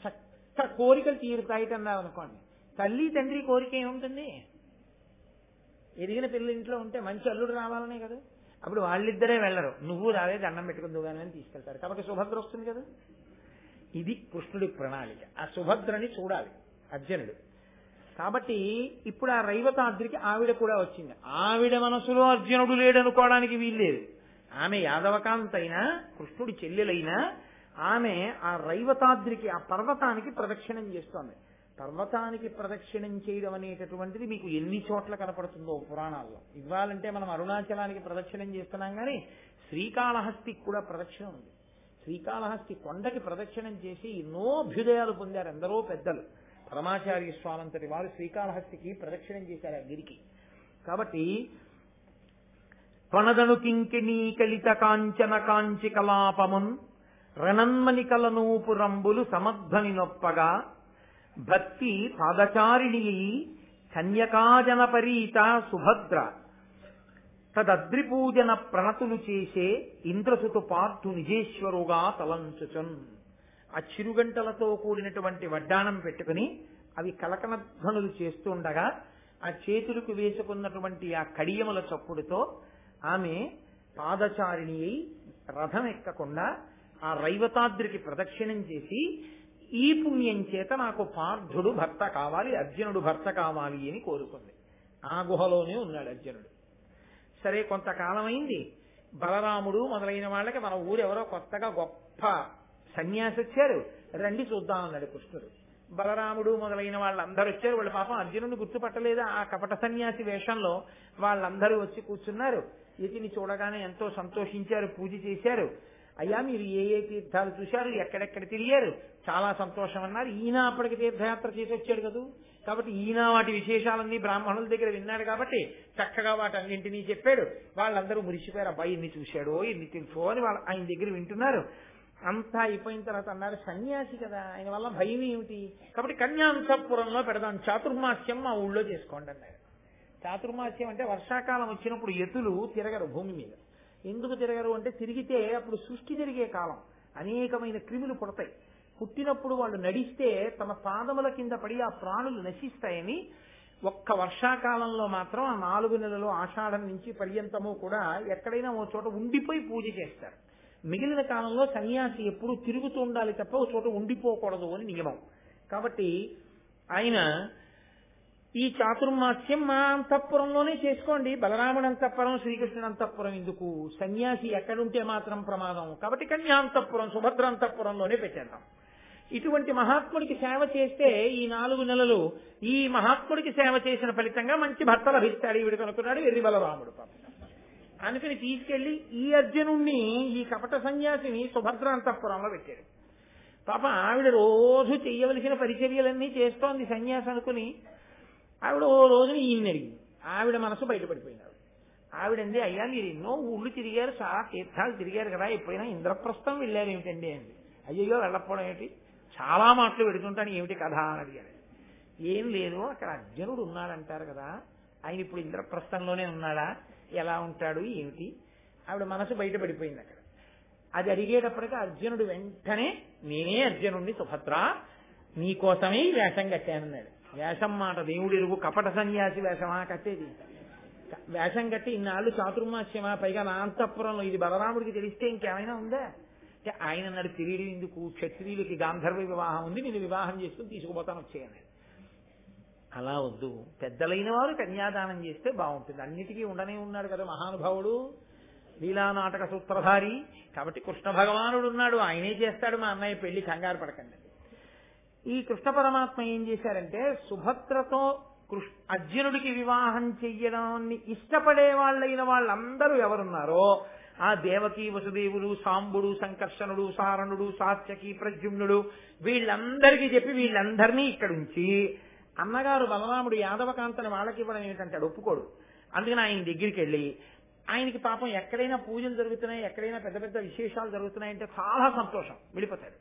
చక్క కోరికలు తీరుతాయిటన్నారు అనుకోండి. తల్లి తండ్రి కోరిక ఏముంటుంది? ఎదిగిన పిల్లలు ఇంట్లో ఉంటే మంచి అల్లుడు రావాలనే కదా. అప్పుడు వాళ్ళిద్దరే వెళ్ళరు, నువ్వు రాలే దండం పెట్టుకుందువు కానీ అని తీసుకెళ్తారు. కాబట్టి సుభద్ర వస్తుంది కదా. ఇది కృష్ణుడి ప్రణాళిక. ఆ సుభద్రని చూడాలి అర్జునుడు. కాబట్టి ఇప్పుడు ఆ రైవతాద్రికి ఆవిడ కూడా వచ్చింది. ఆవిడ మనసులో అర్జునుడు లేడనుకోవడానికి వీల్లేదు. ఆమె యాదవకాంత అయినా కృష్ణుడి చెల్లెలైనా ఆమె ఆ రైవతాద్రికి, ఆ పర్వతానికి ప్రదక్షిణం చేస్తోంది. పర్వతానికి ప్రదక్షిణం చేయడం అనేటటువంటిది మీకు ఎన్ని చోట్ల కనపడుతుందో పురాణాల్లో. ఇవ్వాలంటే మనం అరుణాచలానికి ప్రదక్షిణం చేస్తున్నాం కానీ శ్రీకాళహస్తికి కూడా ప్రదక్షిణం ఉంది. శ్రీకాళహస్తి కొండకి ప్రదక్షిణం చేసి ఎన్నో అభ్యుదయాలు పొందారు ఎందరో పెద్దలు. పరమాచార్య స్వామంతటి వారు శ్రీకాళహస్తికి ప్రదక్షిణం చేశారు ఆ గిరికి. కాబట్టి త్వనదను కింకిణీ కలిత కాంచన కాంచి కలాపమున్ రణన్మని కలనూపురంబులు సమధ్వని నొప్పగా భక్తి పాదచారిణి కన్యకాజన పరీత సుభద్ర తదద్రిపూజన ప్రణతులు చేసే ఇంద్రసుతు పార్థు నిజేశ్వరుగా తలంచుచున్. ఆ చిరుగంటలతో కూడినటువంటి వడ్డాణం పెట్టుకుని అవి కలకనధ్వనులు చేస్తుండగా ఆ చేతులకు వేసుకున్నటువంటి ఆ కడియముల చప్పుడుతో ఆమె పాదచారిణి అయి రథం ఎక్కకుండా ఆ రైవతాద్రికి ప్రదక్షిణం చేసి ఈ పుణ్యం చేత నాకు పార్థుడు భర్త కావాలి, అర్జునుడు భర్త కావాలి అని కోరుకుంది. ఆ గుహలోనే ఉన్నాడు అర్జునుడు. సరే కొంతకాలం అయింది. బలరాముడు మొదలైన వాళ్ళకి మన ఊరెవరో కొత్తగా గొప్ప సన్యాసి వచ్చారు, రండి చూద్దాం అన్నాడు కృష్ణుడు. బలరాముడు మొదలైన వాళ్ళందరూ వచ్చారు. వాళ్ళు పాపం అర్జునుడిని గుర్తుపట్టలేదు. ఆ కపట సన్యాసి వేషంలో వాళ్ళందరూ వచ్చి కూర్చున్నారు. ఇతిని చూడగానే ఎంతో సంతోషించారు, పూజ చేశారు. అయ్యా మీరు ఏ ఏ తీర్థాలు చూశారు, ఎక్కడెక్కడ తిరిగారు, చాలా సంతోషం అన్నారు. ఈయన అప్పటికి తీర్థయాత్ర చేసి వచ్చాడు కదా, కాబట్టి ఈయన వాటి విశేషాలన్నీ బ్రాహ్మణుల దగ్గర విన్నాడు కాబట్టి చక్కగా వాటన్నింటినీ చెప్పాడు. వాళ్ళందరూ మురిసిపోయారు, అబ్బాయి ఇన్ని చూశాడో ఇన్ని తెలుసో అని వాళ్ళు ఆయన దగ్గర వింటున్నారు. అంతా అయిపోయిన తర్వాత అన్నారు, సన్యాసి కదా ఆయన వల్ల భయం ఏమిటి, కాబట్టి కన్యాంతఃపురంలో పెడదాం, చాతుర్మాస్యం మా ఊళ్ళో చేసుకోండి అన్నారు. చాతుర్మాస్యం అంటే వర్షాకాలం వచ్చినప్పుడు ఎతులు తిరగరు భూమి మీద. ఎందుకు తిరగరు అంటే తిరిగితే అప్పుడు సృష్టి జరిగే కాలం, అనేకమైన క్రిములు పుడతాయి. పుట్టినప్పుడు వాళ్ళు నడిస్తే తమ పాదముల కింద పడి ఆ ప్రాణులు నశిస్తాయని ఒక్క వర్షాకాలంలో మాత్రం ఆ 4 నెలలు ఆషాఢం నుంచి పర్యంతము కూడా ఎక్కడైనా ఓ చోట ఉండిపోయి పూజ చేస్తారు. మిగిలిన కాలంలో సన్యాసి ఎప్పుడూ తిరుగుతూ ఉండాలి తప్ప ఒక చోట ఉండిపోకూడదు అని నియమం. కాబట్టి ఆయన ఈ చాతుర్మాస్యం మా అంతఃపురంలోనే చేసుకోండి, బలరాముడి అంతఃపురం శ్రీకృష్ణుడి అంతఃపురం ఎందుకు, సన్యాసి ఎక్కడుంటే మాత్రం ప్రమాదం, కాబట్టి కన్యాంతఃపురం సుభద్ర అంతఃపురంలోనే పెట్టేద్దాం. ఇటువంటి మహాత్ముడికి సేవ చేస్తే ఈ 4 నెలలు ఈ మహాత్ముడికి సేవ చేసిన ఫలితంగా మంచి భర్త లభిస్తాడు ఈవిడికి అనుకున్నాడు ఎర్రి బలరాముడు. పాపం అందుకని తీసుకెళ్లి ఈ అర్జునుణ్ణి ఈ కపట సన్యాసిని సుభద్ర అంతఃపురంలో పెట్టాడు. పాప ఆవిడ రోజు చెయ్యవలసిన పరిచర్యలన్నీ చేస్తోంది సన్యాసి అనుకుని. ఆవిడ ఓ రోజున ఈయన్ని అడిగింది. ఆవిడ మనసు బయటపడిపోయినాడు. ఆవిడంది, అయ్యా మీరు ఎన్నో ఊళ్ళు తిరిగారు, చాలా తీర్థాలు తిరిగారు కదా, ఎప్పుడైనా ఇంద్రప్రస్థం వెళ్ళారు ఏమిటండి అండి. అయ్యో వెళ్ళకపోవడం ఏమిటి, చాలా మాటలు పెడుతుంటాను ఏమిటి కథ అని అడిగాడు. ఏం లేదు, అక్కడ అర్జునుడు ఉన్నాడంటారు కదా, ఆయన ఇప్పుడు ఇంద్రప్రస్థంలోనే ఉన్నాడా, ఎలా ఉంటాడు ఏమిటి. ఆవిడ మనసు బయటపడిపోయింది అక్కడ. అది అడిగేటప్పటికీ అర్జునుడు వెంటనే, నేనే అర్జునుడిని సుభద్ర, నీకోసమే ఈ వేషం కట్టానన్నాడు. వేషం మాట దేవుడి ఎరుగు, కపట సన్యాసి వేషమా కట్టేది. వేషం కట్టి ఇన్నాళ్ళు చాతుర్మాస్యమా, పైగా నా అంతఃపురంలో, ఇది బలరాముడికి తెలిస్తే ఇంకేమైనా ఉందా. ఆయన అన్నాడు, తిరిగి ఎందుకు, క్షత్రియులకి గాంధర్వ వివాహం ఉంది, నేను వివాహం చేసుకుని తీసుకుపోతాను వచ్చేయన్నాడు. అలా వద్దు, పెద్దలైన వారు కన్యాదానం చేస్తే బాగుంటుంది. అన్నిటికీ ఉండనే ఉన్నాడు కదా మహానుభావుడు, లీలా నాటక సూత్రధారి. కాబట్టి కృష్ణ భగవానుడు ఉన్నాడు, ఆయనే చేస్తాడు మా అన్నయ్య పెళ్లి, కంగారు పడకండి. ఈ కృష్ణ పరమాత్మ ఏం చేశారంటే, సుభద్రతో అర్జునుడికి వివాహం చెయ్యడాన్ని ఇష్టపడే వాళ్ళైన వాళ్ళందరూ ఎవరున్నారో ఆ దేవకి, వసుదేవుడు, సాంబుడు, సంకర్షణుడు, సారణుడు, సాత్యకి, ప్రద్యుమ్నుడు, వీళ్ళందరికీ చెప్పి వీళ్ళందరినీ ఇక్కడుంచి, అన్నగారు బలరాముడు యాదవకాంతని వాళ్ళకి ఇవ్వడం ఏంటంటాడు, ఒప్పుకోడు. అందుకని ఆయన దగ్గరికి వెళ్ళి, ఆయనకి పాపం ఎక్కడైనా పూజలు జరుగుతున్నాయి, ఎక్కడైనా పెద్ద పెద్ద విశేషాలు జరుగుతున్నాయంటే చాలా సంతోషం, వెళ్ళిపోతాడు.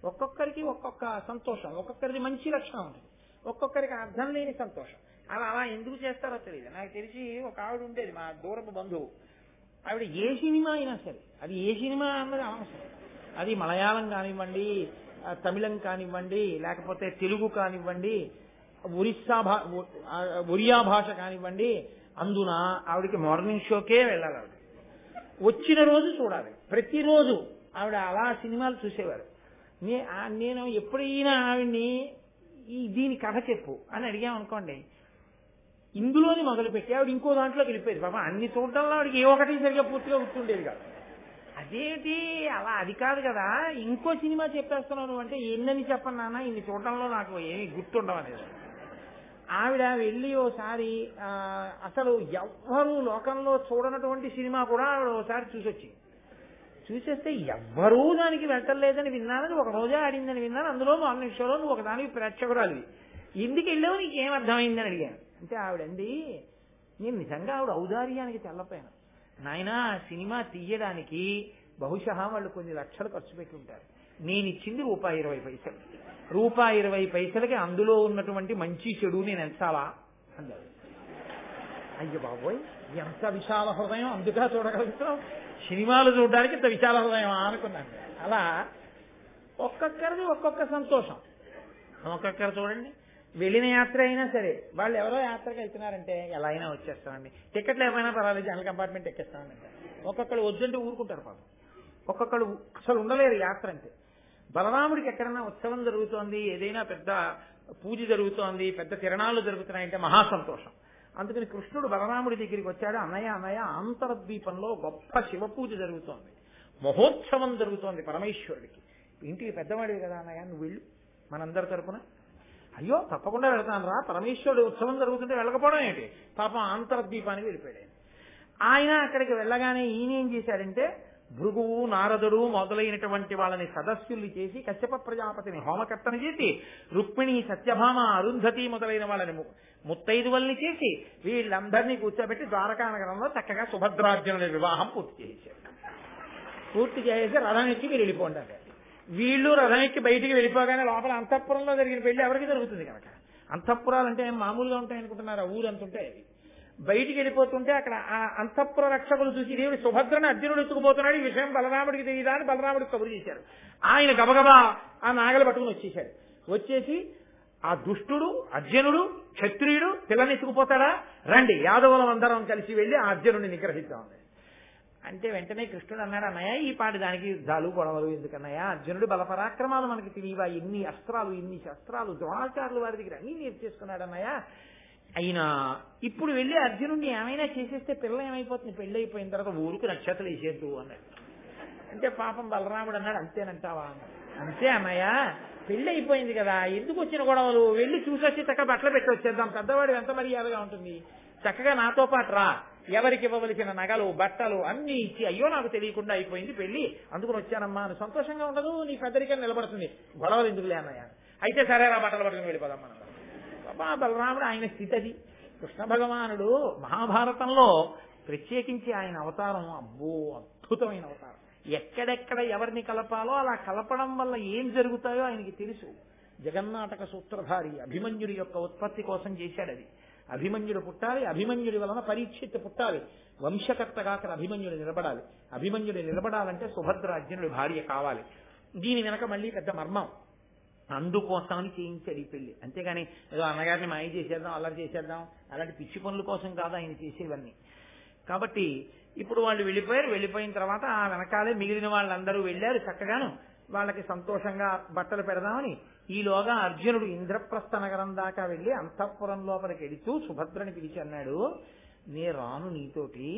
ఒక్కొక్కరికి ఒక్కొక్క సంతోషం, ఒక్కొక్కరిది మంచి లక్షణం ఉంటుంది, ఒక్కొక్కరికి అర్థం లేని సంతోషం. అలా ఎందుకు చేస్తారో తెలియదు. నాకు తెలిసి ఒక ఆవిడ ఉండేది, మా దూరపు బంధువు. ఆవిడ ఏ సినిమా అయినా సరే, అది ఏ సినిమా అన్నది అవసరం, అది మలయాళం కానివ్వండి, తమిళం కానివ్వండి, లేకపోతే తెలుగు కానివ్వండి, ఒరియా భాష కానివ్వండి, అందున ఆవిడకి మార్నింగ్ షోకే వెళ్ళాలి. ఆవిడ వచ్చిన రోజు చూడాలి, ప్రతిరోజు ఆవిడ అలా సినిమాలు చూసేవారు. నేను ఎప్పుడైనా ఆవిడ్ని దీని కథ చెప్పు అని అడిగామనుకోండి, ఇందులోని మొదలుపెట్టి ఆవిడ ఇంకో దాంట్లోకి వెళ్ళిపోయేది. పాపం అన్ని చూడటంలో ఆవిడకి ఏ ఒకటి సరిగ్గా పూర్తిగా గుర్తుండేది కాదు. అదేంటి అలా, అది కాదు కదా, ఇంకో సినిమా చెప్పేస్తున్నాను అంటే ఎన్నని చెప్పను నాన్న, ఇన్ని చూడటంలో నాకు ఏమి గుర్తుండవనేది. ఆవిడ వెళ్ళి ఓసారి అసలు ఎవ్వరూ లోకంలో చూడనటువంటి సినిమా కూడా ఆవిడ ఓసారి చూసొచ్చింది. చూసేస్తే ఎవ్వరూ దానికి వెళ్ళలేదని విన్నానని, ఒక రోజే ఆడిందని విన్నాను, అందులో మార్నింగ్ షోలో నువ్వు ఒకదానికి ప్రేక్షకురాలివి, ఎందుకు వెళ్ళావు, నీకేం అర్థమైందని అడిగాను. అంటే ఆవిడండి, నేను నిజంగా ఆవిడ ఔదార్యానికి తెల్లపోయాను. నాయన సినిమా తీయడానికి బహుశా వాళ్ళు కొన్ని లక్షలు ఖర్చు పెట్టి ఉంటారు, నేను ఇచ్చింది ₹1.20. ₹1.20కి అందులో ఉన్నటువంటి మంచి చెడు నేను ఎంచాలా అన్నారు. అయ్యో బాబోయ్, ఎంత విశాల హృదయం, అందుగా చూడగలుగుతాం, సినిమాలు చూడడానికి ఇంత విశాల హృదయం అనుకున్నాను. అలా ఒక్కొక్కరిది ఒక్కొక్క సంతోషం. ఒక్కొక్కరు చూడండి, వెళ్ళిన యాత్ర అయినా సరే, వాళ్ళు ఎవరో యాత్రకి వెళ్తున్నారంటే ఎలా అయినా వచ్చేస్తామండి, టికెట్లు ఏమైనా పర్వాలేదు జనరల్ కంపార్ట్మెంట్ ఎక్కేస్తామండి. ఒక్కొక్కరు వద్దంటే ఊరుకుంటారు పాపం, ఒక్కొక్కరు అసలు ఉండలేరు యాత్ర అంటే. బలరాముడికి ఎక్కడన్నా ఉత్సవం జరుగుతోంది, ఏదైనా పెద్ద పూజ జరుగుతోంది, పెద్ద తిరణాలు జరుగుతున్నాయంటే మహా సంతోషం. అందుకని కృష్ణుడు బలరాముడి దగ్గరికి వచ్చాడు. అన్నయ్య ఆంతరద్వీపంలో గొప్ప శివ పూజ జరుగుతోంది, మహోత్సవం జరుగుతోంది పరమేశ్వరుడికి. ఇంటికి పెద్దవాడివి కదా అన్నయ్య, నువ్వు వెళ్ళు మనందరి తరపున. అయ్యో తప్పకుండా వెళ్తాను రా, పరమేశ్వరుడు ఉత్సవం జరుగుతుంటే వెళ్ళకపోవడం ఏంటి, పాపం ఆంతరద్వీపానికి వెళ్ళిపోయాడు. ఆయన అక్కడికి వెళ్ళగానే ఈయన ఏం చేశాడంటే భృగువు నారదుడు మొదలైనటువంటి వాళ్ళని సదస్సుల్ని చేసి కశ్యప ప్రజాపతిని హోమకర్తన చేసి రుక్మిణి సత్యభామ అరుంధతి మొదలైన వాళ్ళని ముత్తైదువల్ని చేసి వీళ్ళందరినీ కూర్చోబెట్టి ద్వారకా నగరంలో చక్కగా సుభద్రార్జునుల వివాహం పూర్తి చేసి రథం ఎక్కి మీరు వెళ్ళిపోండి. వీళ్ళు రథం ఎక్కి బయటికి వెళ్ళిపోగానే లోపల అంతఃపురంలో జరిగిన పెళ్లి ఎవరికి జరుగుతుంది కనుక. అంతఃపురాలంటే మామూలుగా ఉంటాయి అనుకుంటున్నారు, ఊరంతుంటాయి అవి. బయటికి వెళ్ళిపోతుంటే అక్కడ ఆ అంతఃపుర రక్షకులు చూసి దేవుడి సుభద్రని అర్జునుడు ఎత్తుకుపోతున్నాడు, ఈ విషయం బలరాముడికి తెలియదా అని బలరాముడికి కబురు చేశారు. ఆయన గబగబా ఆ నాగలు పట్టుకుని వచ్చేశాడు. వచ్చేసి ఆ దుష్టుడు అర్జునుడు క్షత్రియుడు పిల్లని ఎత్తుకుపోతాడా, రండి యాదవులం అందరం కలిసి వెళ్లి ఆ అర్జునుడిని నిగ్రహిద్దాం అంటే వెంటనే కృష్ణుడు అన్నాడు, అన్నయ్య ఈ పాటి దానికి యుద్ధాలు గొడవలు ఎందుకన్నయ్య, అర్జునుడు బలపరాక్రమాలు మనకి తెలియవా, ఎన్ని అస్త్రాలు ఇన్ని శస్త్రాలు ద్రోణాచార్యులు వారి దగ్గర అన్ని నేర్చేసుకున్నాడు అన్నయ్య. అయినా ఇప్పుడు వెళ్ళి అర్జునుడిని ఏమైనా చేసేస్తే పిల్ల ఏమైపోతుంది, పెళ్లి అయిపోయిన తర్వాత ఊరికి నక్షత్రాలు వేసేద్దు అన్నాడు. అంటే పాపం బలరాముడు అన్నాడు, అంతేనంటావా అన్నాడు. అంతే అన్నయ్య, పెళ్లి అయిపోయింది కదా, ఎందుకు వచ్చిన గొడవలు, వెళ్ళి చూసొచ్చి చక్కగా బట్టలు పెట్టి వచ్చేద్దాం, పెద్దవాడు ఎంత మర్యాదగా ఉంటుంది, చక్కగా నాతో పాటు రా, ఎవరికి ఇవ్వవలసిన నగలు బట్టలు అన్ని ఇచ్చి, అయ్యో నాకు తెలియకుండా అయిపోయింది పెళ్లి అందుకుని వచ్చానమ్మా అని సంతోషంగా ఉండదు, నీ పెద్దరికం నిలబడుతుంది, గొడవలు ఎందుకులే అన్నయ్య. అయితే సరే రా బట్టలు పట్టుకుని వెళ్ళిపోదాం మనం. బాబా బలరాముడు ఆయన స్థితి అది. కృష్ణ భగవానుడు మహాభారతంలో ప్రత్యేకించి ఆయన అవతారం అబ్బో అద్భుతమైన అవతారం. ఎక్కడెక్కడ ఎవరిని కలపాలో అలా కలపడం వల్ల ఏం జరుగుతాయో ఆయనకి తెలుసు. జగన్నాటక సూత్రధారి అభిమన్యుడి యొక్క ఉత్పత్తి కోసం చేశాడు అది. అభిమన్యుడు పుట్టాలి, అభిమన్యుడి వలన పరీక్షిత్తు పుట్టాలి, వంశకర్తగా అక్కడ అభిమన్యుడు నిలబడాలి. అభిమన్యుడు నిలబడాలంటే సుభద్ర అర్జునుడి భార్య కావాలి. దీని వెనక మళ్ళీ పెద్ద మర్మం, అందుకోసమని చేయించాడు ఈ పెళ్లి. అంతేగాని ఏదో అన్నగారిని మాయ చేసేద్దాం అల్లరి చేసేద్దాం అలాంటి పిచ్చి పనుల కోసం కాదు ఆయన చేసేవన్నీ. కాబట్టి ఇప్పుడు వాళ్ళు వెళ్ళిపోయారు. వెళ్ళిపోయిన తర్వాత ఆ వెనకాలే మిగిలిన వాళ్ళందరూ వెళ్ళారు. చక్కగాను వాళ్ళకి సంతోషంగా బట్టలు పెడదామని ఈలోగా అర్జునుడు ఇంద్రప్రస్థ నగరం దాకా వెళ్లి అంతఃపురం లోపలికి వెళుతూ సుభద్రని పిలిచి అన్నాడు, నే రాను నీతోటి,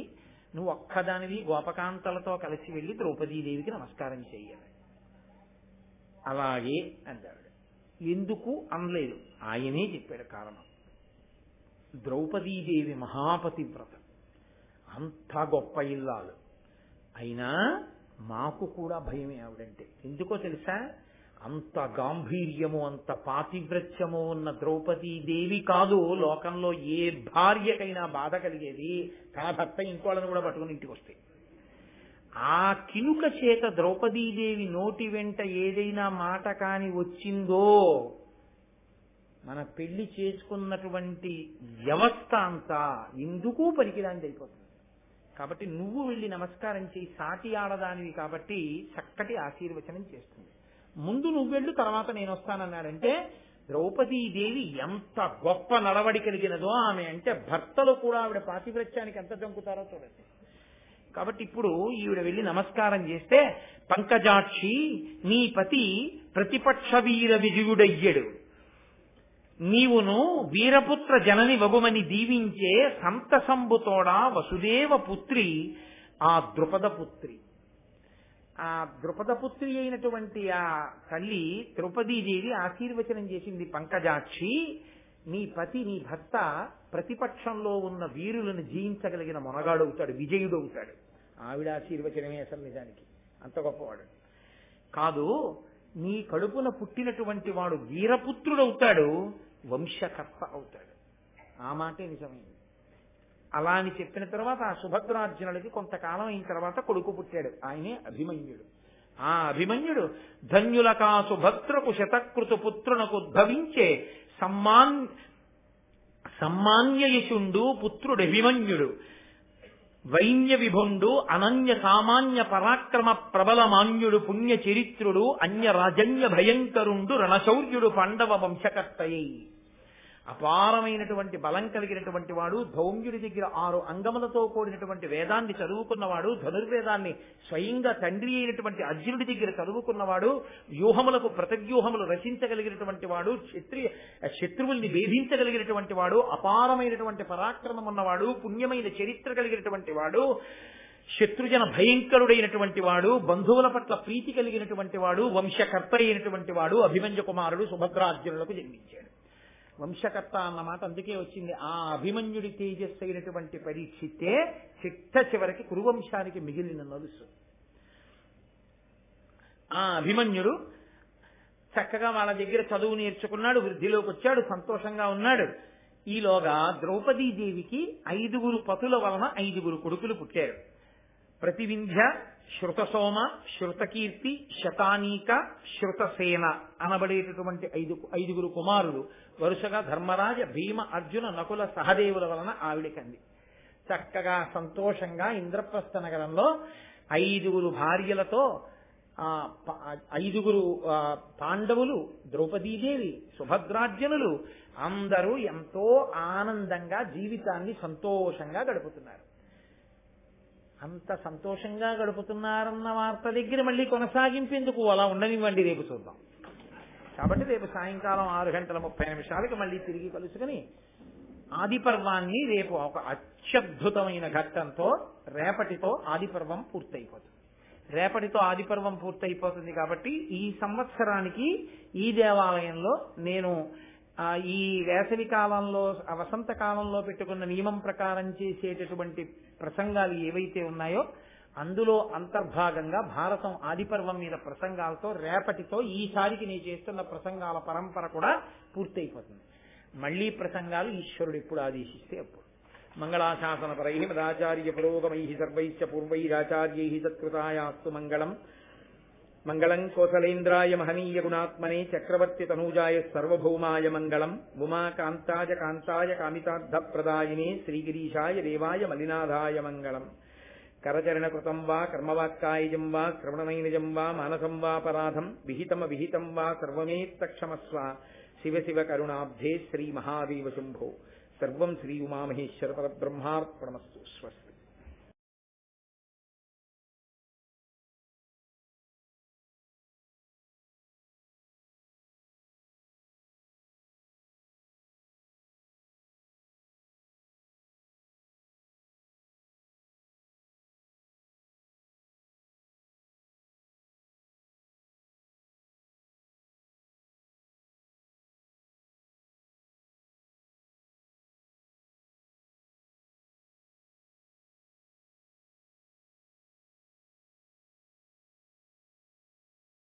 నువ్వు ఒక్కదానివి గోపకాంతలతో కలిసి వెళ్లి ద్రౌపదీదేవికి నమస్కారం చెయ్యాలి. అలాగే అన్నాడు. ఎందుకు అనలేదు, ఆయనే చెప్పాడు కారణం. ద్రౌపదీదేవి మహాపతివ్రత, అంత గొప్ప ఇల్లాలు, అయినా మాకు కూడా భయమే ఆవిడంటే. ఎందుకో తెలుసా, అంత గాంభీర్యము అంత పాతివ్రత్యము ఉన్న ద్రౌపదీదేవి కాదు లోకంలో ఏ భార్యకైనా బాధ కలిగేది తన భర్త ఇంకోళ్ళని కూడా పట్టుకుని ఇంటికి వస్తాయి. ఆ కినుక చేత ద్రౌపదీదేవి నోటి వెంట ఏదైనా మాట కాని వచ్చిందో మన పెళ్లి చేసుకున్నటువంటి వ్యవస్థ అంతా ఎందుకు పనికిరాంది అయిపోతుంది. కాబట్టి నువ్వు వెళ్ళి నమస్కారం చేయి, సాటి ఆడదానివి కాబట్టి చక్కటి ఆశీర్వచనం చేస్తుంది. ముందు నువ్వు వెళ్ళు, తర్వాత నేను వస్తానన్నాడంటే ద్రౌపదీదేవి ఎంత గొప్ప నడవడి కలిగినదో ఆమె. అంటే భర్తలు కూడా ఆవిడ పాతివ్రత్యానికి ఎంత జంకుతారో చూడండి. కాబట్టి ఇప్పుడు ఈవిడ వెళ్లి నమస్కారం చేస్తే, పంకజాక్షి నీ పతి ప్రతిపక్ష వీర విజయుడయ్యడు, నీవును వీరపుత్ర జనని వగుమని దీవించే సంతసంబుతోడా వసుదేవ పుత్రి ఆ ద్రుపద పుత్రి. ఆ ద్రుపద పుత్రి అయినటువంటి ఆ తల్లి ద్రౌపదీదేవి ఆశీర్వచనం చేసింది, పంకజాక్షి నీ పతి నీ భర్త ప్రతిపక్షంలో ఉన్న వీరులను జయించగలిగిన మొనగాడవుతాడు, విజయుడవుతాడు. ఆవిడ ఆశీర్వచనమే అసలు నిజానికి అంత గొప్పవాడు కాదు. నీ కడుపున పుట్టినటువంటి వాడు వీరపుత్రుడవుతాడు, వంశకర్త అవుతాడు. ఆ మాటే నిజమైంది. అలా అని చెప్పిన తర్వాత ఆ సుభద్రార్జునుడికి కొంతకాలం అయిన తర్వాత కొడుకు పుట్టాడు, ఆయనే అభిమన్యుడు. ఆ అభిమన్యుడు ధన్యులకా సుభద్రకు శతకృతు పుత్రునకు ఉద్భవించే సమ్మాన్యయశుండు పుత్రుడు అభిమన్యుడు, వైన్య విభుండు అనన్య సామాన్య పరాక్రమ ప్రబల మాన్యుడు, పుణ్య చరిత్రుడు అన్య రాజన్య భయంకరుండు, రణశౌర్యుడు, పాండవ వంశకర్తయై. అపారమైనటువంటి బలం కలిగినటువంటి వాడు, ధౌమ్యుడి దగ్గర 6 అంగములతో కూడినటువంటి వేదాన్ని చదువుకున్నవాడు, ధనుర్వేదాన్ని స్వయంగా తండ్రి అయినటువంటి అర్జునుడి దగ్గర చదువుకున్నవాడు, వ్యూహములకు ప్రతివ్యూహములు రచించగలిగినటువంటి వాడు, శత్రువుల్ని భేదించగలిగినటువంటి వాడు, అపారమైనటువంటి పరాక్రమం ఉన్నవాడు, పుణ్యమైన చరిత్ర కలిగినటువంటి వాడు, శత్రుజన భయంకరుడైనటువంటి వాడు, బంధువుల పట్ల ప్రీతి కలిగినటువంటి వాడు, వంశకర్త అయినటువంటి వాడు, అభిమన్యు కుమారుడు సుభద్రార్జునులకు జన్మించాడు. వంశకర్త అన్నమాట అందుకే వచ్చింది. ఆ అభిమన్యుడి తేజస్సు అయినటువంటి పరీక్షితే చిట్ట చివరికి కురువంశానికి మిగిలిన నలుసు. ఆ అభిమన్యుడు చక్కగా వాళ్ళ దగ్గర చదువు నేర్చుకున్నాడు, వృద్ధిలోకి వచ్చాడు, సంతోషంగా ఉన్నాడు. ఈలోగా ద్రౌపదీదేవికి 5 పతుల వలన 5 కొడుకులు పుట్టారు. ప్రతివింధ్య, శృతసోమ, శృతకీర్తి, శతానీక, శృతసేన అనబడేటటువంటి 5 కుమారులు వరుసగా ధర్మరాజ, భీమ, అర్జున, నకుల, సహదేవుల వలన ఆవిడకంది. చక్కగా సంతోషంగా ఇంద్రప్రస్థ నగరంలో 5 భార్యలతో 5 పాండవులు, ద్రౌపదీదేవి, సుభద్రార్జునులు అందరూ ఎంతో ఆనందంగా జీవితాన్ని సంతోషంగా గడుపుతున్నారు. అంత సంతోషంగా గడుపుతున్నారన్న వార్త దగ్గర మళ్ళీ కొనసాగింపేందుకు అలా ఉండనివ్వండి, రేపు చూద్దాం. కాబట్టి రేపు సాయంకాలం 6:30 మళ్ళీ తిరిగి కలుసుకుని ఆదిపర్వాన్ని రేపు ఒక అత్యద్భుతమైన ఘట్టంతో రేపటితో ఆదిపర్వం పూర్తయిపోతుంది. రేపటితో ఆదిపర్వం పూర్తయిపోతుంది కాబట్టి ఈ సంవత్సరానికి ఈ దేవాలయంలో నేను ఈ వేసవి కాలంలో, వసంత కాలంలో పెట్టుకున్న నియమం ప్రకారం చేసేటటువంటి ప్రసంగాలు ఏవైతే ఉన్నాయో అందులో అంతర్భాగంగా భారతం ఆదిపర్వం మీద ప్రసంగాలతో రేపటితో ఈసారికి నేను చేస్తున్న ప్రసంగాల పరంపర కూడా పూర్తయిపోతుంది. మళ్లీ ప్రసంగాలు ఈశ్వరుడు ఎప్పుడు ఆదేశిస్తే అప్పుడు. మంగళాశాసనపరై మదాచార్య పురోగమై సర్వైశ్చ పూర్వైరాచార్యై సత్కృతాయాస్తు మంగళం. మంగళం కోసలేంద్రాయ మహనీయ గుణాత్మనే చక్రవర్తి తనూజాయ సర్వభౌమాయ మంగళం. ఉమాకాంతాయ కాంతాయ కామితార్థప్రదాయినే శ్రీగిరీశాయ దేవాయ మలినాథాయ మంగళం. కరచరణకృతం వా కర్మవాక్కాయజం వా శ్రవణనైనజం వా మానసం వాపరాధం విహితం వా సర్వమేత్తక్షమస్వ. శివ శివ కరుణాబ్ధే శ్రీ మహాదేవ శంభో. సర్వం శ్రీ ఉమామహేశ్వర పరబ్రహ్మార్పణమస్తు. స్వస్తి.